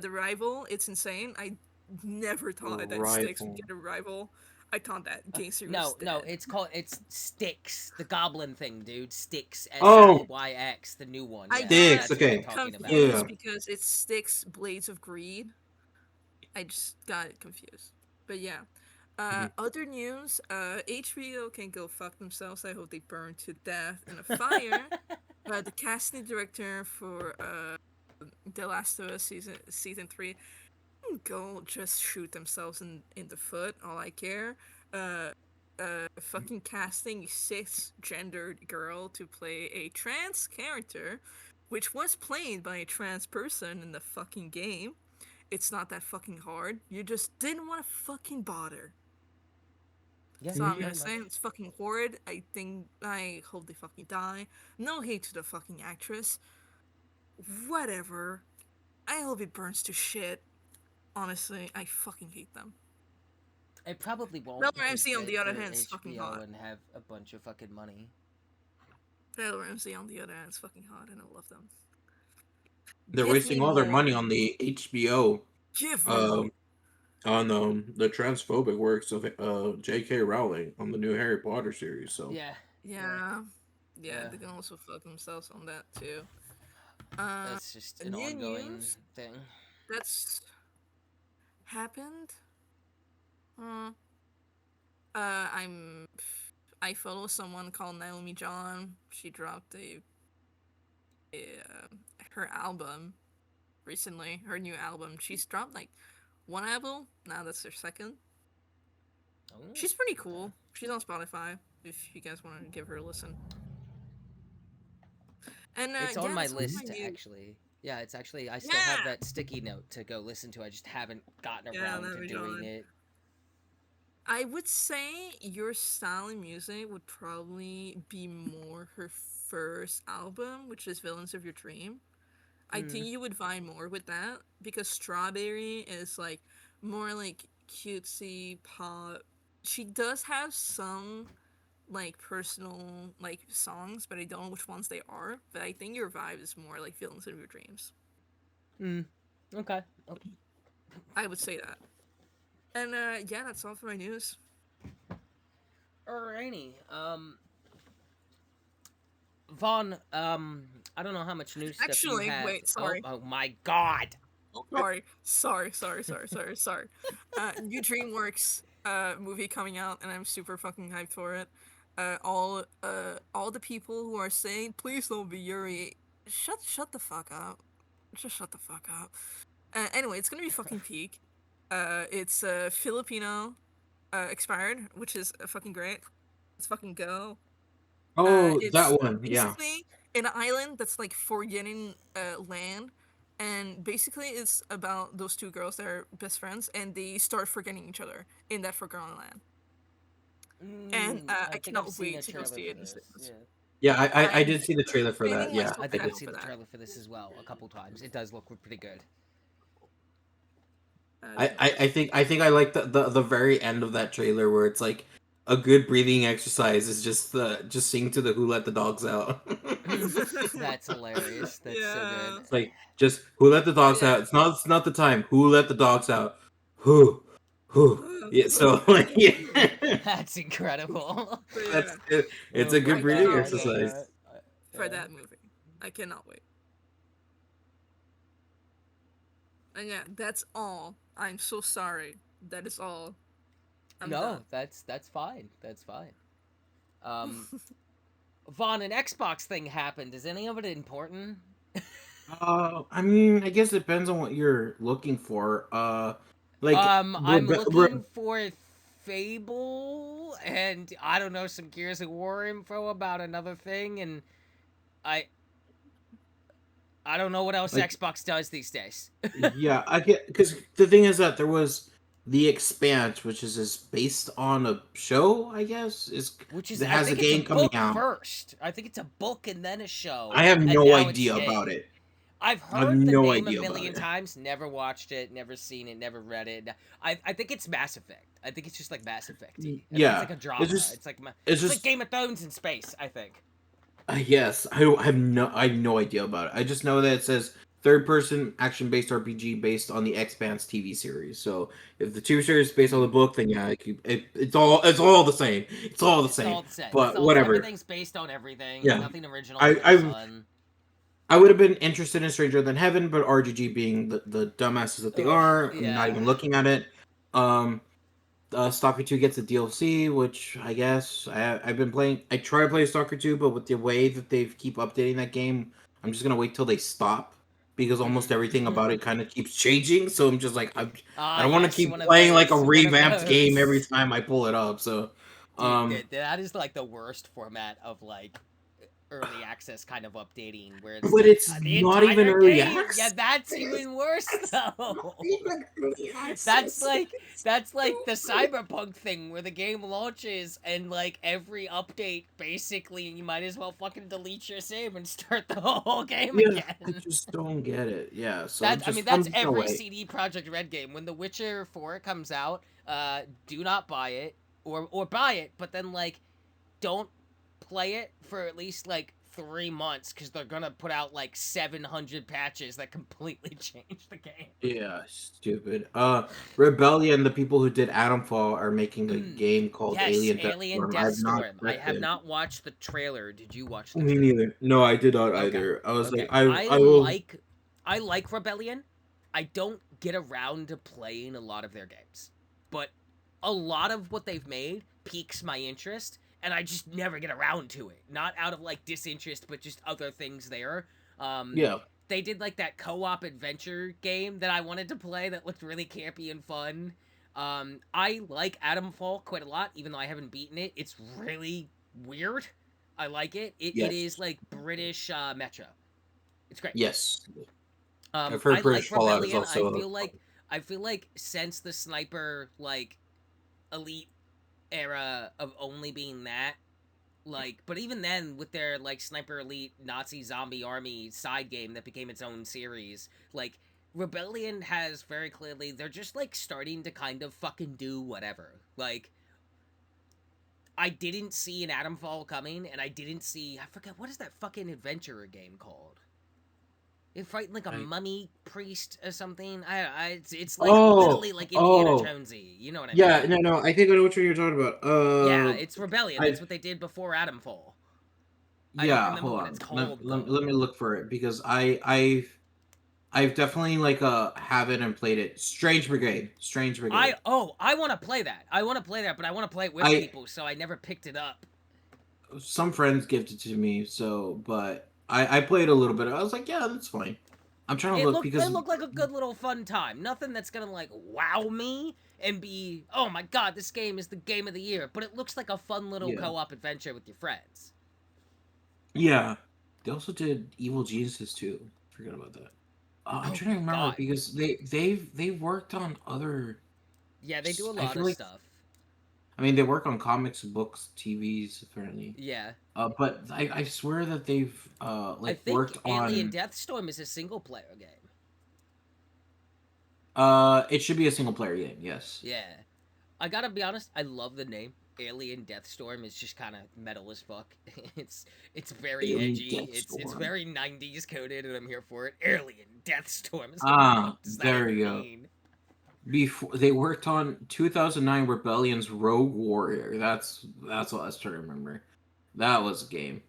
The Rival, it's insane. I never thought that Sticks would Rival. get a rival. I thought that game series was No, dead. it's Styx, the goblin thing, dude. Styx, Oh, STYX, the new one. I Yeah, got Sticks. that's what I'm Okay. talking about. Yeah. confused because it's Styx Blades of Greed. I just got it confused. But yeah. Mhm. Other news, HBO can go fuck themselves. I hope they burn to death in a fire. The casting director for The Last of Us season 3 go just shoot themselves in the foot. All I care. Uh, fucking casting a cisgendered girl to play a trans character, which was played by a trans person in the fucking game. It's not that fucking hard. You just didn't want to fucking bother. Yeah, So I'm Yeah. gonna pretty say much. it's fucking horrid. I hope they fucking die. No hate to the fucking actress. Whatever. I hope it burns to shit. Honestly, I fucking hate them. It probably Bella won't because Ramsey, on the other they're hand, is fucking HBO hot. and have a bunch of fucking money. Bella Ramsey, on the other hand, is fucking hot, and I love them. They're Give me wasting all their more. money on the HBO, Give me more. um, on the transphobic works of J.K. Rowling on the new Harry Potter series. So Yeah, Yeah. Yeah, Yeah. they can also fuck themselves on that too. that's just an New ongoing news thing. that's happened. Uh, I follow someone called Naomi John. She dropped a her album recently. Her new album. She's dropped like one album. Now that's her second. Oh, She's pretty okay. cool. She's on Spotify if you guys want to give her a listen. And It's on yeah, my that's all my list news. actually. Yeah, it's actually I still have Yeah. that sticky note to go listen to. I just haven't gotten Yeah, around to Naomi doing John. it. I would say your style in music would probably be more her first album, which is Villains of Your Dream. I think you would vibe more with that because Strawberry is like more like cutesy pop. She does have some like personal like songs, but I don't know which ones they are. But I think your vibe is more like Villains of Your Dreams. Okay. I would say that. And yeah, that's all for my news. Alrighty. Vaughn, I don't know how much new stuff you Actually, have. wait, sorry. Oh my god. Sorry. New DreamWorks movie coming out, and I'm super fucking hyped for it. All the people who are saying please don't be Yuri, shut the fuck up. Just shut the fuck up. Anyway, it's gonna be fucking peak. It's Filipino expired, which is fucking great. Let's fucking go. oh, It's that one. Yeah. basically an island that's like forgetting land, and basically it's about those two girls that are best friends, and they start forgetting each other in that forgotten land. And I I think I've cannot seen wait a to go trailer see for it in this. cinemas. Yeah. Yeah, I I'm did see the trailer for that. spinning Yeah, myself I I think did. I've down seen for the that. trailer for this as well a couple times. It does look pretty good. I think I like the very end of that trailer where it's like a good breathing exercise is just sing to the Who Let the Dogs Out. That's hilarious. That's so good. Yeah. It's like just Who Let the But Dogs yeah. Out. It's not the time. Who let the dogs out? Who? Yeah. So like yeah, That's incredible. But yeah, that's it. It's Oh a my good I breathing god, I cannot love wait exercise. that. for Yeah. that movie. I cannot wait. And yeah, that's all. I'm so sorry. That is all. I'm No, done. that's fine. That's fine. Um, Vaughn, an Xbox thing happened. Is any of it important? I mean, I guess it depends on what you're looking for. Like I'm looking for Fable and I don't know some Gears of War info about another thing, and I I don't know what else like Xbox does these days. yeah, I get because the thing is that there was The Expanse, which is based on a show, I guess, Which is, that I has a think it's a game coming book out. first. I think it's a book and then a show, I have and no now it's idea about game. it. I've I have heard the no name a idea about million it. times, never watched it, never seen it, never read it. I think it's Mass Effect. I think it's just like Mass Effect-y. I think it's Yeah, like a it's drama. just it's It's like just Game of Thrones in space, I think. yes. I have no idea about it. I just know that it says third person action based RPG based on the Expanse TV series. So if the TV series is based on the Mm. book, then yeah, it's all the same. It's all the It's same. all the same. But whatever. Everything's based on everything. Yeah, Nothing original I under the I sun. I would have been interested in Stranger Than Heaven, but RGG being the dumbasses that they Ugh, are, I'm not yeah. even looking at it. Um, Stalker 2 gets a DLC, which I guess I've been playing. I try to play Stalker 2, but with the way that they keep updating that game, I'm just gonna wait till they stop because almost everything Mm. about it kind of keeps changing. So I'm just like I Ah, don't want to yes, keep one of playing like a those. One of revamped game every those. time I pull it up. So, Dude, um, that is like the worst format of like early access kind of updating where it's but like it's the not even entire early game. Yeah, access. that's even worse It's not though. even early That's access. like It's that's like the stupid. cyberpunk thing where the game launches and like every update basically you might as well fucking delete your save and start the whole game Yeah, I again. just don't get it. Yeah, so That's I mean I'm that's just gonna every wait. CD Project Red game. When The Witcher 4 comes out, do not buy it or buy it, but then like don't play it for at least like 3 months because they're gonna put out like 700 patches that completely change the game. Yeah, stupid. Rebellion, the people who did Atomfall are making a game called Yes, Alien Alien Deathstorm. Death I've not Storm. I checked have it. not watched the trailer. Did you watch the Me trailer? neither. No, I did not Okay. either. I was like, Okay. I will. I like Rebellion. I don't get around to playing a lot of their games. But a lot of what they've made piques my interest and I just never get around to it. Not out of like disinterest, but just other things there. Um Yeah, they did like that co-op adventure game that I wanted to play that looked really campy and fun. I like Atomfall quite a lot, even though I haven't beaten it. It's really weird. I like it. It is yes, like British Metro. It's great. yes. I've I heard like British Fallout is Rebellion. also. I feel like since the sniper like elite era of only being that, like, but even then with their like sniper elite Nazi zombie army side game that became its own series, like Rebellion has very clearly they're just like starting to kind of fucking do whatever. Like I didn't see an Atomfall coming, and I didn't see I forget what is that fucking adventurer game called. You're fighting like a I, mummy priest or something. It's like oh, literally like Indiana oh, Jonesy. You know what I yeah. mean? No, no. I think I know what you're talking about. Yeah, it's Rebellion. I That's what they did before Atomfall. I don't yeah. remember Hold what it's on. called Let though. me look for it because I've definitely like have it and played it. Strange Brigade. Strange Brigade. I want to play that. I want to play that, but I want to play it with I people, so I never picked it up. some friends gifted to me, so but I played a little bit. I was like, yeah, that's fine. I'm trying to look It because looked like a good little fun time. Nothing that's gonna like wow me and be oh my god, this game is the game of the year. But it looks like a fun little yeah, co-op adventure with your friends. yeah. They also did Evil Geniuses too. Forgot about that. I'm Oh trying my to remember god. because they've worked on other. Yeah, they do a I lot feel of like stuff. I mean they work on comics, books, TVs apparently. Yeah. But I swear that they've I like worked think Alien on. Deathstorm is a single player game. It should be a single player game. Yes. Yeah. I gotta be honest, I love the name. Alien Deathstorm is just kind of metal as fuck. It's very Alien edgy. It's Deathstorm. very 90s coded, and I'm here for it. Alien Deathstorm. It's like, what Ah, does that there even you go. mean? Before they worked on 2009 Rebellion's Rogue Warrior. That's what I was trying to remember. That was a game,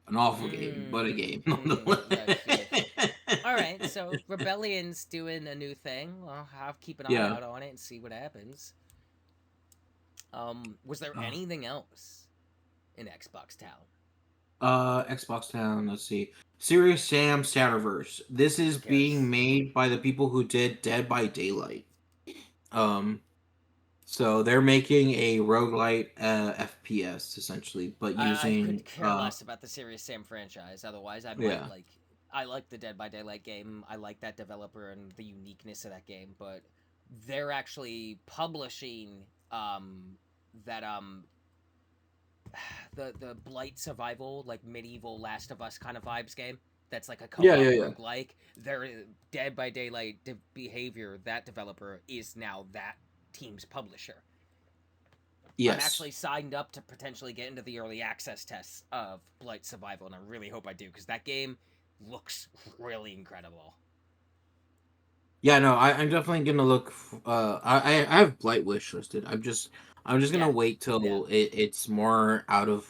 an awful game, but a game nonetheless. Right, fair. All right, so Rebellion's doing a new thing. Well, I'll keep an eye Yeah. out on it and see what happens. Was there Uh, anything else in Xbox Town? Xbox Town. Let's see. Serious Sam Satterverse. This is Who cares? being made by the people who did Dead by Daylight. Um, so they're making a roguelite FPS essentially, but I using could care less about the Serious Sam franchise. Otherwise, I might yeah. like. I like the Dead by Daylight game. I like that developer and the uniqueness of that game. But they're actually publishing that the Blight Survival, like medieval Last of Us kind of vibes game. That's like a Yeah, co-op yeah, yeah. roguelike. Their Dead by Daylight Behavior, that developer is now that team's publisher. I'm Yes. actually signed up to potentially get into the early access tests of Blight Survival, and I really hope I do because that game looks really incredible. Yeah, no, I'm definitely gonna look. I have Blight wish listed. I'm just gonna Yeah, wait yeah. till it's more out of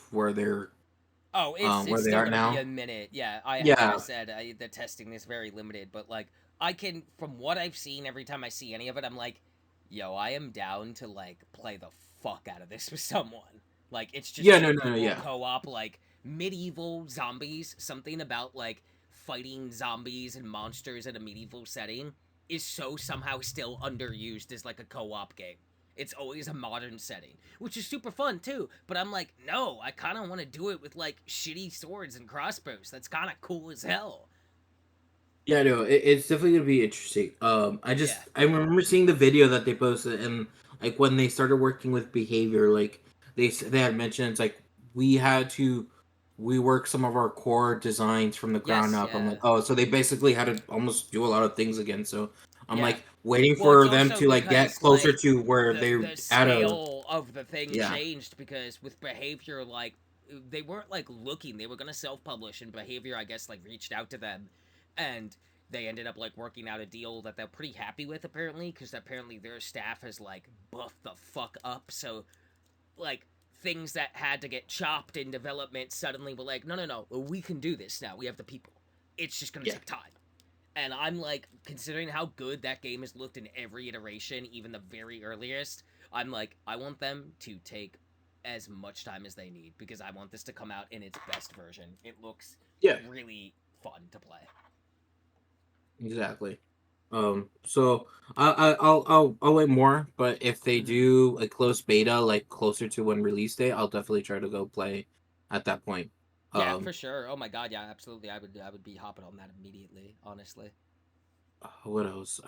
Oh, it's where they still are gonna be now. a minute. Yeah, I like I Yeah, said, the testing is very limited, but like I can, from what I've seen, every time I see any of it, I'm like, yo, I am down to like play the fuck out of this with someone. Like it's just yeah, two no, people yeah, co-op, like medieval zombies. Something about like fighting zombies and monsters in a medieval setting is so somehow still underused as like a co-op game. It's always a modern setting, which is super fun too. But I'm like, no, I kind of want to do it with like shitty swords and crossbows. That's kind of cool as hell. yeah. No, it's definitely gonna be interesting. Yeah. I remember seeing the video that they posted, and like when they started working with behavior, like they had mentioned it's like we had to rework some of our core designs from the ground Yes. up. I'm like, Yeah. oh, so they basically had to almost do a lot of things again. So I'm Yeah. like waiting Well, it's for them also to like get because closer like to where the they're at a scale of the thing yeah. changed because with behavior like they weren't like looking, they were going to self-publish, and behavior I guess like reached out to them, and they ended up like working out a deal that they're pretty happy with apparently, because apparently their staff has like buffed the fuck up. So like things that had to get chopped in development suddenly were like, no, we can do this now. We have the people. It's just gonna Yeah. take time. And I'm like, considering how good that game has looked in every iteration, even the very earliest, I'm like, I want them to take as much time as they need because I want this to come out in its best version. It looks Yeah, really fun to play. exactly. So I'll wait more, but if they Mm-hmm. do a close beta, like closer to when release date, I'll definitely try to go play at that point. Yeah, Um, for sure. Oh my god, yeah, absolutely. I would be hopping on that immediately, honestly. what else?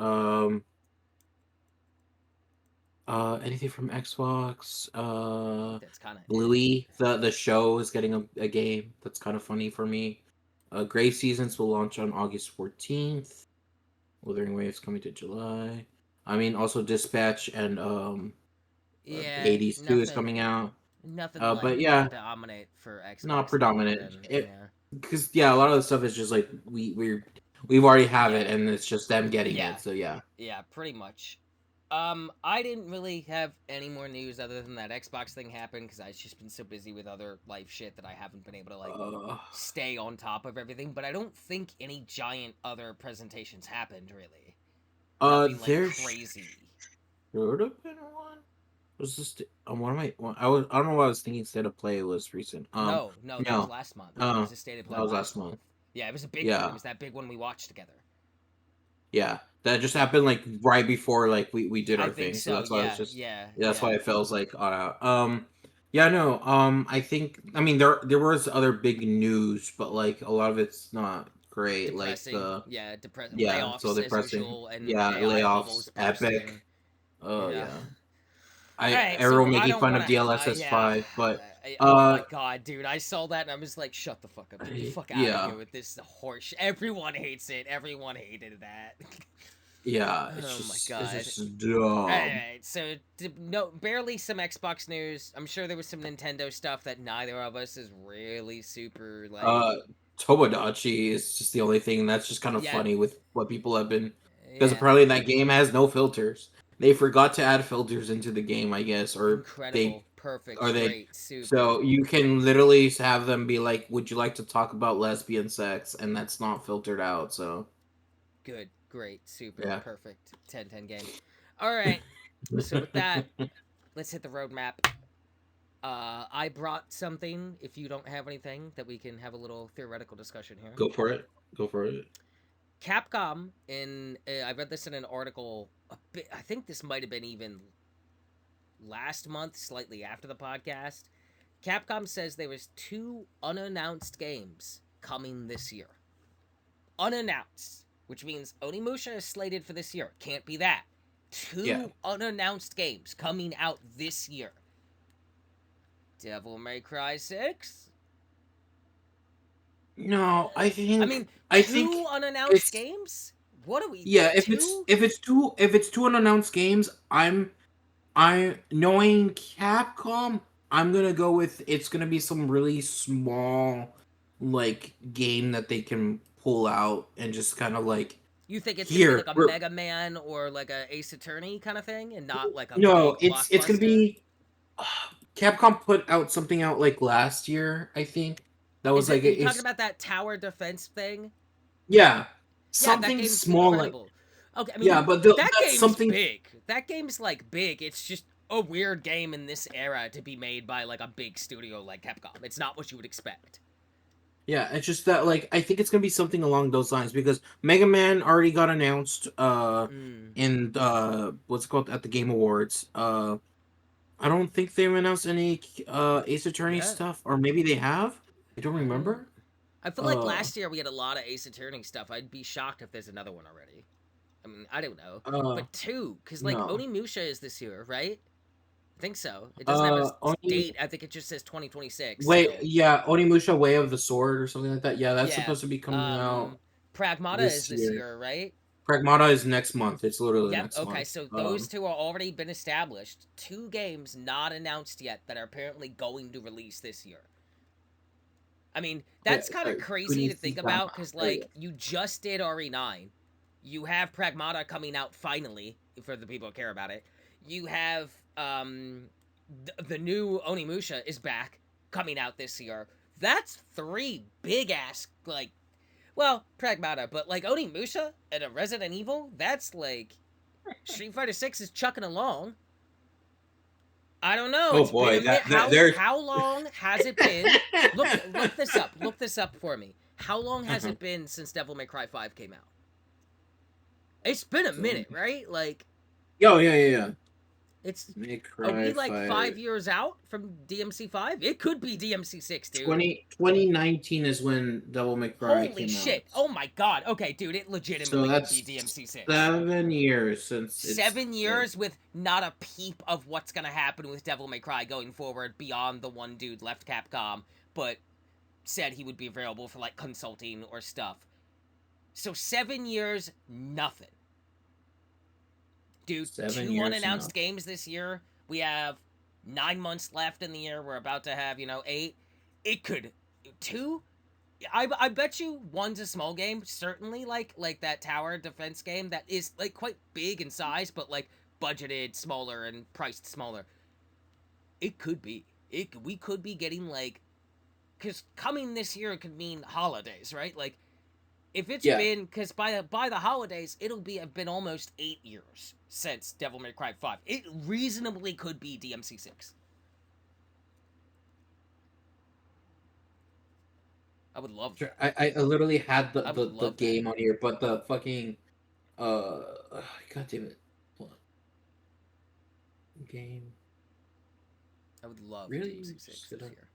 Anything from Xbox? I think that's kind of it. Bluey, the show is getting a game that's kind of funny for me. Grave Seasons will launch on August 14th. Wuthering Waves coming to July. I mean, also Dispatch and Yeah, Hades 2 is coming nothing, out. nothing like But yeah, predominant for not Xbox that I've predominant. been. It Yeah, because yeah, a lot of the stuff is just like we've already have it, yeah, and it's just them getting yeah, it. So yeah. yeah, pretty much. I didn't really have any more news other than that Xbox thing happened because I've just been so busy with other life shit that I haven't been able to like Uh, stay on top of everything. But I don't think any giant other presentations happened really. Nothing like there crazy. should have been one. Was this one of my? I don't know what I was thinking. State of Play was recent. No, that was No, last month. There uh, was a state of that play was last last month. month. Yeah, it was a big one. It Yeah, was that big one we watched together. yeah. That just happened like right before like we did I our think thing. So so. that's why I was Yeah, just yeah, that's why yeah. it feels like on out. Yeah, no. I think I mean there was other big news, but like a lot of it's not great. Like Depressing. Yeah, depressing. yeah, so Layoffs as depressing. usual, and Yeah, AI layoffs, bubbles Epic. bursting. Oh Yeah. yeah. All I right, everyone so I making don't fun want of to. DLSS Yeah. 5, but Oh my uh god, dude! I saw that and I was like, "Shut the fuck up! Get the fuck out of yeah. here with this horse." Everyone hates it. Everyone hated that. Yeah, Oh my it's god. just dumb. Alright, so no, barely some Xbox news. I'm sure there was some Nintendo stuff that neither of us is really super like. Uh, Tomodachi is just the only thing that's just kind of Yeah, funny with what people have been because yeah, apparently that game has no filters. They forgot to add filters into the game, I guess, incredible, or perfect, they great, super, so you can literally have them be like, "Would you like to talk about lesbian sex?" and that's not filtered out. So good, great, super, yeah. perfect, 10/10 game. All right, so with that, let's hit the roadmap. I brought something. If you don't have anything, that we can have a little theoretical discussion here. Go for it. Go for it. Capcom in I read this in an article a bit. I think this might have been even last month, slightly after the podcast. Capcom says there was two unannounced games coming this year. Unannounced, which means Onimusha is slated for this year. Can't be that. Yeah. two unannounced games coming out this year. Devil May Cry 6. No, I mean, I think two unannounced it's games? What are we, yeah. two? If it's two unannounced games, I knowing Capcom, I'm gonna go with it's gonna be some really small like game that they can pull out and just kind of like You think it's gonna be here like a we're Mega Man or like a Ace Attorney kind of thing, and not like a no, big it's gonna blockbuster? be Capcom put out something out like last year, I think. That was Is it like you talking it's about that tower defense thing? yeah, Yeah, that something game's small like incredible. Okay, I yeah, mean but that that's game's something big. That game's like big. It's just a weird game in this era to be made by like a big studio like Capcom. It's not what you would expect. yeah, it's just that like I think it's gonna be something along those lines because Mega Man already got announced Mm. in what's it called at the Game Awards. I don't think they've announced any Ace Attorney Yeah. stuff, or maybe they have. I don't I don't. remember. I feel like Uh last year we had a lot of Ace Attorney stuff. I'd be shocked if there's another one already. I mean, I don't know. uh But two, because like no. Onimusha is this year, right? I think so. It doesn't have a Oni date. I think it just says 2026 Way still. yeah, Onimusha Way of the Sword or something like that. Yeah, that's Yeah. supposed to be coming Um out Pragmata is this this year. year, right? Pragmata is next month. It's literally Yep. next Okay, month. so those two are already been established. Two games not announced yet that are apparently going to release this year. I mean, that's kind of crazy to think about because, There you like, you just did RE9. You have Pragmata coming out finally, for the people who care about it. You have, the new Onimusha is back, coming out this year. That's three big ass, like, well, Pragmata, but, like, Onimusha and a Resident Evil, that's, like, Street Fighter 6 is chucking along. I don't know. Oh It's been a boy, minute. that How there's how long has it been? Look this up. Look this up for me. How long has uh-huh. it been since Devil May Cry 5 came out? It's been a minute, right? Like Yo, yeah. it's May are we Cry like 5. 5 years out from DMC 5? It could be DMC 6, dude. 2019 is when Devil May Cry Holy came out. shit. Oh my god. Okay, dude, it So legitimately could be that's DMC 6. 7 years since it's 7 years with not a peep of what's gonna happen with Devil May Cry going forward beyond the one dude left Capcom, but said he would be available for like consulting or stuff. So 7 years, nothing. Dude, 2 years now. unannounced games this year. We have 9 months left in the year. We're about to have, 8. It could two. I bet you one's a small game. Certainly, like that tower defense game that is like quite big in size, but like budgeted smaller and priced smaller. It could be. We could be getting like because coming this year could mean holidays, right? Like if it's Yeah. been because by the holidays it'll be have been almost 8 years since Devil May Cry 5. It reasonably could be DMC 6. I would love Sure. that. I literally had I would the love that. game on here, but the fucking uh god damn it. Hold on. Game. I would love Really? DMC 6 Sit this up. year.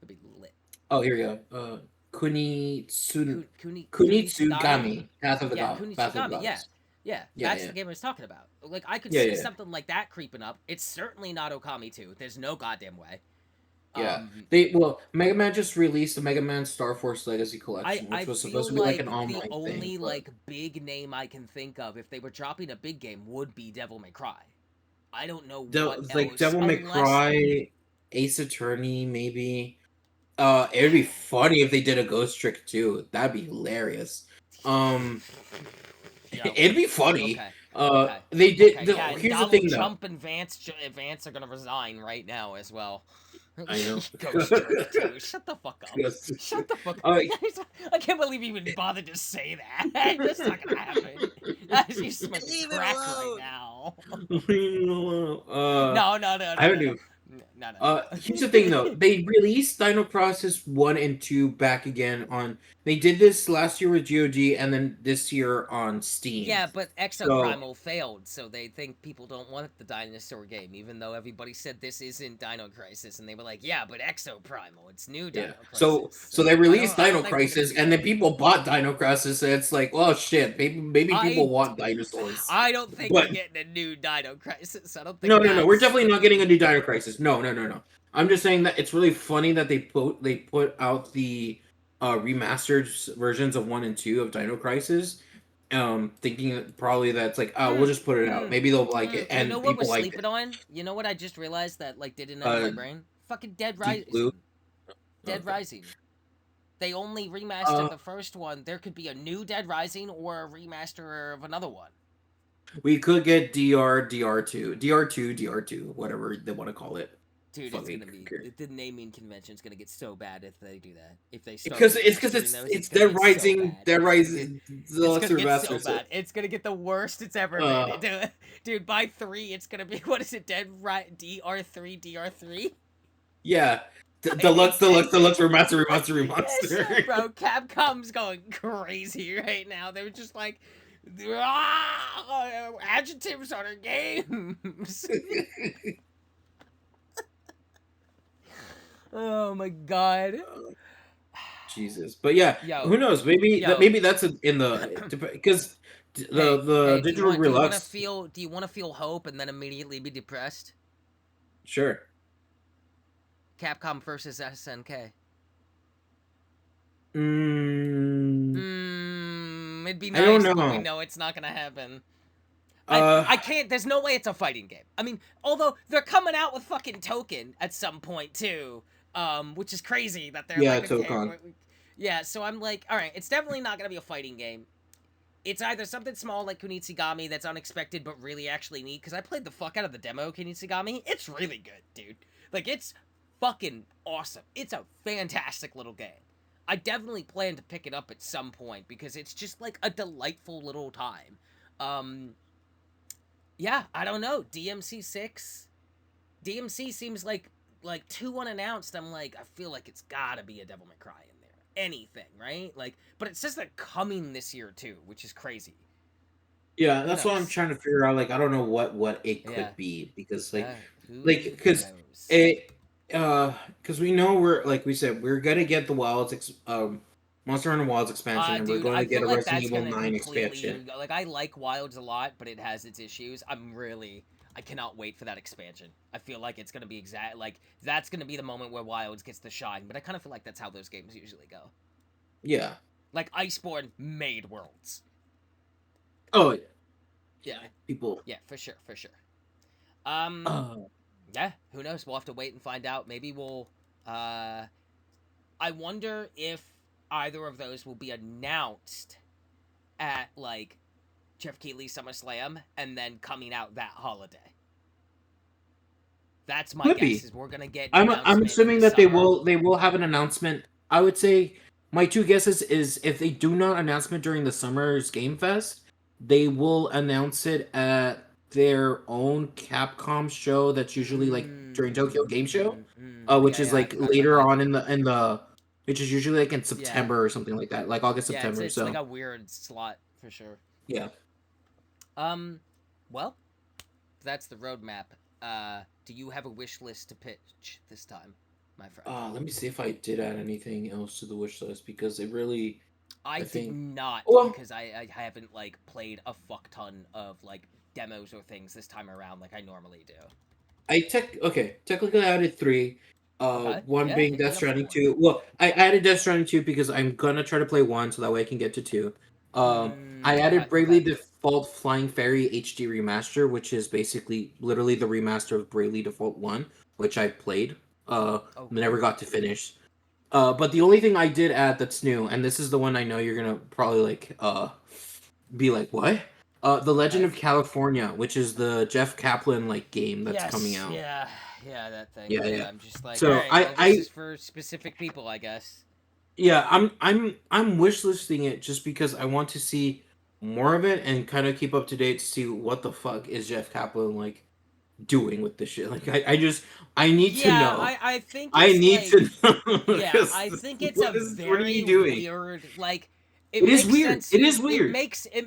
It'd be lit. Oh, here we go. Kunitsugami. Kunitsugami. Path of the Yeah, God. Path of the Kunitsugami. Yeah, Gods. yeah. Yeah, That's yeah. the game I was talking about. Like I could Yeah, see yeah. something like that creeping up. It's certainly not Okami 2. There's no goddamn way. Yeah. Mega Man just released the Mega Man Star Force Legacy Collection, I which was feel supposed to be like an like the online thing, only but like big name I can think of if they were dropping a big game would be Devil May Cry. I don't know what Like else Devil May unless Cry, Ace Attorney, maybe. It'd be funny if they did a Ghost Trick too. That'd be hilarious. Um, Yo, it'd be funny. okay. Okay. They did. Okay. Yeah, and Here's the Donald thing, though. Trump and Vance are gonna resign right now as well. I know. Ghost Trick too. Shut the fuck up. Ghost Shut the fuck up. Uh, I can't believe you even bothered to say that. That's not gonna happen. You smoking Leave it crack right alone. now. uh, No. I haven't even. No. Here's the thing, though. They released Dino Crisis 1 and 2 back again on They did this last year with GOG, and then this year on Steam. Yeah, but So Exoprimal failed, so they think people don't want the dinosaur game, even though everybody said this isn't Dino Crisis, and they were like, yeah, but Exoprimal, it's new yeah, Dino Crisis. so they I released don't Dino think we're gonna Crisis, see and then that. people bought Dino Crisis, and it's like, oh shit, maybe people I, want dinosaurs. I don't think we're But getting a new Dino Crisis. I don't no, think no, no, we're that's definitely gonna not getting a be. new Dino Crisis. No, no, no, no. I'm just saying that it's really funny that they put out the remastered versions of 1 and 2 of Dino Crisis, thinking that probably that's like, oh, we'll just put it out. Maybe they'll like it, You know and what we're people liked sleeping it. on? You know what I just realized that like didn't enter my brain? Fucking Dead Deep Blue. Rising. Dead Okay. Rising. They only remastered Uh, the first one. There could be a new Dead Rising or a remaster of another one. we could get DR2, DR2, DR2, whatever they want to call it. Dude, it's Fucking gonna be care. the naming convention's gonna get so bad if they do that. If they start Because remastering those, it's it's gonna Dead get so Rising, bad. Dead It, Rising it's Deluxe gonna get so Remaster. So, bad. It's gonna get the worst it's ever been. uh, Dude, by 3, it's gonna be what is it? DR3, DR3. yeah, It's Deluxe Remaster, Remaster, yes, Remaster. bro. Capcom's going crazy right now. They're just like, ah, adjectives on our games. Oh my god. Jesus, but yeah, Yo, who knows? yo. Maybe that's in the because the Hey, digital Relux. do you want to feel hope and then immediately be depressed? Sure. Capcom versus SNK. Mm, It'd be I don't nice, but we know. know it's not gonna happen. Uh, I can't. There's no way it's a fighting game. I mean, although they're coming out with fucking Token at some point too, which is crazy that they're yeah, like, okay, Tokon. yeah. So I'm like, all right, it's definitely not gonna be a fighting game. It's either something small like Kunitsigami that's unexpected but really actually neat. Because I played the fuck out of the demo Kunitsigami. It's really good, dude. Like it's fucking awesome. It's a fantastic little game. I definitely plan to pick it up at some point because it's just like a delightful little time. Um, yeah, I don't know. DMC6. DMC seems like too unannounced. I'm like, I feel like it's gotta be a Devil May Cry in there. Anything, right? Like, but it says they're coming this year too, which is crazy. Yeah, Who that's what I'm knows? trying to figure out. Like, I don't know what it Yeah. could be because like Who because knows? it because we know we're like we said we're gonna get the Monster Hunter Wilds expansion, and we're Dude, going I to get feel a like Resident that's Evil gonna 9 expansion. completely like I like Wilds a lot, but it has its issues. I cannot wait for that expansion. I feel like it's gonna be exact like that's gonna be the moment where Wilds gets the shine, but I kind of feel like that's how those games usually go. Yeah. Like Iceborne made worlds. Oh yeah. Yeah. People. Yeah, for sure, for sure. Um Uh, yeah, who knows? We'll have to wait and find out. Maybe we'll I wonder if either of those will be announced at like Jeff Keighley SummerSlam and then coming out that holiday. That's my could guess. be. Is we're gonna get an I'm announcement in assuming the that summer. they will have an announcement. I would say my two guesses is if they do not announcement during the summer's Game Fest, they will announce it at their own Capcom show that's usually like during Tokyo Game Show, which Yeah, is yeah. like I later on in the which is usually like in yeah, September or something like that, like August yeah. September. It's like So a weird slot for sure. yeah. Um, well, that's the roadmap. Do you have a wish list to pitch this time, my friend? Let me see if I did add anything else to the wish list because it really I I did think not well because I haven't like played a fuck ton of like demos or things this time around like I normally do. Technically I added three. Okay, One yeah, being hit me Death up with Stranding more. 2. Well, I added Death Stranding 2 because I'm gonna try to play one so that way I can get to two. I Okay, added Bravely okay. Default Flying Fairy HD Remaster, which is basically literally the remaster of Bravely Default 1, which I played. Oh, Never cool. got to finish. But the only thing I did add that's new, and this is the one I know you're gonna probably be like, what? The Legend Okay. of California, which is the Jeff Kaplan like game that's coming Yes, out. yeah, yeah, that thing. Yeah, And yeah. I'm just like, all So right, well, this is for specific people, I guess. yeah, I'm wish listing it just because I want to see more of it and kind of keep up to date to see what the fuck is Jeff Kaplan like doing with this shit? Like, I need to Yeah, know. I think I it's need like, to know. yeah, Because I think it's a what are very you doing? weird, like, It it is makes weird. sense. It is It weird.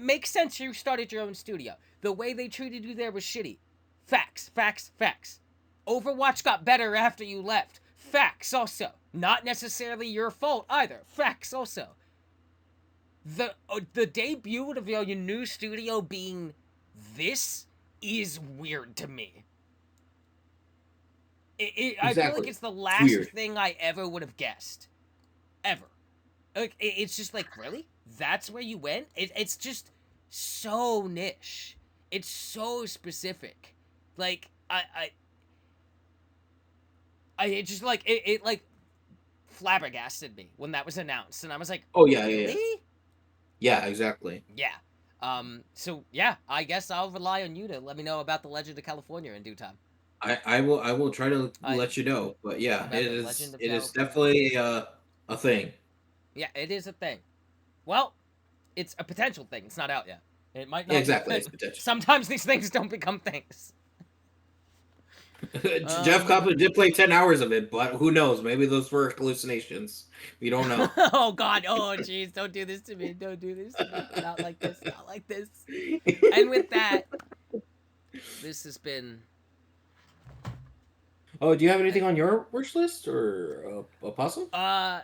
makes sense you started your own studio. The way they treated you there was shitty. Facts, facts, facts. Overwatch got better after you left. Facts also. Not necessarily your fault either. Facts also. The debut of your new studio being this is weird to me. I feel like Exactly. it's the It's last weird. thing I ever would have guessed. Ever. Like, it's just like, really? That's where you went? It's just so niche. It's so specific. Like, it just like, it like flabbergasted me when that was announced. And I was like, Oh yeah, yeah, yeah. really? Yeah, exactly. Yeah. So yeah, I guess I'll rely on you to let me know about the Legend of California in due time. I will try to I let you know. But yeah, About the Legend of it is California. definitely a thing. Yeah, it is a thing. Well, it's a potential thing. It's not out yet. It might Yeah, not be a exactly. It's thing. potential. Sometimes these things don't become things. Jeff Um. Kaplan did play 10 hours of it, but who knows? Maybe those were hallucinations. We don't know. Oh God. Oh jeez. Don't do this to me. Don't do this to me. Not like this. Not like this. And with that, this has been. Oh, do you have anything on your wish list or a possum? I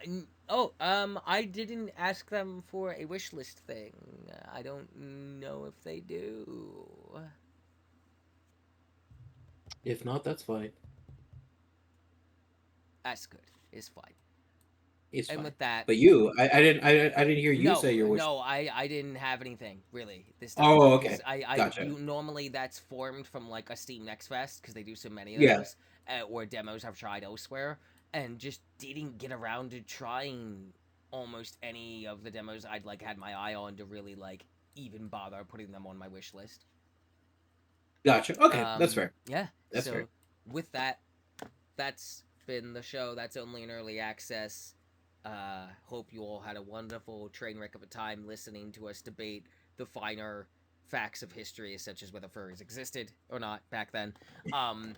didn't ask them for a wish list thing. I don't know if they do. If not, that's fine. That's good. It's fine. It's And fine. with that, But you, I didn't hear you say your wish. no, I didn't have anything really this time Oh, because okay. I Gotcha. you normally that's formed from like a Steam Next Fest because they do so many of Yeah. those or demos I've tried elsewhere and just didn't get around to trying almost any of the demos I'd like had my eye on to really like even bother putting them on my wish list. Gotcha. Okay, that's fair. Yeah. That's So fair. with that, that's been the show. That's only in early access. Hope you all had a wonderful train wreck of a time listening to us debate the finer facts of history, such as whether furries existed or not back then. Um,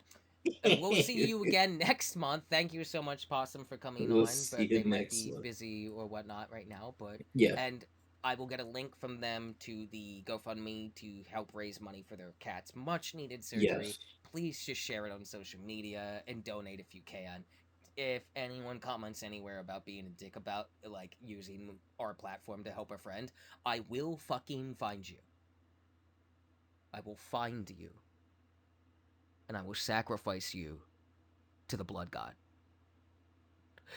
we'll see you again next month. Thank you so much, Possum, for coming We'll on. see But you they might next be month. busy or whatnot right now. But Yeah. and I will get a link from them to the GoFundMe to help raise money for their cat's much needed surgery. Yes. Please just share it on social media and donate if you can. If anyone comments anywhere about being a dick about like using our platform to help a friend, I will fucking find you. I will find you. And I will sacrifice you to the blood god.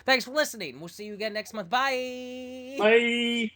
Thanks for listening. We'll see you again next month. Bye. Bye.